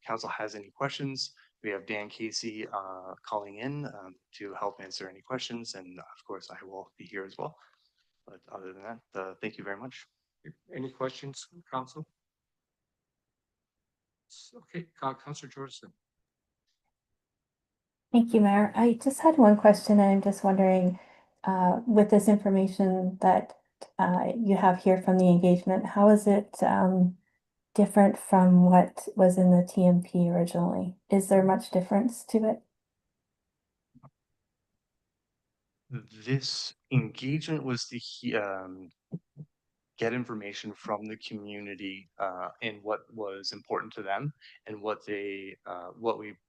Council has any questions, we have Dan Casey calling in to help answer any questions, and of course I will be here as well. But other than that, thank you very much. Any questions, Council? Okay, Councillor Jordison. Thank you, Mayor. I just had one question. I'm just wondering, with this information that you have here from the engagement, how is it different from what was in the TMP originally? Is there much difference to it? This engagement was to get information from the community and what was important to them and what we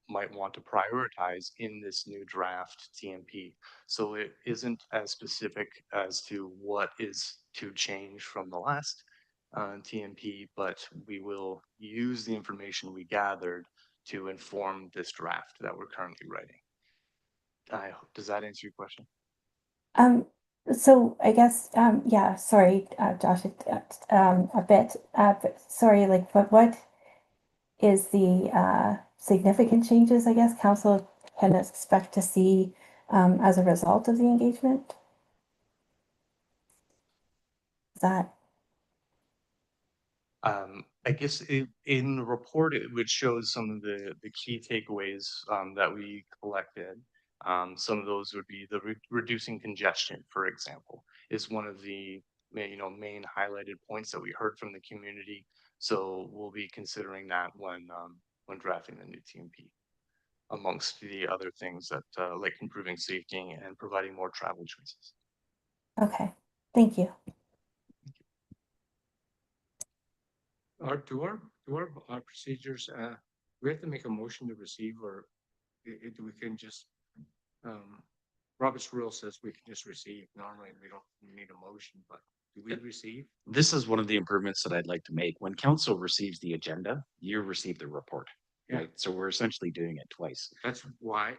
might want to prioritize in this new draft TMP. So it isn't as specific as to what is to change from the last TMP, but we will use the information we gathered to inform this draft that we're currently writing. Does that answer your question? So I guess, yeah, sorry, Josh, a bit, but sorry, like, but what is the significant changes, I guess, Council can expect to see as a result of the engagement? Is that? I guess in the report, it would show some of the key takeaways that we collected. Some of those would be the reducing congestion, for example, is one of the main highlighted points that we heard from the community. So we'll be considering that when drafting the new TMP. amongst the other things that like improving safety and providing more travel choices. Okay, thank you. Our procedures, we have to make a motion to receive, or we can just, Robert's rule says we can just receive. Normally, we don't need a motion, but do we receive? This is one of the improvements that I'd like to make. When council receives the agenda, you receive the report. Yeah. Right? So we're essentially doing it twice. That's why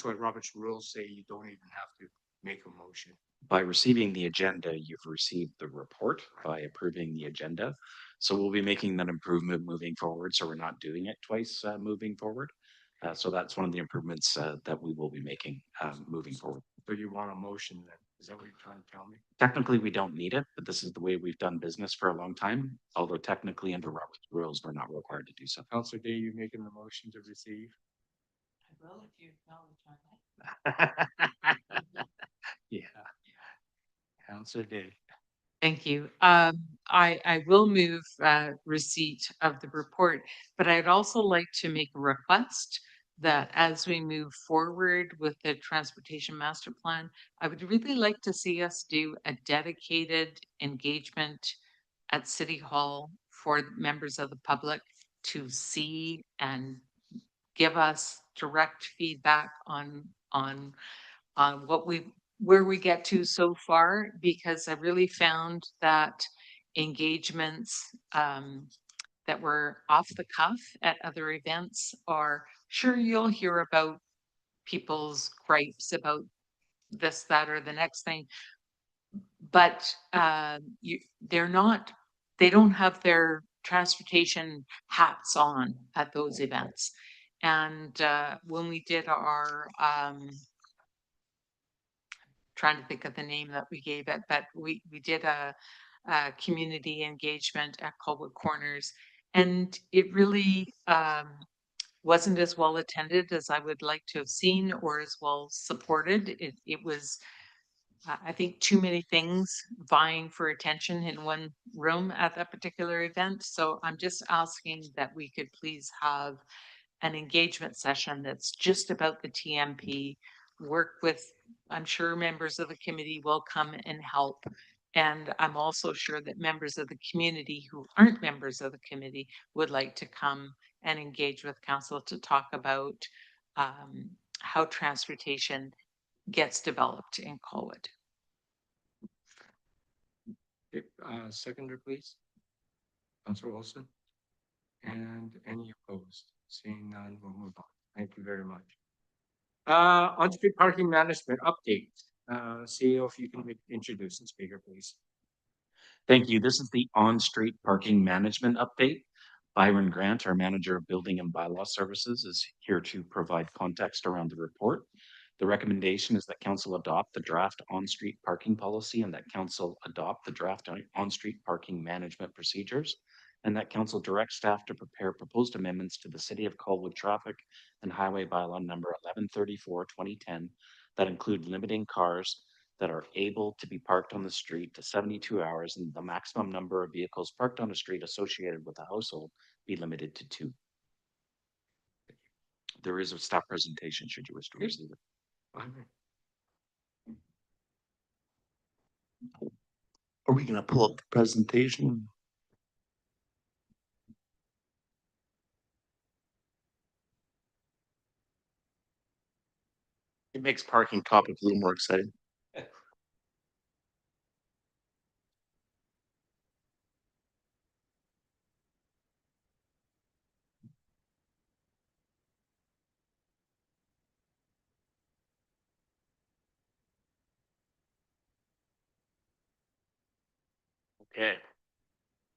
Robert's rules say you don't even have to make a motion. By receiving the agenda, you've received the report by approving the agenda. So we'll be making that improvement moving forward. So we're not doing it twice moving forward. So that's one of the improvements that we will be making moving forward. So you want a motion then? Is that what you're trying to tell me? Technically, we don't need it, but this is the way we've done business for a long time. Although technically under Robert's rules, we're not required to do so. Councillor Day, you making the motion to receive? I will if you acknowledge my Yeah. Councillor Day. Thank you. I will move receipt of the report, but I'd also like to make a request that as we move forward with the transportation master plan, I would really like to see us do a dedicated engagement at City Hall for members of the public to see and give us direct feedback on where we get to so far, because I really found that engagements that were off the cuff at other events are, sure, you'll hear about people's gripes about this, that, or the next thing, but they don't have their transportation hats on at those events. And when we did our trying to think of the name that we gave it, but we did a community engagement at Colwood Corners, and it really wasn't as well attended as I would like to have seen, or as well supported. It was, I think, too many things vying for attention in one room at that particular event. So I'm just asking that we could please have an engagement session that's just about the TMP, work with, I'm sure members of the committee will come and help. And I'm also sure that members of the community who aren't members of the committee would like to come and engage with council to talk about how transportation gets developed in Colwood. Seconder, please. Councillor Olson. And any opposed? Seeing none, we'll move on. Thank you very much. On-street parking management update. CEO, if you can introduce the speaker, please. Thank you. This is the on-street parking management update. Byron Grant, our manager of building and bylaw services, is here to provide context around the report. The recommendation is that council adopt the draft on-street parking policy and that council adopt the draft on-street parking management procedures, and that council direct staff to prepare proposed amendments to the City of Colwood Traffic and Highway Bylaw number 1134/2010 that include limiting cars that are able to be parked on the street to 72 hours and the maximum number of vehicles parked on a street associated with a household be limited to 2. There is a staff presentation should you wish to receive it. Are we gonna pull up the presentation? It makes parking topic a little more exciting. Okay.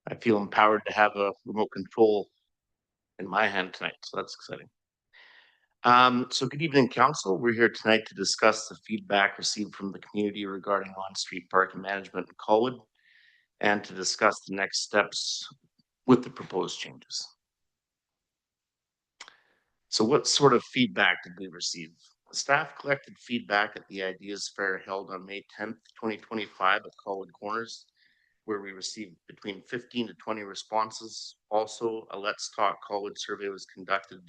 I feel empowered to have a remote control in my hand tonight, so that's exciting. So good evening, council. We're here tonight to discuss the feedback received from the community regarding on-street parking management in Colwood and to discuss the next steps with the proposed changes. So what sort of feedback did we receive? The staff collected feedback at the Ideas Fair held on May 10th, 2025 at Colwood Corners, where we received between 15 to 20 responses. Also, a Let's Talk Colwood survey was conducted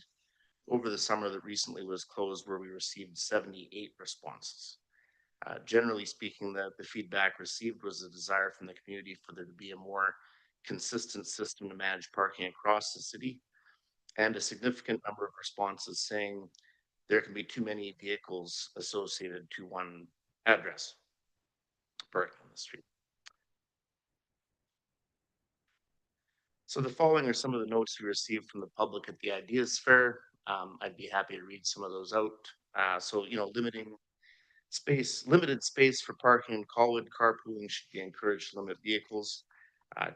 over the summer that recently was closed where we received 78 responses. Generally speaking, the feedback received was a desire from the community for there to be a more consistent system to manage parking across the city, and a significant number of responses saying there can be too many vehicles associated to one address parking on the street. So the following are some of the notes we received from the public at the Ideas Fair. I'd be happy to read some of those out. So, you know, limited space for parking in Colwood. Carpooling should be encouraged to limit vehicles.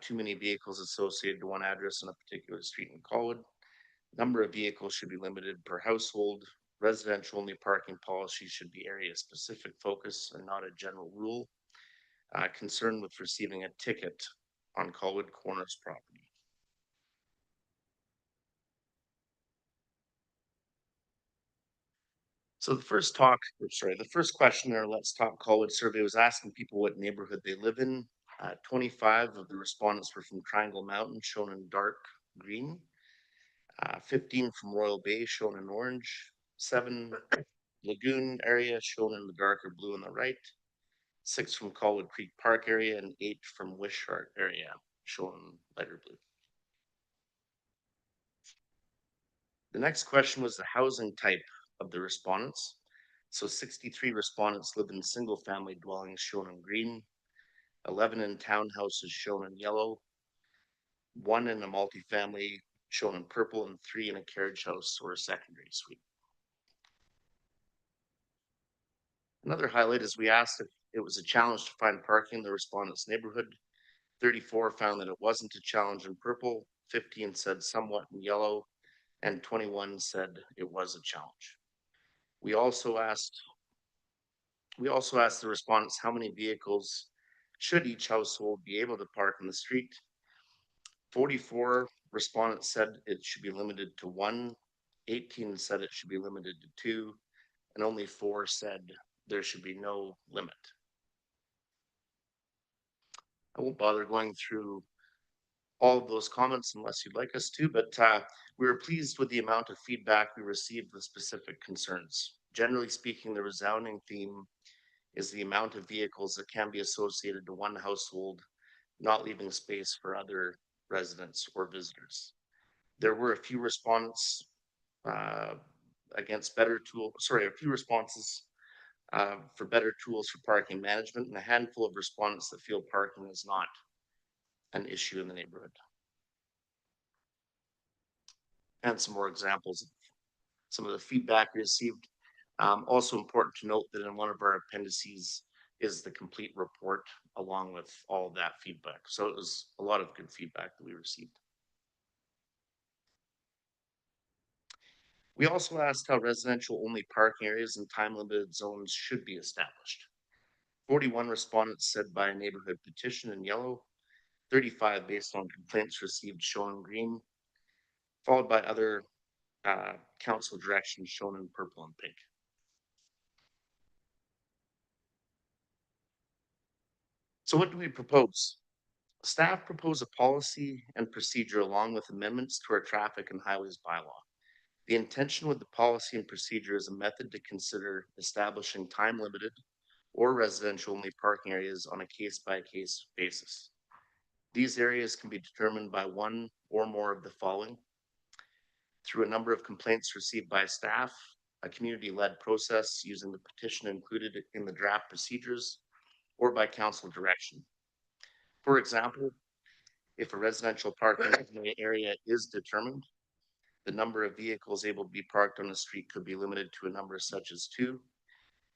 Too many vehicles associated to one address on a particular street in Colwood. Number of vehicles should be limited per household. Residential only parking policy should be area specific focus and not a general rule. Concern with receiving a ticket on Colwood Corners property. So the first question in our Let's Talk Colwood survey was asking people what neighborhood they live in. 25 of the respondents were from Triangle Mountain, shown in dark green. 15 from Royal Bay, shown in orange. 7 Lagoon area, shown in the darker blue on the right. 6 from Colwood Creek Park area, and 8 from Wishart area, shown in lighter blue. The next question was the housing type of the respondents. So 63 respondents live in single family dwellings, shown in green, 11 in townhouses, shown in yellow, 1 in a multifamily, shown in purple, and 3 in a carriage house or a secondary suite. Another highlight is we asked if it was a challenge to find parking in the respondents' neighborhood. 34 found that it wasn't a challenge in purple, 15 said somewhat in yellow, and 21 said it was a challenge. We also asked the respondents how many vehicles should each household be able to park on the street. 44 respondents said it should be limited to 1, 18 said it should be limited to 2, and only 4 said there should be no limit. I won't bother going through all of those comments unless you'd like us to, but we were pleased with the amount of feedback we received with specific concerns. Generally speaking, the resounding theme is the amount of vehicles that can be associated to one household, not leaving space for other residents or visitors. There were a few responses for better tools for parking management, and a handful of respondents that feel parking is not an issue in the neighborhood. And some more examples of some of the feedback we received. Also important to note that in one of our appendices is the complete report along with all of that feedback. So it was a lot of good feedback that we received. We also asked how residential only parking areas and time limited zones should be established. 41 respondents said by a neighborhood petition in yellow, 35 based on complaints received, shown in green, followed by other council directions, shown in purple and pink. So what do we propose? Staff propose a policy and procedure along with amendments to our traffic and highways bylaw. The intention with the policy and procedure is a method to consider establishing time limited or residential only parking areas on a case by case basis. These areas can be determined by one or more of the following: through a number of complaints received by staff, a community-led process using the petition included in the draft procedures, or by council direction. For example, if a residential parking area is determined, the number of vehicles able to be parked on the street could be limited to a number such as 2.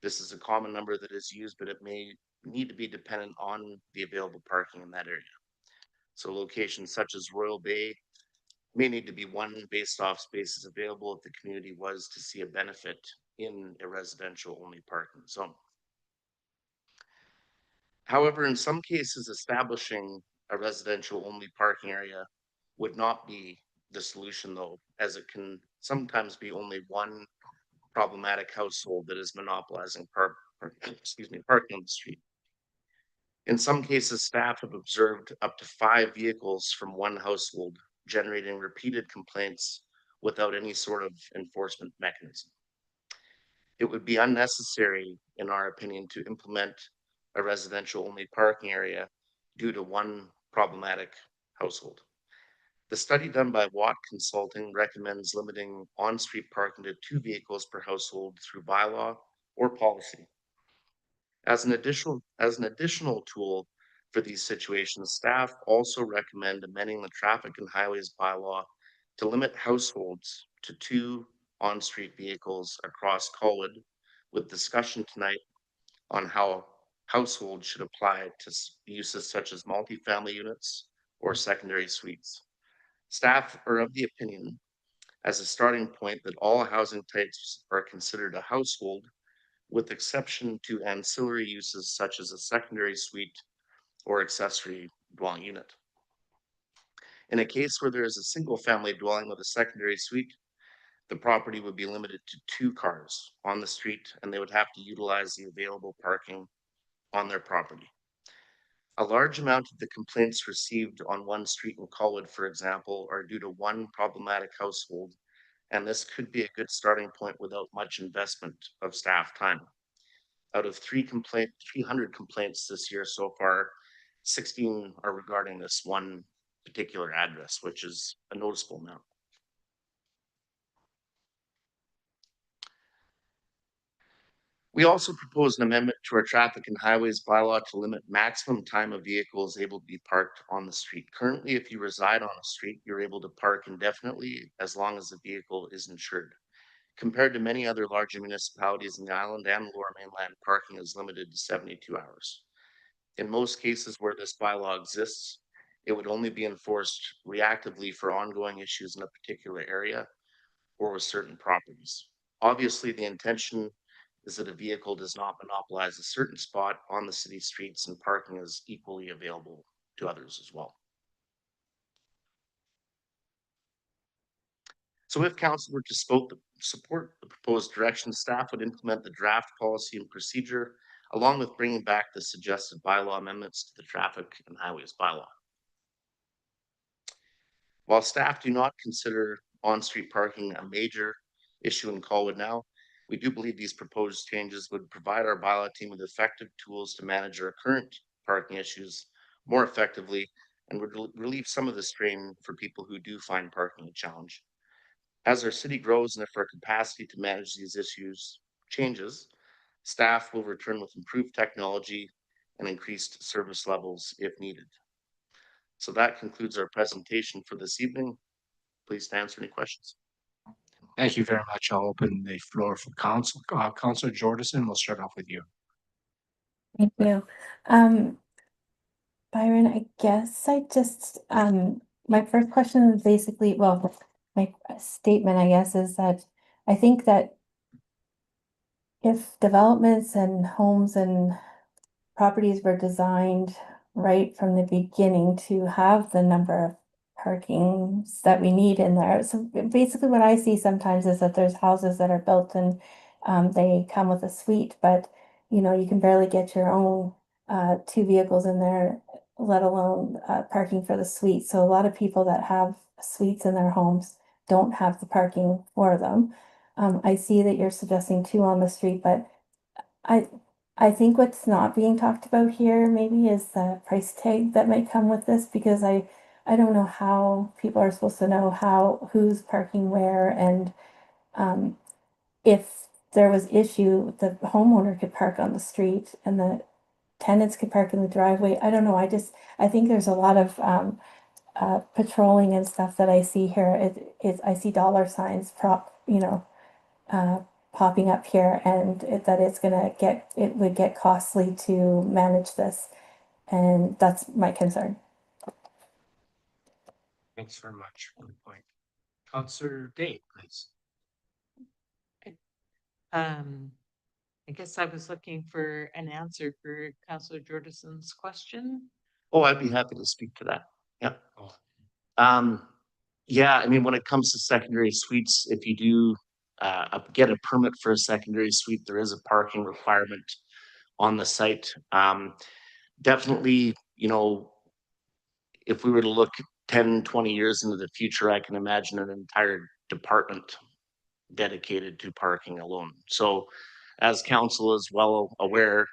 This is a common number that is used, but it may need to be dependent on the available parking in that area. So locations such as Royal Bay may need to be 1 based off spaces available if the community was to see a benefit in a residential only parking zone. However, in some cases, establishing a residential only parking area would not be the solution, though, as it can sometimes be only one problematic household that is monopolizing parking on the street. In some cases, staff have observed up to 5 vehicles from one household generating repeated complaints without any sort of enforcement mechanism. It would be unnecessary, in our opinion, to implement a residential only parking area due to one problematic household. The study done by Watt Consulting recommends limiting on-street parking to 2 vehicles per household through bylaw or policy. As an additional tool for these situations, staff also recommend amending the traffic and highways bylaw to limit households to 2 on-street vehicles across Colwood, with discussion tonight on how households should apply to uses such as multifamily units or secondary suites. Staff are of the opinion, as a starting point, that all housing types are considered a household, with exception to ancillary uses such as a secondary suite or accessory dwelling unit. In a case where there is a single family dwelling with a secondary suite, the property would be limited to 2 cars on the street, and they would have to utilize the available parking on their property. A large amount of the complaints received on one street in Colwood, for example, are due to one problematic household, and this could be a good starting point without much investment of staff time. Out of 300 complaints this year so far, 16 are regarding this one particular address, which is a noticeable amount. We also proposed an amendment to our traffic and highways bylaw to limit maximum time a vehicle is able to be parked on the street. Currently, if you reside on a street, you're able to park indefinitely as long as the vehicle is insured. Compared to many other larger municipalities in the island and lower mainland, parking is limited to 72 hours. In most cases where this bylaw exists, it would only be enforced reactively for ongoing issues in a particular area or with certain properties. Obviously, the intention is that a vehicle does not monopolize a certain spot on the city streets, and parking is equally available to others as well. So if council were to support the proposed direction, staff would implement the draft policy and procedure, along with bringing back the suggested bylaw amendments to the traffic and highways bylaw. While staff do not consider on-street parking a major issue in Colwood now, we do believe these proposed changes would provide our bylaw team with effective tools to manage our current parking issues more effectively, and would relieve some of the strain for people who do find parking a challenge. As our city grows and if our capacity to manage these issues changes, staff will return with improved technology and increased service levels if needed. So that concludes our presentation for this evening. Please answer any questions. Thank you very much. I'll open the floor for council. Councilor Jordison, we'll start off with you. Thank you. Byron, I guess I just, my first question is basically, well, my statement, I guess, is that I think that if developments and homes and properties were designed right from the beginning to have the number of parkings that we need in there. So basically what I see sometimes is that there's houses that are built and they come with a suite, but you know, you can barely get your own 2 vehicles in there, let alone parking for the suite. So a lot of people that have suites in their homes don't have the parking for them. I see that you're suggesting 2 on the street, but I think what's not being talked about here maybe is the price tag that might come with this, because I don't know how people are supposed to know who's parking where, and if there was issue, the homeowner could park on the street and the tenants could park in the driveway. I don't know. I think there's a lot of patrolling and stuff that I see here. I see dollar signs popping up here, and that it would get costly to manage this, and that's my concern. Thanks very much for the point. Councilor Day, please. I guess I was looking for an answer for Councilor Jordison's question. Oh, I'd be happy to speak to that. Yeah. Yeah, I mean, when it comes to secondary suites, if you do get a permit for a secondary suite, there is a parking requirement on the site. Definitely, you know, if we were to look 10, 20 years into the future, I can imagine an entire department dedicated to parking alone. So as council is well aware,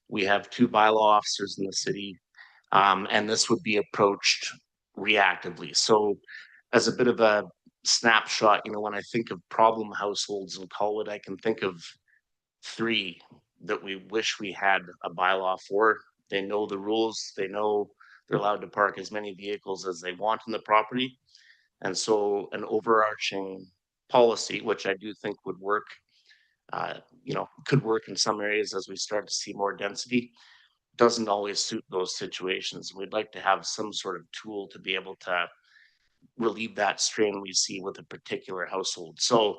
we have 2 bylaw officers in the city, and this would be approached reactively. So as a bit of a snapshot, when I think of problem households in Colwood, I can think of 3 that we wish we had a bylaw for. They know the rules, they know they're allowed to park as many vehicles as they want in the property. And so an overarching policy, which I do think would work, could work in some areas as we start to see more density, doesn't always suit those situations. We'd like to have some sort of tool to be able to relieve that strain we see with a particular household. So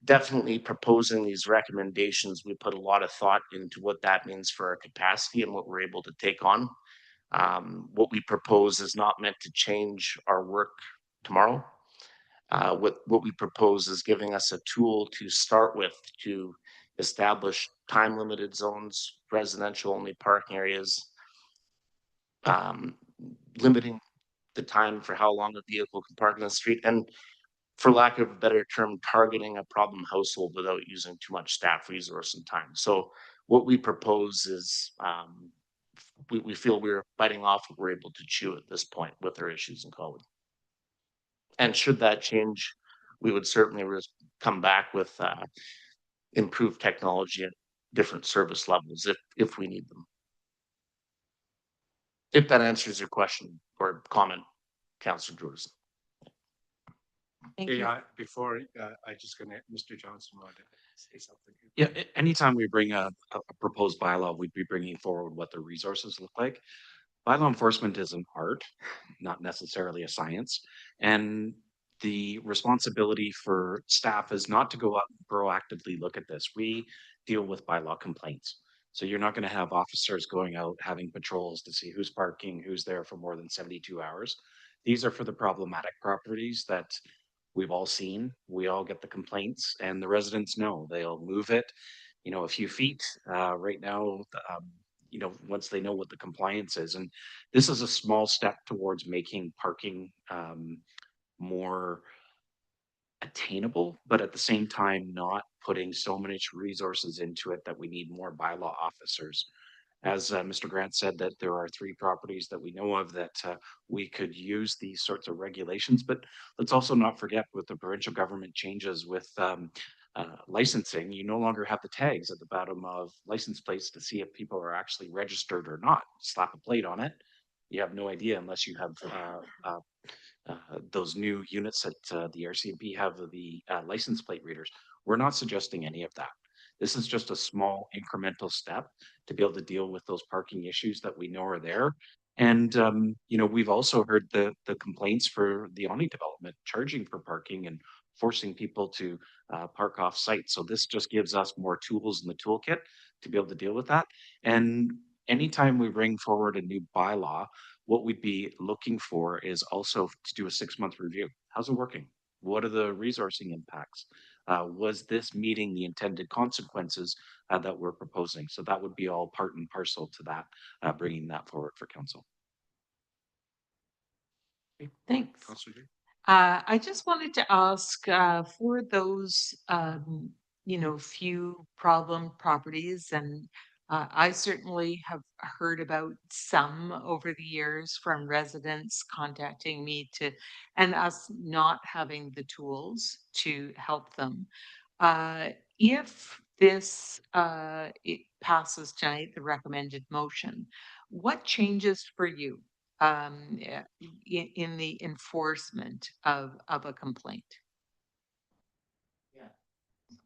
definitely proposing these recommendations, we put a lot of thought into what that means for our capacity and what we're able to take on. What we propose is not meant to change our work tomorrow. What we propose is giving us a tool to start with to establish time limited zones, residential only parking areas, limiting the time for how long a vehicle can park in the street, and for lack of a better term, targeting a problem household without using too much staff resource and time. So what we propose is we feel we're biting off what we're able to chew at this point with our issues in Colwood. And should that change, we would certainly come back with improved technology at different service levels if we need them. If that answers your question or comment, Councillor Jordan. Thank you. Before I just gonna, Mr. Johnson wanted to say something. Yeah, anytime we bring a proposed bylaw, we'd be bringing forward what the resources look like. Bylaw enforcement is an art, not necessarily a science. And the responsibility for staff is not to go out and proactively look at this. We deal with bylaw complaints. So you're not going to have officers going out having patrols to see who's parking, who's there for more than 72 hours. These are for the problematic properties that we've all seen. We all get the complaints, and the residents know. They'll move it, a few feet. Right now, once they know what the compliance is. And this is a small step towards making parking more attainable, but at the same time, not putting so much resources into it that we need more bylaw officers. As Mr. Grant said, that there are 3 properties that we know of that we could use these sorts of regulations, but let's also not forget with the provincial government changes with licensing, you no longer have the tags at the bottom of license plates to see if people are actually registered or not. Slap a plate on it. You have no idea unless you have those new units that the RCMP have, the license plate readers. We're not suggesting any of that. This is just a small incremental step to be able to deal with those parking issues that we know are there. And, we've also heard the complaints for the Omni development, charging for parking and forcing people to park off site. So this just gives us more tools in the toolkit to be able to deal with that. And anytime we bring forward a new bylaw, what we'd be looking for is also to do a 6-month review. How's it working? What are the resourcing impacts? Was this meeting the intended consequences that we're proposing? So that would be all part and parcel to that, bringing that forward for council. Thanks. I just wanted to ask for those, few problem properties, and I certainly have heard about some over the years from residents contacting me and us not having the tools to help them. If this it passes tonight, the recommended motion, what changes for you in the enforcement of a complaint?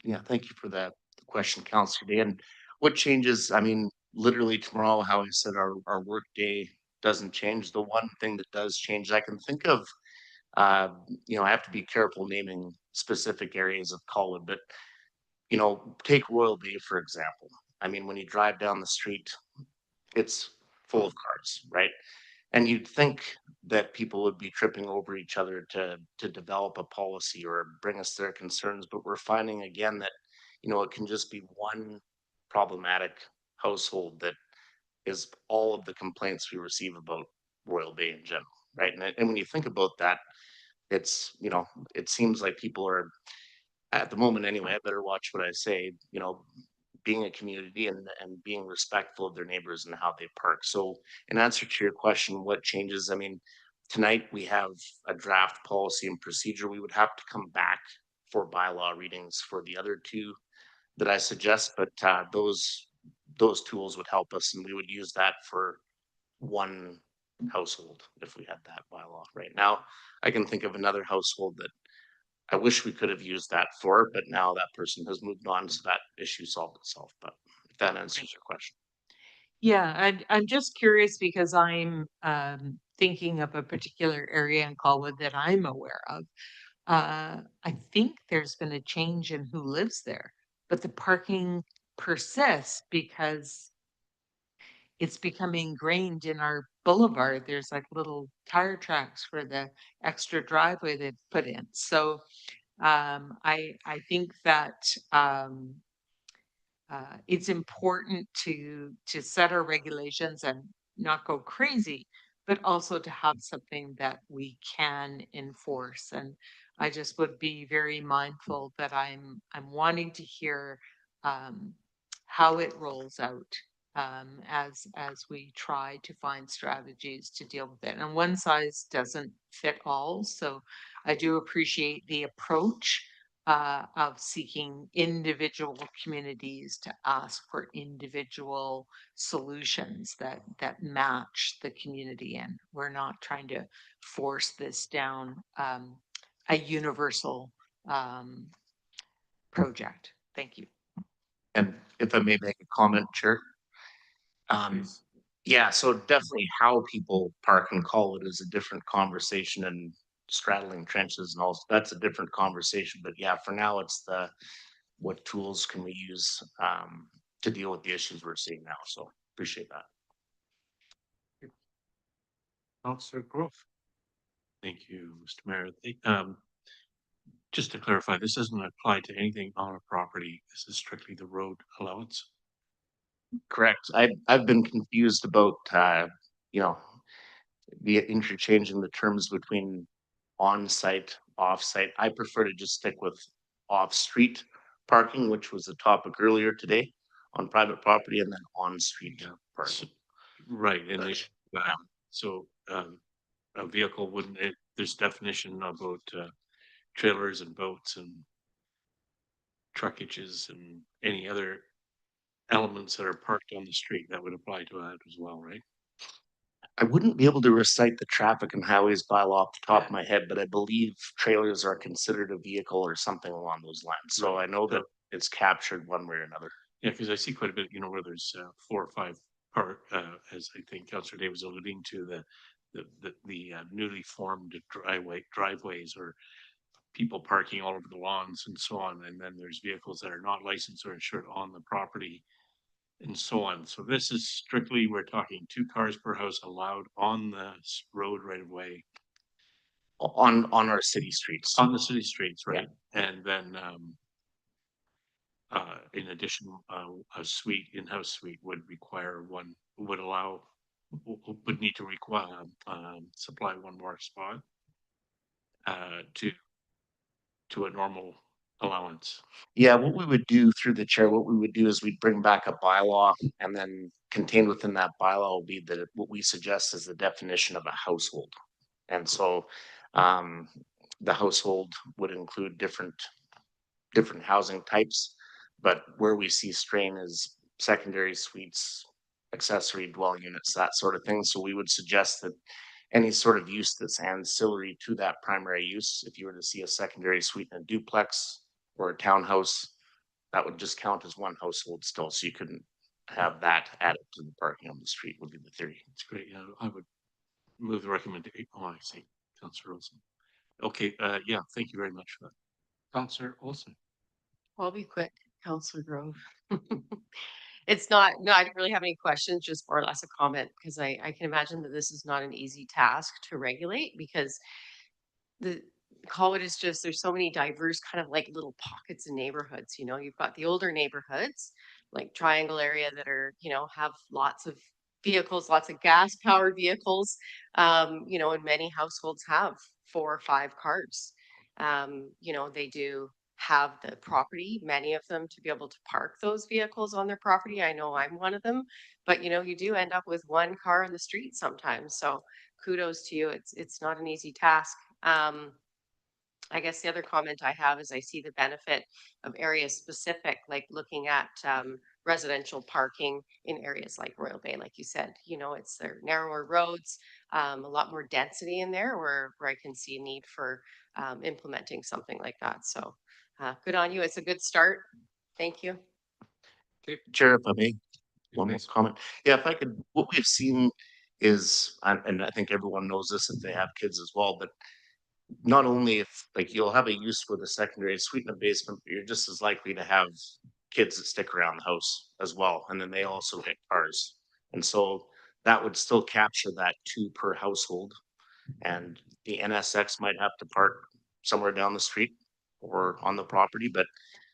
Yeah, thank you for that question, Councillor Day. And what changes? I mean, literally tomorrow, how I said our work day doesn't change. The one thing that does change, I can think of, I have to be careful naming specific areas of Colwood, but take Royal Bay, for example. I mean, when you drive down the street, it's full of cars, right? And you'd think that people would be tripping over each other to develop a policy or bring us their concerns, but we're finding again that, it can just be one problematic household that is all of the complaints we receive about Royal Bay in general, right? And when you think about that, it's, you know, it seems like people are, at the moment anyway, I better watch what I say, you know, being a community and being respectful of their neighbors and how they park. So in answer to your question, what changes? I mean, tonight we have a draft policy and procedure. We would have to come back for bylaw readings for the other two that I suggest, but those tools would help us, and we would use that for one household if we had that bylaw. Right now, I can think of another household that I wish we could have used that for, but now that person has moved on, so that issue solved itself. But if that answers your question. Yeah, I'm just curious because I'm thinking of a particular area in Colwood that I'm aware of. I think there's been a change in who lives there, but the parking persists because it's become ingrained in our boulevard. There's like little tire tracks for the extra driveway they've put in. So I think that it's important to set our regulations and not go crazy, but also to have something that we can enforce. And I just would be very mindful that I'm wanting to hear um, how it rolls out as we try to find strategies to deal with it. And one size doesn't fit all. So I do appreciate the approach of seeking individual communities to ask for individual solutions that match the community. And we're not trying to force this down a universal project. Thank you. And if I may make a comment, Chair. Yeah, so definitely how people park and call it is a different conversation, and straddling trenches and all, that's a different conversation. But yeah, for now, it's the what tools can we use to deal with the issues we're seeing now. So appreciate that. Councillor Grove. Thank you, Mr. Mayor. Just to clarify, this doesn't apply to anything on a property. This is strictly the road allowance. Correct. I've been confused about you know, the interchanging the terms between on-site, off-site. I prefer to just stick with off-street parking, which was the topic earlier today on private property, and then on-street parking. Right, and so a vehicle wouldn't, there's definition about trailers and boats and truckages and any other elements that are parked on the street that would apply to that as well, right? I wouldn't be able to recite the traffic and highways bylaw off the top of my head, but I believe trailers are considered a vehicle or something along those lines. So I know that it's captured one way or another. Yeah, because I see quite a bit, you know, where there's 4 or 5 as I think Councillor Dave was alluding to, the newly formed driveways or people parking all over the lawns and so on. And then there's vehicles that are not licensed or insured on the property and so on. So this is strictly, we're talking 2 cars per house allowed on the road right of way. On our city streets. On the city streets, right? Yeah. And then in addition, a suite, in-house suite would require would need to require supply 1 more spot to a normal allowance. Yeah, what we would do through the chair, what we would do is we'd bring back a bylaw, and then contained within that bylaw will be what we suggest is the definition of a household. And so the household would include different housing types, but where we see strain is secondary suites, accessory dwelling units, that sort of thing. So we would suggest that any sort of use that's ancillary to that primary use, if you were to see a secondary suite in a duplex or a townhouse, that would just count as one household still. So you couldn't have that added to the parking on the street, would be the theory. It's great. Yeah, I would move the recommendation. Oh, I see. Councillor Olson. Okay, yeah, thank you very much for that. Councillor Olson. I'll be quick, Councillor Grove. It's not, no, I don't really have any questions, just more or less a comment, because I can imagine that this is not an easy task to regulate, because the Colwood is just, there's so many diverse kind of like little pockets and neighborhoods, you know, you've got the older neighborhoods, like Triangle area that are, you know, have lots of vehicles, lots of gas powered vehicles. You know, and many households have 4 or 5 cars. You know, they do have the property, many of them, to be able to park those vehicles on their property. I know I'm one of them, but you know, you do end up with one car on the street sometimes. So kudos to you. It's not an easy task. I guess the other comment I have is I see the benefit of area specific, like looking at residential parking in areas like Royal Bay, like you said. You know, it's their narrower roads, a lot more density in there where I can see a need for implementing something like that. So good on you. It's a good start. Thank you. Chair, if I may, one more comment. Yeah, if I could, what we've seen is, and I think everyone knows this if they have kids as well, but not only if like you'll have a use for the secondary suite in the basement, but you're just as likely to have kids that stick around the house as well. And then they also get cars. And so that would still capture that 2 per household. And the NSX might have to park somewhere down the street or on the property, but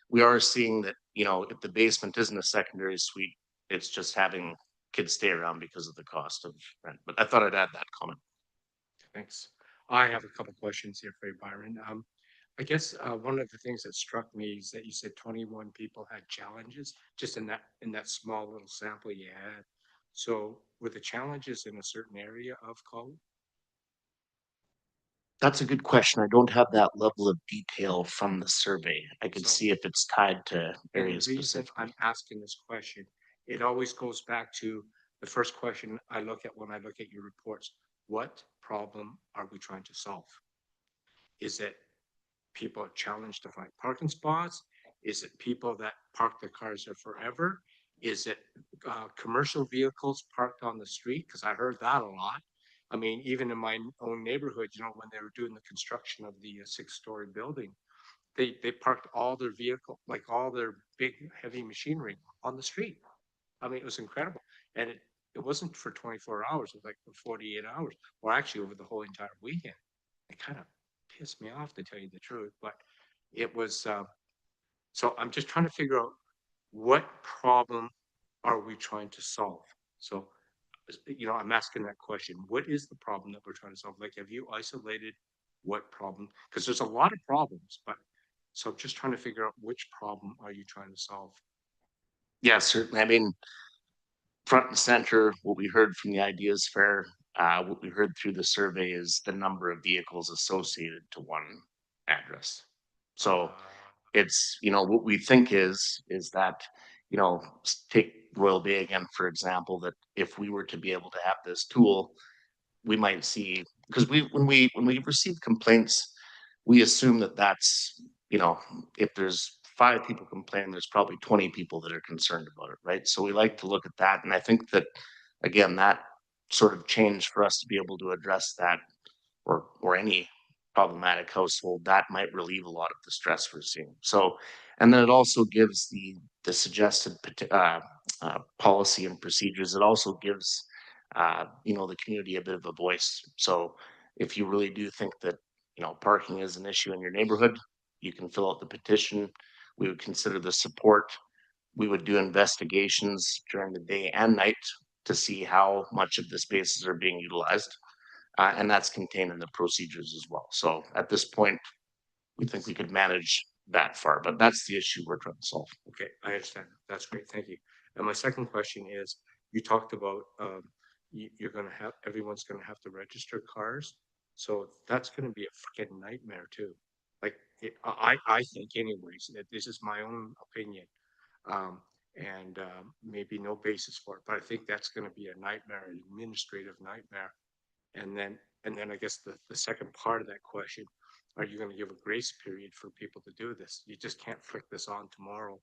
we are seeing that, you know, if the basement isn't a secondary suite, it's just having kids stay around because of the cost of rent. But I thought I'd add that comment. Thanks. I have a couple questions here for you, Byron. I guess one of the things that struck me is that you said 21 people had challenges just in that small little sample you had. So were the challenges in a certain area of Colwood? That's a good question. I don't have that level of detail from the survey. I could So- see if it's tied to And areas the reason specific. I'm asking this question, it always goes back to the first question I look at when I look at your reports. What problem are we trying to solve? Is it people are challenged to find parking spots? Is it people that park their cars there forever? Is it commercial vehicles parked on the street? Because I heard that a lot. I mean, even in my own neighborhood, you know, when they were doing the construction of the 6-story building, they parked all their vehicle, like all their big heavy machinery on the street. I mean, it was incredible. And it wasn't for 24 hours, it was like for 48 hours, or actually over the whole entire weekend. It kind of pissed me off, to tell you the truth, but it was, so I'm just trying to figure out what problem are we trying to solve? So, you know, I'm asking that question. What is the problem that we're trying to solve? Like, have you isolated what problem? Because there's a lot of problems, but so I'm just trying to figure out which problem are you trying to solve? Yeah, certainly. I mean, front and center, what we heard from the Ideas Fair, what we heard through the survey is the number of vehicles associated to one address. So it's, you know, what we think is that, you know, take Royal Bay again, for example, that if we were to be able to have this tool, we might see, because when we receive complaints, we assume that that's, you know, if there's 5 people complaining, there's probably 20 people that are concerned about it, right? So we like to look at that, and I think that again, that sort of change for us to be able to address that, or any problematic household, that might relieve a lot of the stress we're seeing. So, and then it also gives the suggested policy and procedures. It also gives you know, the community a bit of a voice. So if you really do think that, you know, parking is an issue in your neighborhood, you can fill out the petition. We would consider the support. We would do investigations during the day and night to see how much of the spaces are being utilized. And that's contained in the procedures as well. So at this point, we think we could manage that far, but that's the issue we're trying to solve. Okay, I understand. That's great. Thank you. And my second question is, you talked about you're going to have, everyone's going to have to register cars. So that's going to be a freaking nightmare too. Like I think anyways, that this is my own opinion. And maybe no basis for it, but I think that's going to be a nightmare, an administrative nightmare. And then I guess the second part of that question, are you going to give a grace period for people to do this? You just can't flick this on tomorrow.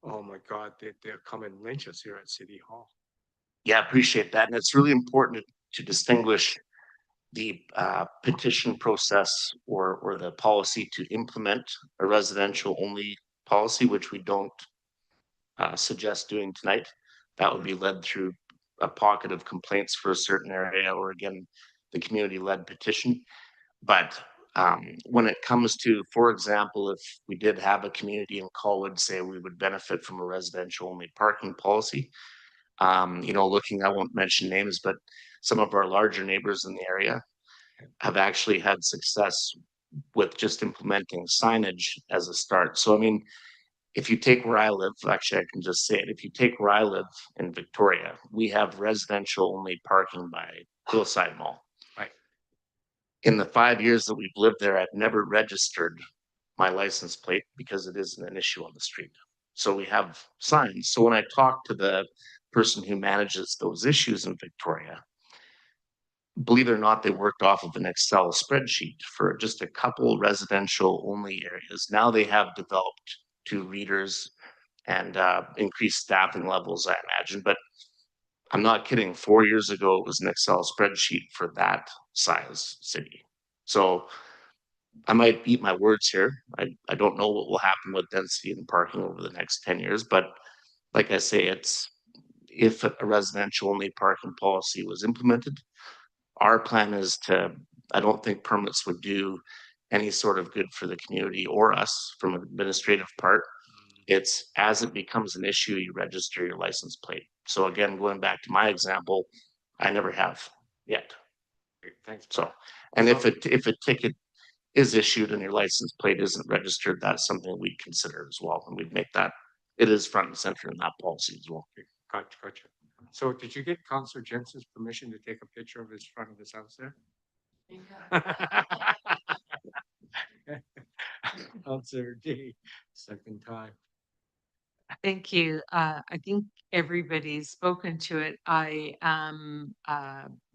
Oh my God, they'll come and lynch us here at City Hall. Yeah, appreciate that. And it's really important to distinguish the petition process or the policy to implement a residential only policy, which we don't suggest doing tonight. That would be led through a pocket of complaints for a certain area, or again, the community-led petition. But when it comes to, for example, if we did have a community in Colwood say we would benefit from a residential only parking policy, Looking, I won't mention names, but some of our larger neighbors in the area have actually had success with just implementing signage as a start. So, I mean, if you take where I live, actually, I can just say it. If you take where I live in Victoria, we have residential only parking by Hillside Mall. Right. In the 5 years that we've lived there, I've never registered my license plate because it isn't an issue on the street. So we have signs. So when I talk to the person who manages those issues in Victoria, believe it or not, they worked off of an Excel spreadsheet for just a couple residential only areas. Now they have developed 2 readers and increased staffing levels, I imagine. But I'm not kidding. 4 years ago, it was an Excel spreadsheet for that size city. So I might eat my words here. I don't know what will happen with density and parking over the next 10 years. But like I say, if a residential only parking policy was implemented, our plan is I don't think permits would do any sort of good for the community or us from an administrative part. It's as it becomes an issue, you register your license plate. So again, going back to my example, I never have yet. Thanks. So, and if a ticket is issued and your license plate isn't registered, that's something we'd consider as well. And we'd make that, it is front and center in that policy as well. Gotcha. So did you get Councillor Jensen's permission to take a picture of his front of his house there? Councillor D, second time. Thank you. I think everybody's spoken to it. I am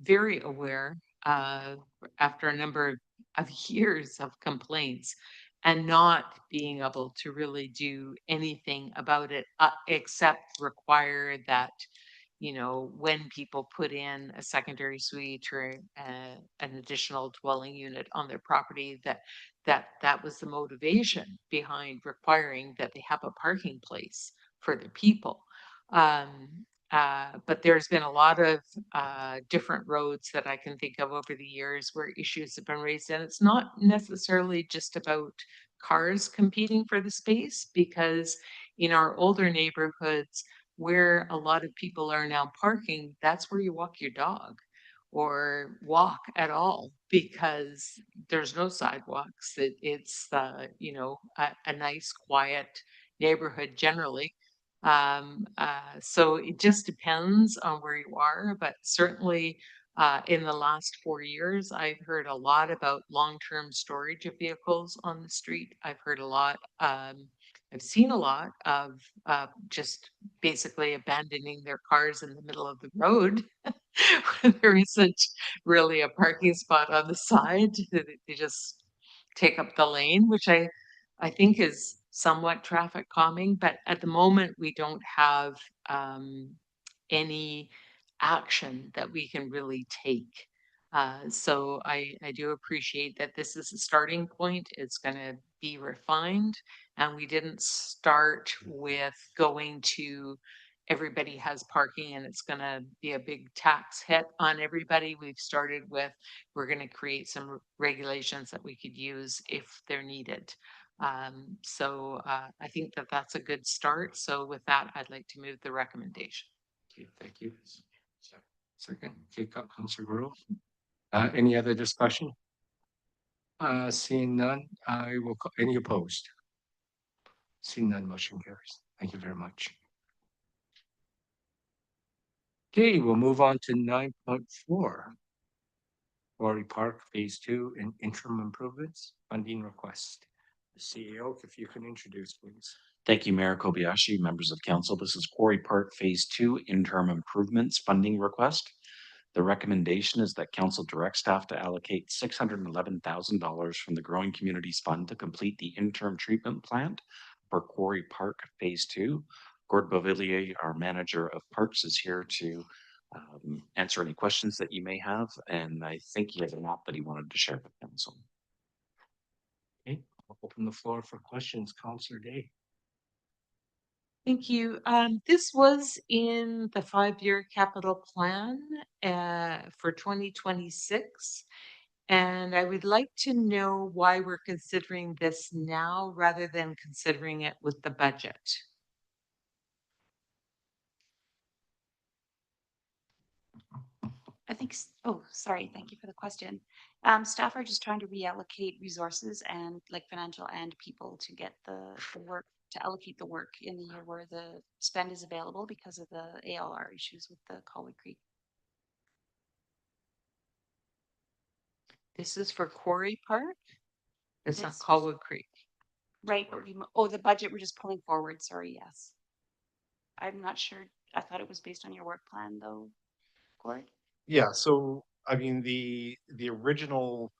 very aware after a number of years of complaints and not being able to really do anything about it except require that, when people put in a secondary suite or an additional dwelling unit on their property, that was the motivation behind requiring that they have a parking place for the people. But there's been a lot of different roads that I can think of over the years where issues have been raised, and it's not necessarily just about cars competing for the space, because in our older neighborhoods where a lot of people are now parking, that's where you walk your dog or walk at all, because there's no sidewalks. It's a nice quiet neighborhood generally. So it just depends on where you are, but certainly in the last 4 years, I've heard a lot about long-term storage of vehicles on the street. I've heard a lot. I've seen a lot of just basically abandoning their cars in the middle of the road. There isn't really a parking spot on the side. They just take up the lane, which I think is somewhat traffic calming, but at the moment we don't have any action that we can really take. So I do appreciate that this is a starting point. It's going to be refined, and we didn't start with going to everybody has parking and it's going to be a big tax hit on everybody. We've started with, we're going to create some regulations that we could use if they're needed. So I think that that's a good start. So with that, I'd like to move the recommendation. Okay, thank you. Second, take up Councillor Grove. Any other discussion? Seeing none, I will call, any opposed? Seeing none, motion carries. Thank you very much. Okay, we'll move on to 9.4. Quarry Park Phase 2 and interim improvements funding request. The CEO, if you can introduce, please. Thank you, Mayor Kobayashi, members of council. This is Quarry Park Phase 2 interim improvements funding request. The recommendation is that council direct staff to allocate $611,000 from the Growing Communities Fund to complete the interim treatment plant for Quarry Park Phase 2. Gord Beauvillier, our manager of parks, is here to answer any questions that you may have, and I think he has a map that he wanted to share with council. Okay, I'll open the floor for questions. Councillor Day. Thank you. This was in the 5-year capital plan for 2026. And I would like to know why we're considering this now rather than considering it with the budget. I think, oh, sorry, thank you for the question. Staff are just trying to reallocate resources and like financial and people to get the work, to allocate the work in the year where the spend is available because of the ALR issues with the Colwood Creek. This is for Quarry Park? It's not This- Colwood Creek. Right, but the budget we're just pulling forward, sorry, yes. I'm not sure, I thought it was based on your work plan though, Gord? Yeah, so I mean, the original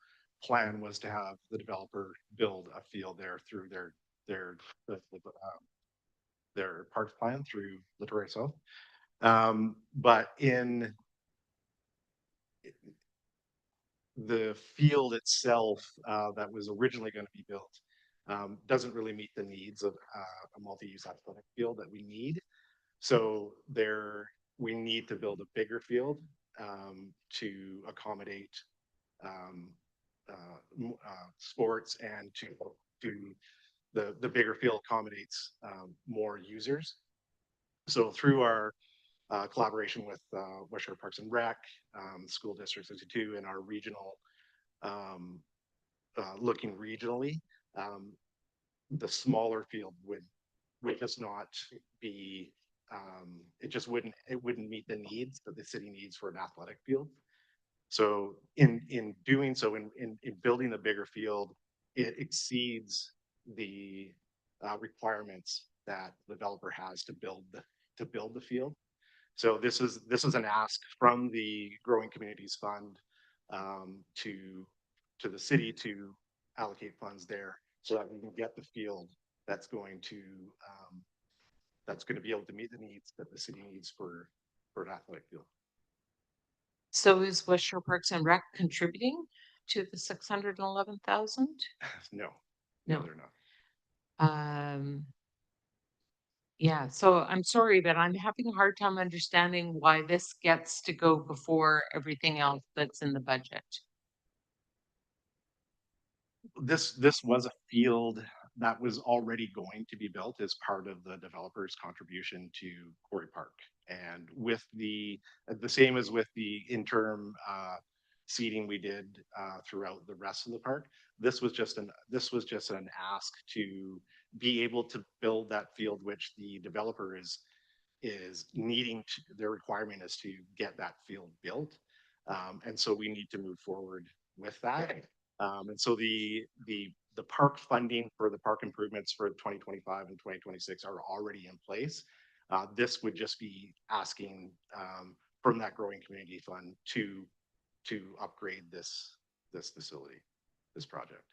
plan was to have the developer build a field there through their parks plan through Latoria South. But in the field itself that was originally going to be built doesn't really meet the needs of a multi-use athletic field that we need. So we need to build a bigger field to accommodate sports, and to the bigger field accommodates more users. So through our collaboration with Westshore Parks and Rec, School District 62, and our regional, looking regionally, the smaller field would just not be, it wouldn't meet the needs that the city needs for an athletic field. So in doing so, in building the bigger field, it exceeds the requirements that the developer has to build the field. So this is an ask from the Growing Communities Fund to the city to allocate funds there so that we can get the field that's going to be able to meet the needs that the city needs for an athletic field. So is Westshore Parks and Rec contributing to the 611,000? No, No. they're not. Yeah, so I'm sorry, but I'm having a hard time understanding why this gets to go before everything else that's in the budget. This was a field that was already going to be built as part of the developer's contribution to Quarry Park. And with the same as with the interim seeding we did throughout the rest of the park, this was just an ask to be able to build that field, which the developer is needing to, their requirement is to get that field built. And so we need to move forward with that. And so the park funding for the park improvements for 2025 and 2026 are already in place. This would just be asking from that Growing Community Fund to upgrade this facility, this project.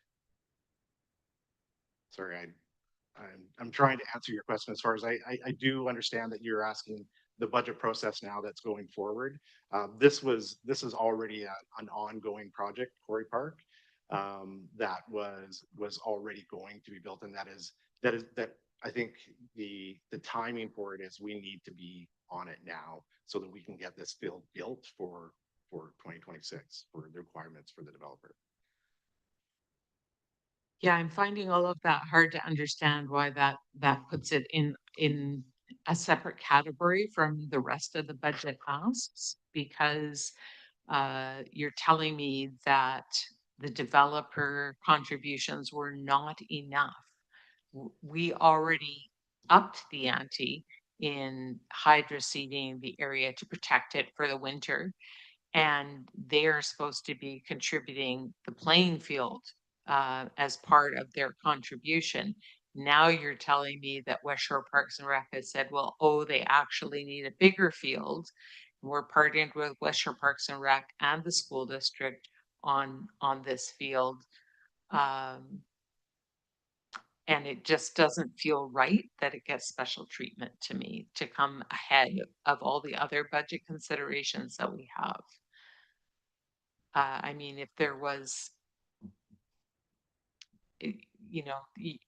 Sorry, I'm trying to answer your question as far as I do understand that you're asking the budget process now that's going forward. This is already an ongoing project, Quarry Park, that was already going to be built, and that I think the timing for it is we need to be on it now so that we can get this field built for 2026 for the requirements for the developer. Yeah, I'm finding all of that hard to understand why that puts it in a separate category from the rest of the budget asks, because you're telling me that the developer contributions were not enough. We already upped the ante in hydro seeding the area to protect it for the winter, and they're supposed to be contributing the playing field as part of their contribution. Now you're telling me that Westshore Parks and Rec has said, well, they actually need a bigger field. We're partnered with Westshore Parks and Rec and the school district on this field. And it just doesn't feel right that it gets special treatment to me to come ahead of all the other budget considerations that we have. I mean, if there was,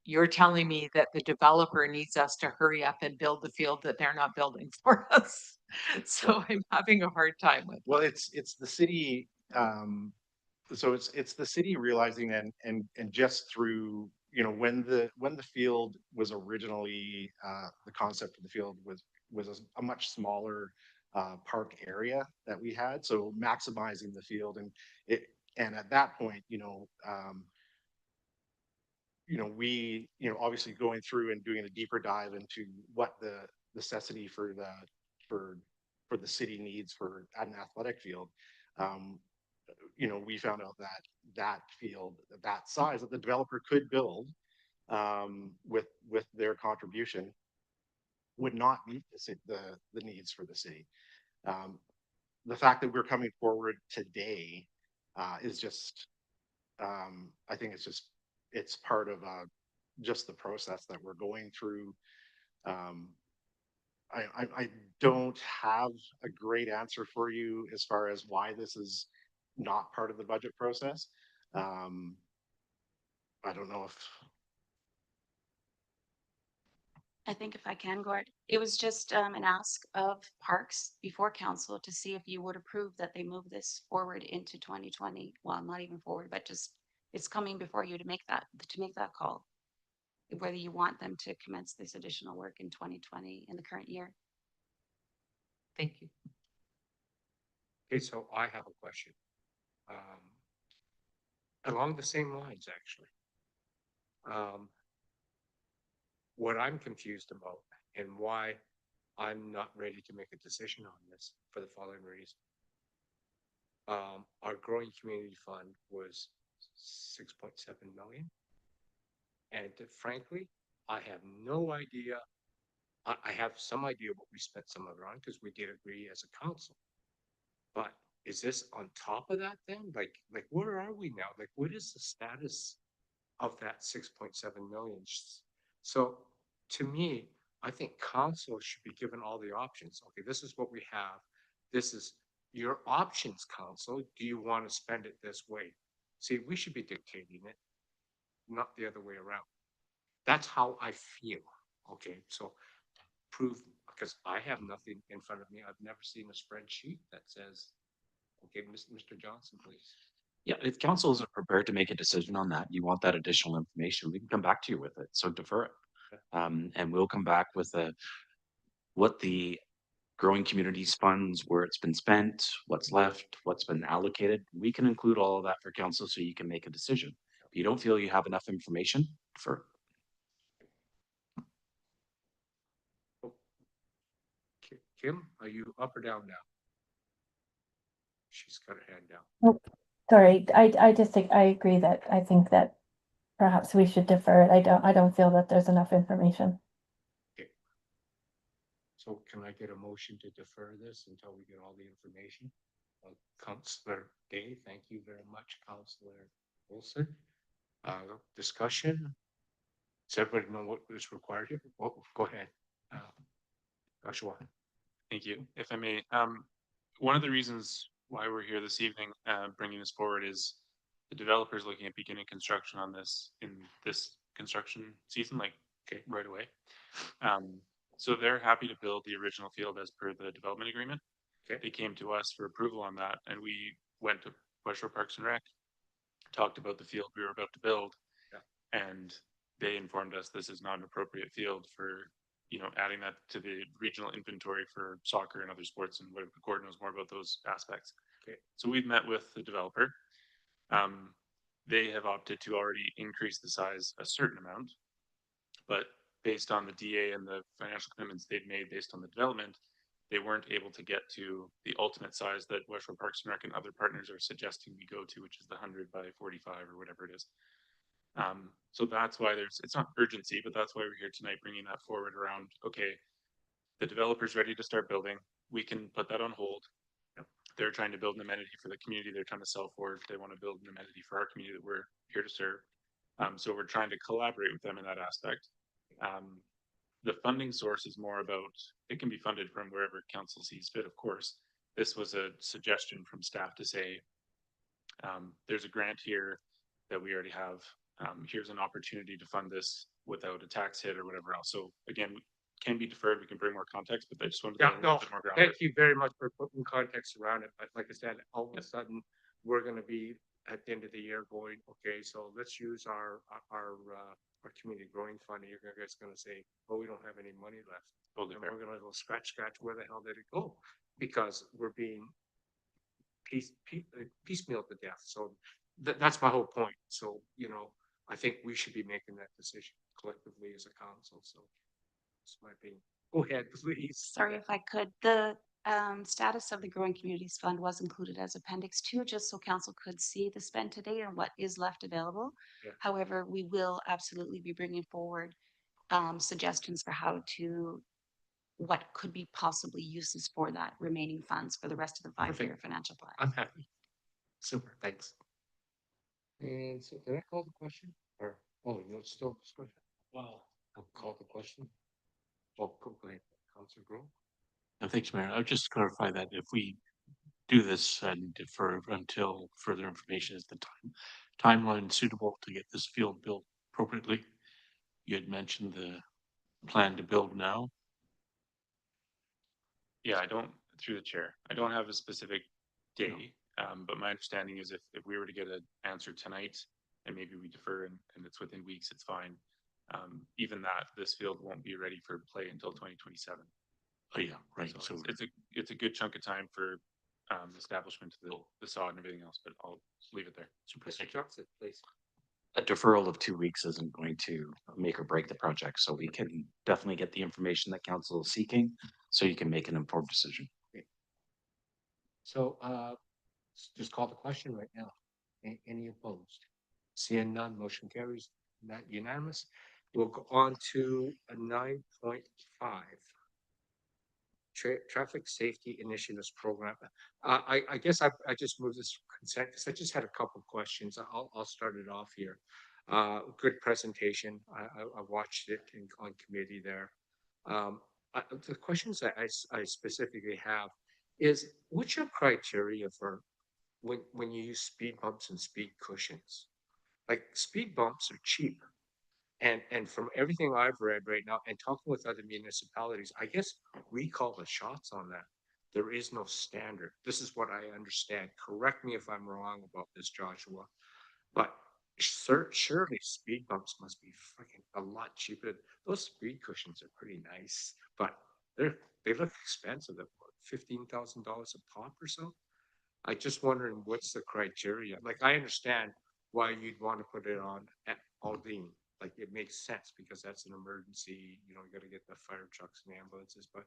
you're telling me that the developer needs us to hurry up and build the field that they're not building for us. So I'm having a hard time with. Well, it's the city. So it's the city realizing and just through, when the field was originally, the concept of the field was a much smaller park area that we had. So maximizing the field and at that point, we, obviously going through and doing a deeper dive into what the necessity for the city needs for an athletic field. We found out that that field, that size that the developer could build with their contribution would not meet the needs for the city. The fact that we're coming forward today is just, I think it's part of just the process that we're going through. I don't have a great answer for you as far as why this is not part of the budget process. I don't know if I think if I can, Gord, it was just an ask of Parks before council to see if you would approve that they move this forward into 2020. Well, not even forward, but just it's coming before you to make that call. Whether you want them to commence this additional work in 2020 in the current year. Thank you. Okay, so I have a question. Along the same lines, actually. What I'm confused about and why I'm not ready to make a decision on this for the following reason. Our growing community fund was 6.7 million. And frankly, I have no idea. I have some idea what we spent some of it on because we did agree as a council. But is this on top of that then? Like where are we now? Like what is the status of that 6.7 million? So to me, I think council should be given all the options. Okay, this is what we have. This is your options, council. Do you want to spend it this way? See, we should be dictating it, not the other way around. That's how I feel. Okay, so prove, because I have nothing in front of me. I've never seen a spreadsheet that says, okay, Mr. Johnson, please. Yeah, if council isn't prepared to make a decision on that, you want that additional information, we can come back to you with it. So defer it. And we'll come back with what the growing communities funds, where it's been spent, what's left, what's been allocated. We can include all of that for council so you can make a decision. If you don't feel you have enough information, defer. Kim, are you up or down now? She's got her hand down. Oh, sorry, I just think I agree that I think that perhaps we should defer it. I don't feel that there's enough information. Okay. So can I get a motion to defer this until we get all the information? Councillor Day, thank you very much, Councillor Olson. Discussion. Does everybody know what is required here? Oh, go ahead. Joshua. Thank you. If I may, one of the reasons why we're here this evening, bringing this forward is the developers looking at beginning construction on this in this construction season, like right away. So they're happy to build the original field as per the development agreement. Okay. They came to us for approval on that, and we went to Westshore Parks and Rec, talked about the field we were about to build, and they informed us this is not an appropriate field for, adding that to the regional inventory for soccer and other sports, and whatever Gordon knows more about those aspects. Okay. So we've met with the developer. They have opted to already increase the size a certain amount, but based on the DA and the financial commitments they'd made based on the development, they weren't able to get to the ultimate size that Westshore Parks and Rec and other partners are suggesting we go to, which is the 100 by 45 or whatever it is. So that's why it's not urgency, but that's why we're here tonight bringing that forward around, okay, the developer's ready to start building. We can put that on hold. They're trying to build an amenity for the community they're trying to sell for. They want to build an amenity for our community that we're here to serve. So we're trying to collaborate with them in that aspect. The funding source is more about, it can be funded from wherever council sees fit, of course. This was a suggestion from staff to say, there's a grant here that we already have. Here's an opportunity to fund this without a tax hit or whatever else. So again, can be deferred. We can bring more context, but I just wanted to put a little bit more ground. Thank you very much for putting context around it. But like I said, all of a sudden we're going to be at the end of the year going, okay, so let's use our our community growing fund, and you're guys gonna say, oh, we don't have any money left. Totally And fair. we're gonna go scratch, where the hell did it go? Because we're being piecemeal to death. So that's my whole point. So, you know, I think we should be making that decision collectively as a council. So that's my opinion. Go ahead, please. Sorry if I could, the status of the Growing Communities Fund was included as Appendix 2, just so council could see the spend today and what is left available. Yeah. However, we will absolutely be bringing forward suggestions for how to, what could be possibly uses for that remaining funds for the rest of the 5-year Perfect. financial plan. I'm happy. Super, thanks. And so did I call the question? Or, oh, you know, it's still discussion? Wow. I'll call the question. Oh, go ahead, Councilor Grove. Thanks, Mayor. I'll just clarify that if we do this and defer until further information, is the timeline suitable to get this field built appropriately? You had mentioned the plan to build now. Yeah, through the chair, I don't have a specific day, but my understanding is if we were to get an answer tonight and maybe we defer and it's within weeks, it's fine. Even that, this field won't be ready for play until 2027. Oh, yeah, right. So it's a good chunk of time for establishment of the sod and everything else, but I'll leave it there. Super. Mr. Johnson, please. A deferral of 2 weeks isn't going to make or break the project, so we can definitely get the information that council is seeking, so you can make an informed decision. So just call the question right now. Any opposed? Seeing none, motion carries. Not unanimous. We'll go on to a 9.5. Traffic Safety Initiatives Program. I guess I just moved this consent because I just had a couple of questions. I'll start it off here. Good presentation. I watched it on committee there. The questions that I specifically have is, what's your criteria for when you use speed bumps and speed cushions? Like, speed bumps are cheap. And from everything I've read right now and talking with other municipalities, I guess we call the shots on that. There is no standard. This is what I understand. Correct me if I'm wrong about this, Joshua. But surely speed bumps must be freaking a lot cheaper. Those speed cushions are pretty nice, but they look expensive. They're $15,000 a pop or so. I just wondering what's the criteria. Like, I understand why you'd want to put it on at Aldine. Like, it makes sense because that's an emergency. You know, you got to get the fire trucks and ambulances. But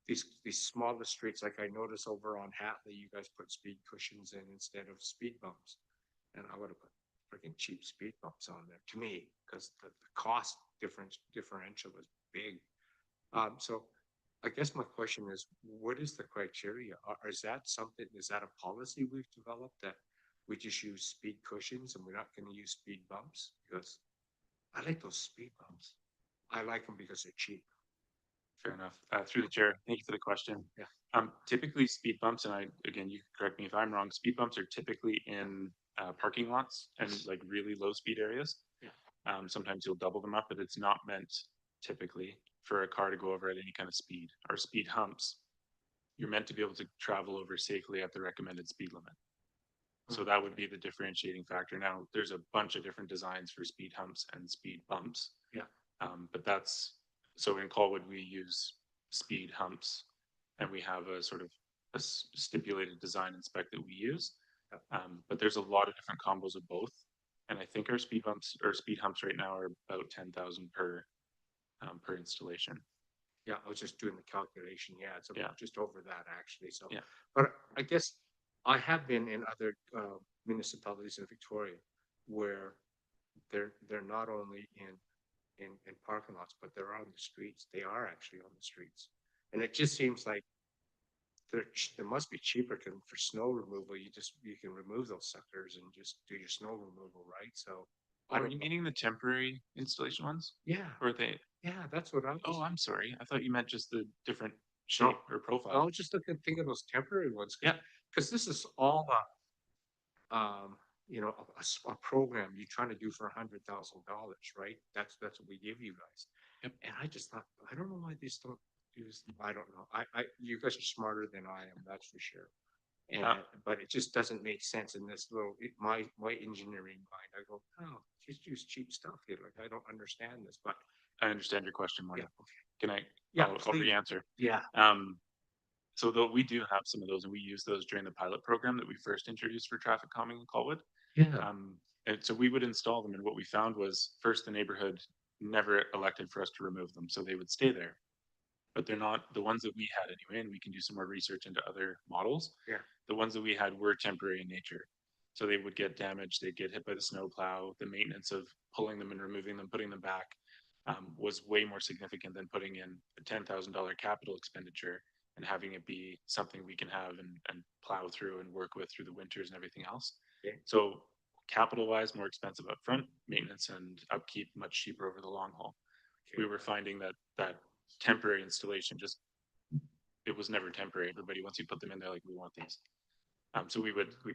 these smaller streets, like I notice over on Hatley, you guys put speed cushions in instead of speed bumps. And I would have put freaking cheap speed bumps on there, to me, because the cost differential is big. So I guess my question is, what is the criteria? Is that something, is that a policy we've developed that we just use speed cushions and we're not going to use speed bumps? Because I like those speed bumps. I like them because they're cheap. Fair enough. Through the chair, thank you for the question. Yeah. Typically speed bumps, and again, you can correct me if I'm wrong, speed bumps are typically in parking lots and like really low speed areas. Yeah. Sometimes you'll double them up, but it's not meant typically for a car to go over at any kind of speed. Or speed humps, you're meant to be able to travel over safely at the recommended speed limit. So that would be the differentiating factor. Now, there's a bunch of different designs for speed humps and speed bumps. Yeah. But so in Colwood, we use speed humps and we have a sort of a stipulated design and spec that we use. But there's a lot of different combos of both. And I think our speed bumps or speed humps right now are about 10,000 per installation. Yeah, I was just doing the calculation. Yeah, it's about just over that actually. So, yeah. But I guess I have been in other municipalities in Victoria where they're not only in parking lots, but they're on the streets. They are actually on the streets, and it just seems like they must be cheaper for snow removal. You can remove those suckers and just do your snow removal, right? So, Are you meaning the temporary installation ones? Yeah. Or they? Yeah, that's what I was. Oh, I'm sorry. I thought you meant just the different shape or profile. I was just think of those temporary ones. Yeah. Because this is all you know, a program you're trying to do for $100,000, right? That's what we give you guys. Yep. And I just thought, I don't know why these don't use. I don't know. You guys are smarter than I am. That's for sure. And, but it just doesn't make sense in this little, my engineering mind. I go, oh, just use cheap stuff here. Like, I don't understand this, but. I understand your question, Marty. Yeah, okay. Can I? Yeah, I'll please. re-answer. Yeah. So though we do have some of those, and we use those during the pilot program that we first introduced for traffic calming in Colwood. Yeah. And so we would install them, and what we found was first the neighborhood never elected for us to remove them, so they would stay there. But they're not the ones that we had anyway, and we can do some more research into other models. Yeah. The ones that we had were temporary in nature. So they would get damaged, they'd get hit by the snowplow, the maintenance of pulling them and removing them, putting them back was way more significant than putting in a $10,000 capital expenditure and having it be something we can have and plow through and work with through the winters and everything else. Okay. So capital wise, more expensive up front, maintenance and upkeep much cheaper over the long haul. Okay. We were finding that temporary installation just, it was never temporary. Everybody, once you put them in, they're like, we want these. So we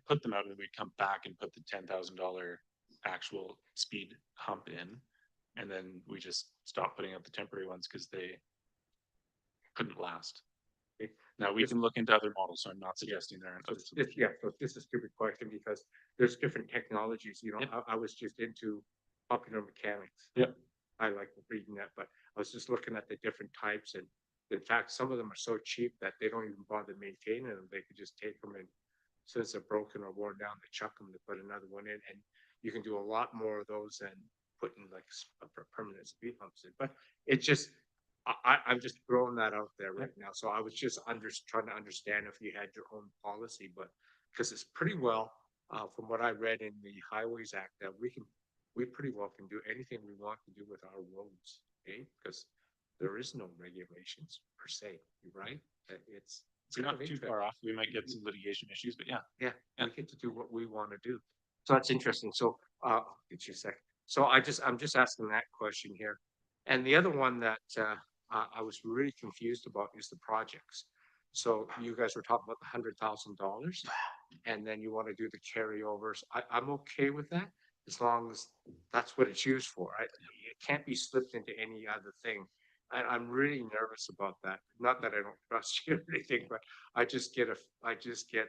put them out and we'd come back and put the $10,000 actual speed hump in. And then we just stopped putting out the temporary ones because they couldn't last. Okay. Now we can look into other models, so I'm not suggesting there aren't other solutions. Yeah, so this is a stupid question because there's different technologies, you know. Yep. I was just into popular mechanics. Yep. I like reading that, but I was just looking at the different types, and in fact, some of them are so cheap that they don't even bother maintaining them. They could just take them and since they're broken or worn down, they chuck them to put another one in, and you can do a lot more of those than putting like a permanent speed humps in. But it's just, I'm just throwing that out there right now. So I was just trying to understand if you had your own policy, but because it's pretty well, from what I read in the Highways Act, that we pretty well can do anything we want to do with our roads, okay? Because there is no regulations per se, right? It's We're not too far off. We might get some litigation issues, but yeah. Yeah, we get to do what we want to do. So that's interesting. So get you a second. So I'm just asking that question here. And the other one that I was really confused about is the projects. So you guys were talking about the $100,000 and then you want to do the carryovers. I'm okay with that as long as that's what it's used for. It can't be slipped into any other thing. I'm really nervous about that. Not that I don't trust you or anything, but I just get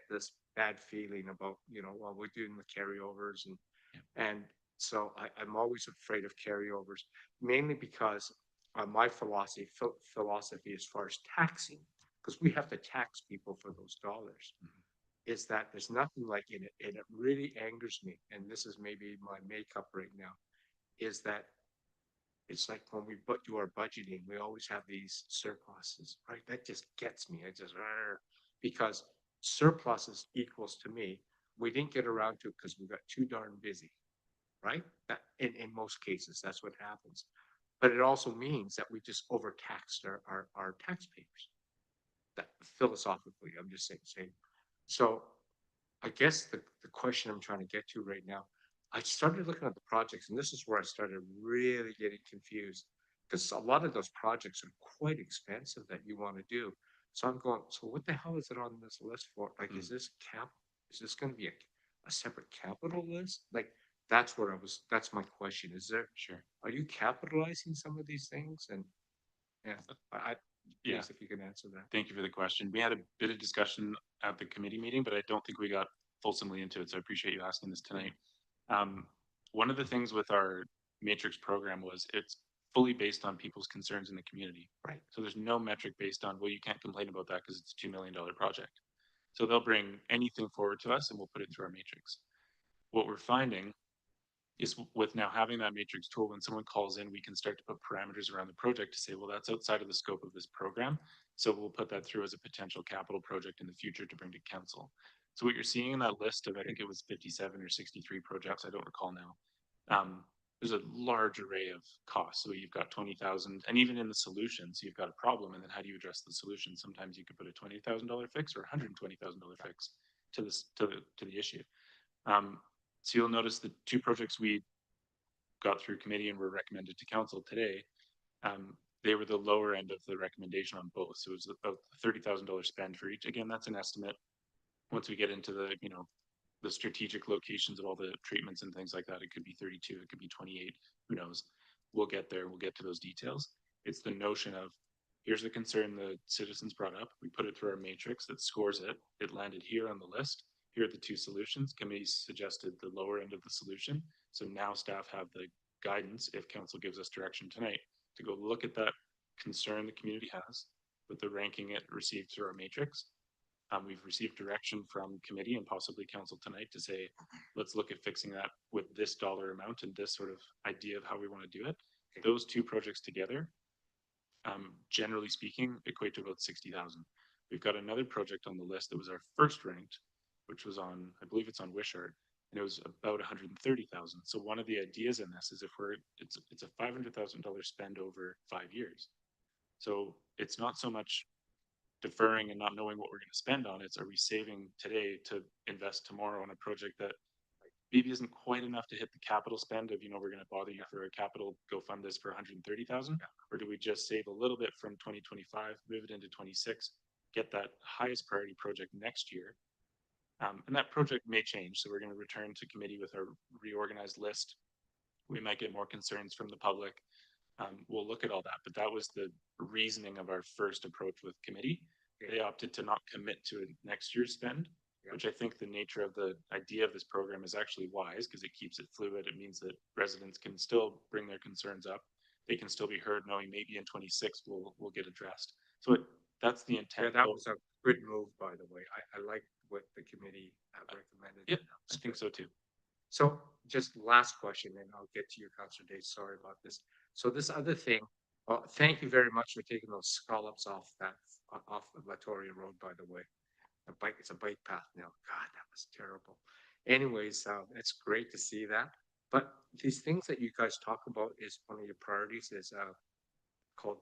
this bad feeling about, you know, while we're doing the carryovers and so I'm always afraid of carryovers, mainly because my philosophy as far as taxing, because we have to tax people for those dollars, is that there's nothing like in it, and it really angers me. And this is maybe my makeup right now, is that it's like when we do our budgeting, we always have these surpluses, right? That just gets me. Because surpluses equals to me, we didn't get around to it because we got too darn busy, right? That in most cases, that's what happens. But it also means that we just overtaxed our taxpayers. That philosophically, I'm just saying. So I guess the question I'm trying to get to right now, I started looking at the projects, and this is where I started really getting confused because a lot of those projects are quite expensive that you want to do. So I'm going, so what the hell is it on this list for? Like, is this going to be a separate capital list? Like, that's my question. Is there, are you capitalizing some of these things? And yeah, please, if you can answer that. Thank you for the question. We had a bit of discussion at the committee meeting, but I don't think we got fulsomely into it. So I appreciate you asking this tonight. One of the things with our matrix program was it's fully based on people's concerns in the community. Right. So there's no metric based on, well, you can't complain about that because it's a $2 million project. So they'll bring anything forward to us and we'll put it through our matrix. What we're finding is with now having that matrix tool, when someone calls in, we can start to put parameters around the project to say, well, that's outside of the scope of this program. So we'll put that through as a potential capital project in the future to bring to council. So what you're seeing in that list of, I think it was 57 or 63 projects, I don't recall now. There's a large array of costs. So you've got 20,000, and even in the solutions, you've got a problem. And then how do you address the solution? Sometimes you could put a $20,000 fix or $120,000 fix to the issue. So you'll notice the two projects we got through committee and were recommended to council today, they were the lower end of the recommendation on both. So it was about $30,000 spend for each. Again, that's an estimate. Once we get into the, the strategic locations of all the treatments and things like that, it could be 32, it could be 28, who knows? We'll get there, we'll get to those details. It's the notion of here's the concern the citizens brought up. We put it through our matrix that scores it. It landed here on the list. Here are the two solutions. Committee suggested the lower end of the solution. So now staff have the guidance, if council gives us direction tonight, to go look at that concern the community has with the ranking it received through our matrix. We've received direction from committee and possibly council tonight to say, let's look at fixing that with this dollar amount and this sort of idea of how we want to do it. Those two projects together, generally speaking, equate to about 60,000. We've got another project on the list that was our first ranked, which was on, I believe it's on Wishart, and it was about 130,000. So one of the ideas in this is if it's a $500,000 spend over 5 years. So it's not so much deferring and not knowing what we're going to spend on it. Are we saving today to invest tomorrow on a project that maybe isn't quite enough to hit the capital spend of, we're going to bother you for a capital, go fund this for 130,000? Or do we just save a little bit from 2025, move it into 26, get that highest priority project next year? And that project may change. So we're going to return to committee with our reorganized list. We might get more concerns from the public. We'll look at all that, but that was the reasoning of our first approach with committee. They opted to not commit to next year's spend, which I think the nature of the idea of this program is actually wise because it keeps it fluid. It means that residents can still bring their concerns up. They can still be heard knowing maybe in 26 will get addressed. So that's the intent. Yeah, that was a good move, by the way. I like what the committee recommended. Yep, I think so too. So just last question, and I'll get to you, Councillor Day. Sorry about this. So this other thing, thank you very much for taking those scallops off of Latoria Road, by the way. It's a bike path now. God, that was terrible. Anyways, it's great to see that. But these things that you guys talk about is one of your priorities is called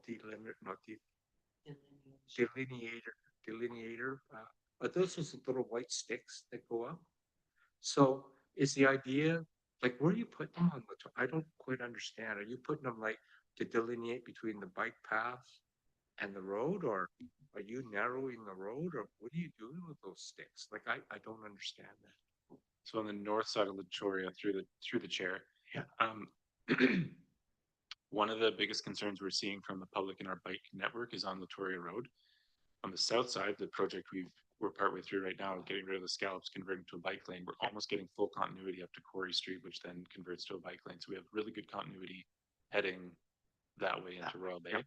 delineator. Are those little white sticks that go up? So is the idea, like, where are you putting them on the, I don't quite understand. Are you putting them like to delineate between the bike path and the road, or are you narrowing the road, or what are you doing with those sticks? Like, I don't understand that. So on the north side of Latoria through the chair. Yeah. One of the biggest concerns we're seeing from the public in our bike network is on Latoria Road. On the south side, the project we're partway through right now, getting rid of the scallops, converting to a bike lane. We're almost getting full continuity up to Quarry Street, which then converts to a bike lane. So we have really good continuity heading that way into Royal Bay.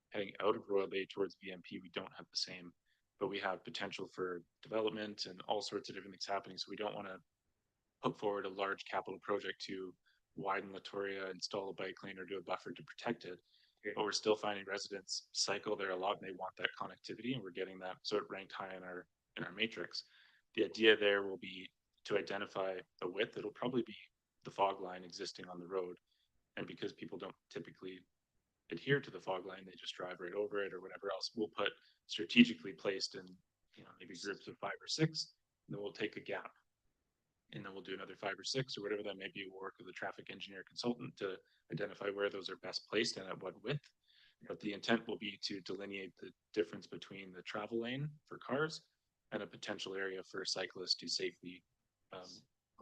Heading out of Royal Bay towards VMP, we don't have the same, but we have potential for development and all sorts of different things happening. So we don't want to put forward a large capital project to widen Latoria, install a bike lane, or do a buffer to protect it. But we're still finding residents cycle there a lot and they want that connectivity, and we're getting that. So it ranked high in our matrix. The idea there will be to identify the width. It'll probably be the fog line existing on the road. And because people don't typically adhere to the fog line, they just drive right over it or whatever else. We'll put strategically placed in, maybe groups of 5 or 6, and then we'll take a gap. And then we'll do another 5 or 6 or whatever that may be. We'll work with a traffic engineer consultant to identify where those are best placed and at what width. But the intent will be to delineate the difference between the travel lane for cars and a potential area for cyclists to safely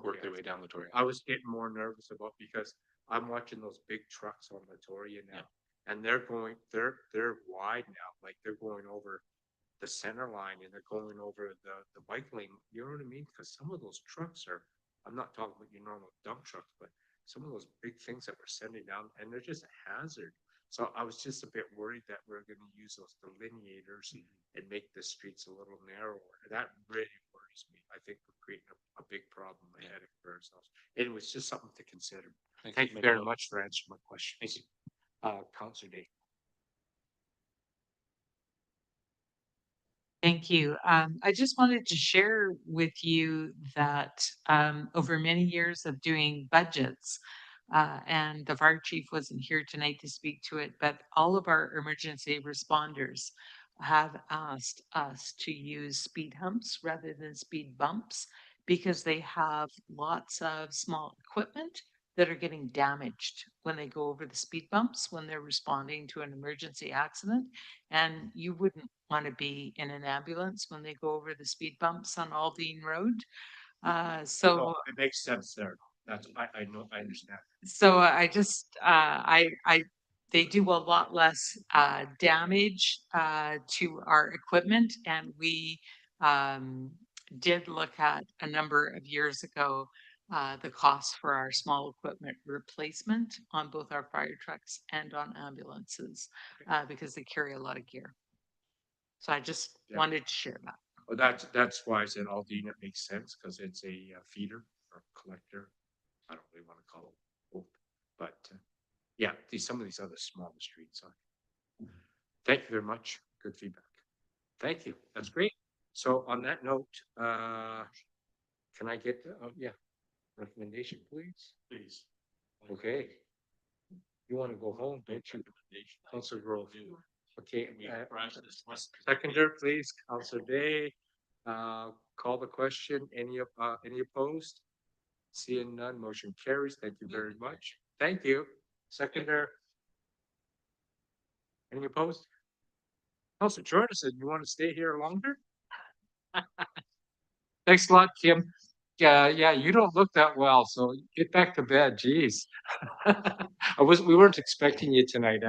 work their way down Latoria. I was getting more nervous about because I'm watching those big trucks on Latoria now, and they're wide now, like they're going over the center line and they're going over the bike lane. You know what I mean? Because some of those trucks are, I'm not talking about your normal dump trucks, but some of those big things that we're sending down, and they're just a hazard. So I was just a bit worried that we're going to use those delineators and make the streets a little narrower. That really worries me. I think we're creating a big problem ahead for ourselves. Anyways, just something to consider. Thank you very much for answering my question. Thank you. Councillor Day. Thank you. I just wanted to share with you that over many years of doing budgets, and the fire chief wasn't here tonight to speak to it, but all of our emergency responders have asked us to use speed humps rather than speed bumps because they have lots of small equipment that are getting damaged when they go over the speed bumps when they're responding to an emergency accident. And you wouldn't want to be in an ambulance when they go over the speed bumps on Aldine Road. So it makes sense there. That's I know, I understand. so I just I they do a lot less damage to our equipment. And we did look at a number of years ago the cost for our small equipment replacement on both our fire trucks and on ambulances because they carry a lot of gear. So I just wanted to share that. Well, that's why I said Aldina makes sense, because it's a feeder or collector. I don't really want to call it both, but yeah, some of these other smaller streets are. Thank you very much. Good feedback. Thank you. That's great. So on that note, can I get, recommendation, please? Please. Okay. You want to go home, don't you? Councilor Grove. Okay, seconder, please, Councilor Day. Call the question. Any opposed? Seeing none, motion carries. Thank you very much. Thank you. Seconder. Any opposed? Councilor Jordan, you want to stay here longer? Thanks a lot, Kim. Yeah, you don't look that well, so get back to bed. Geez. We weren't expecting you tonight.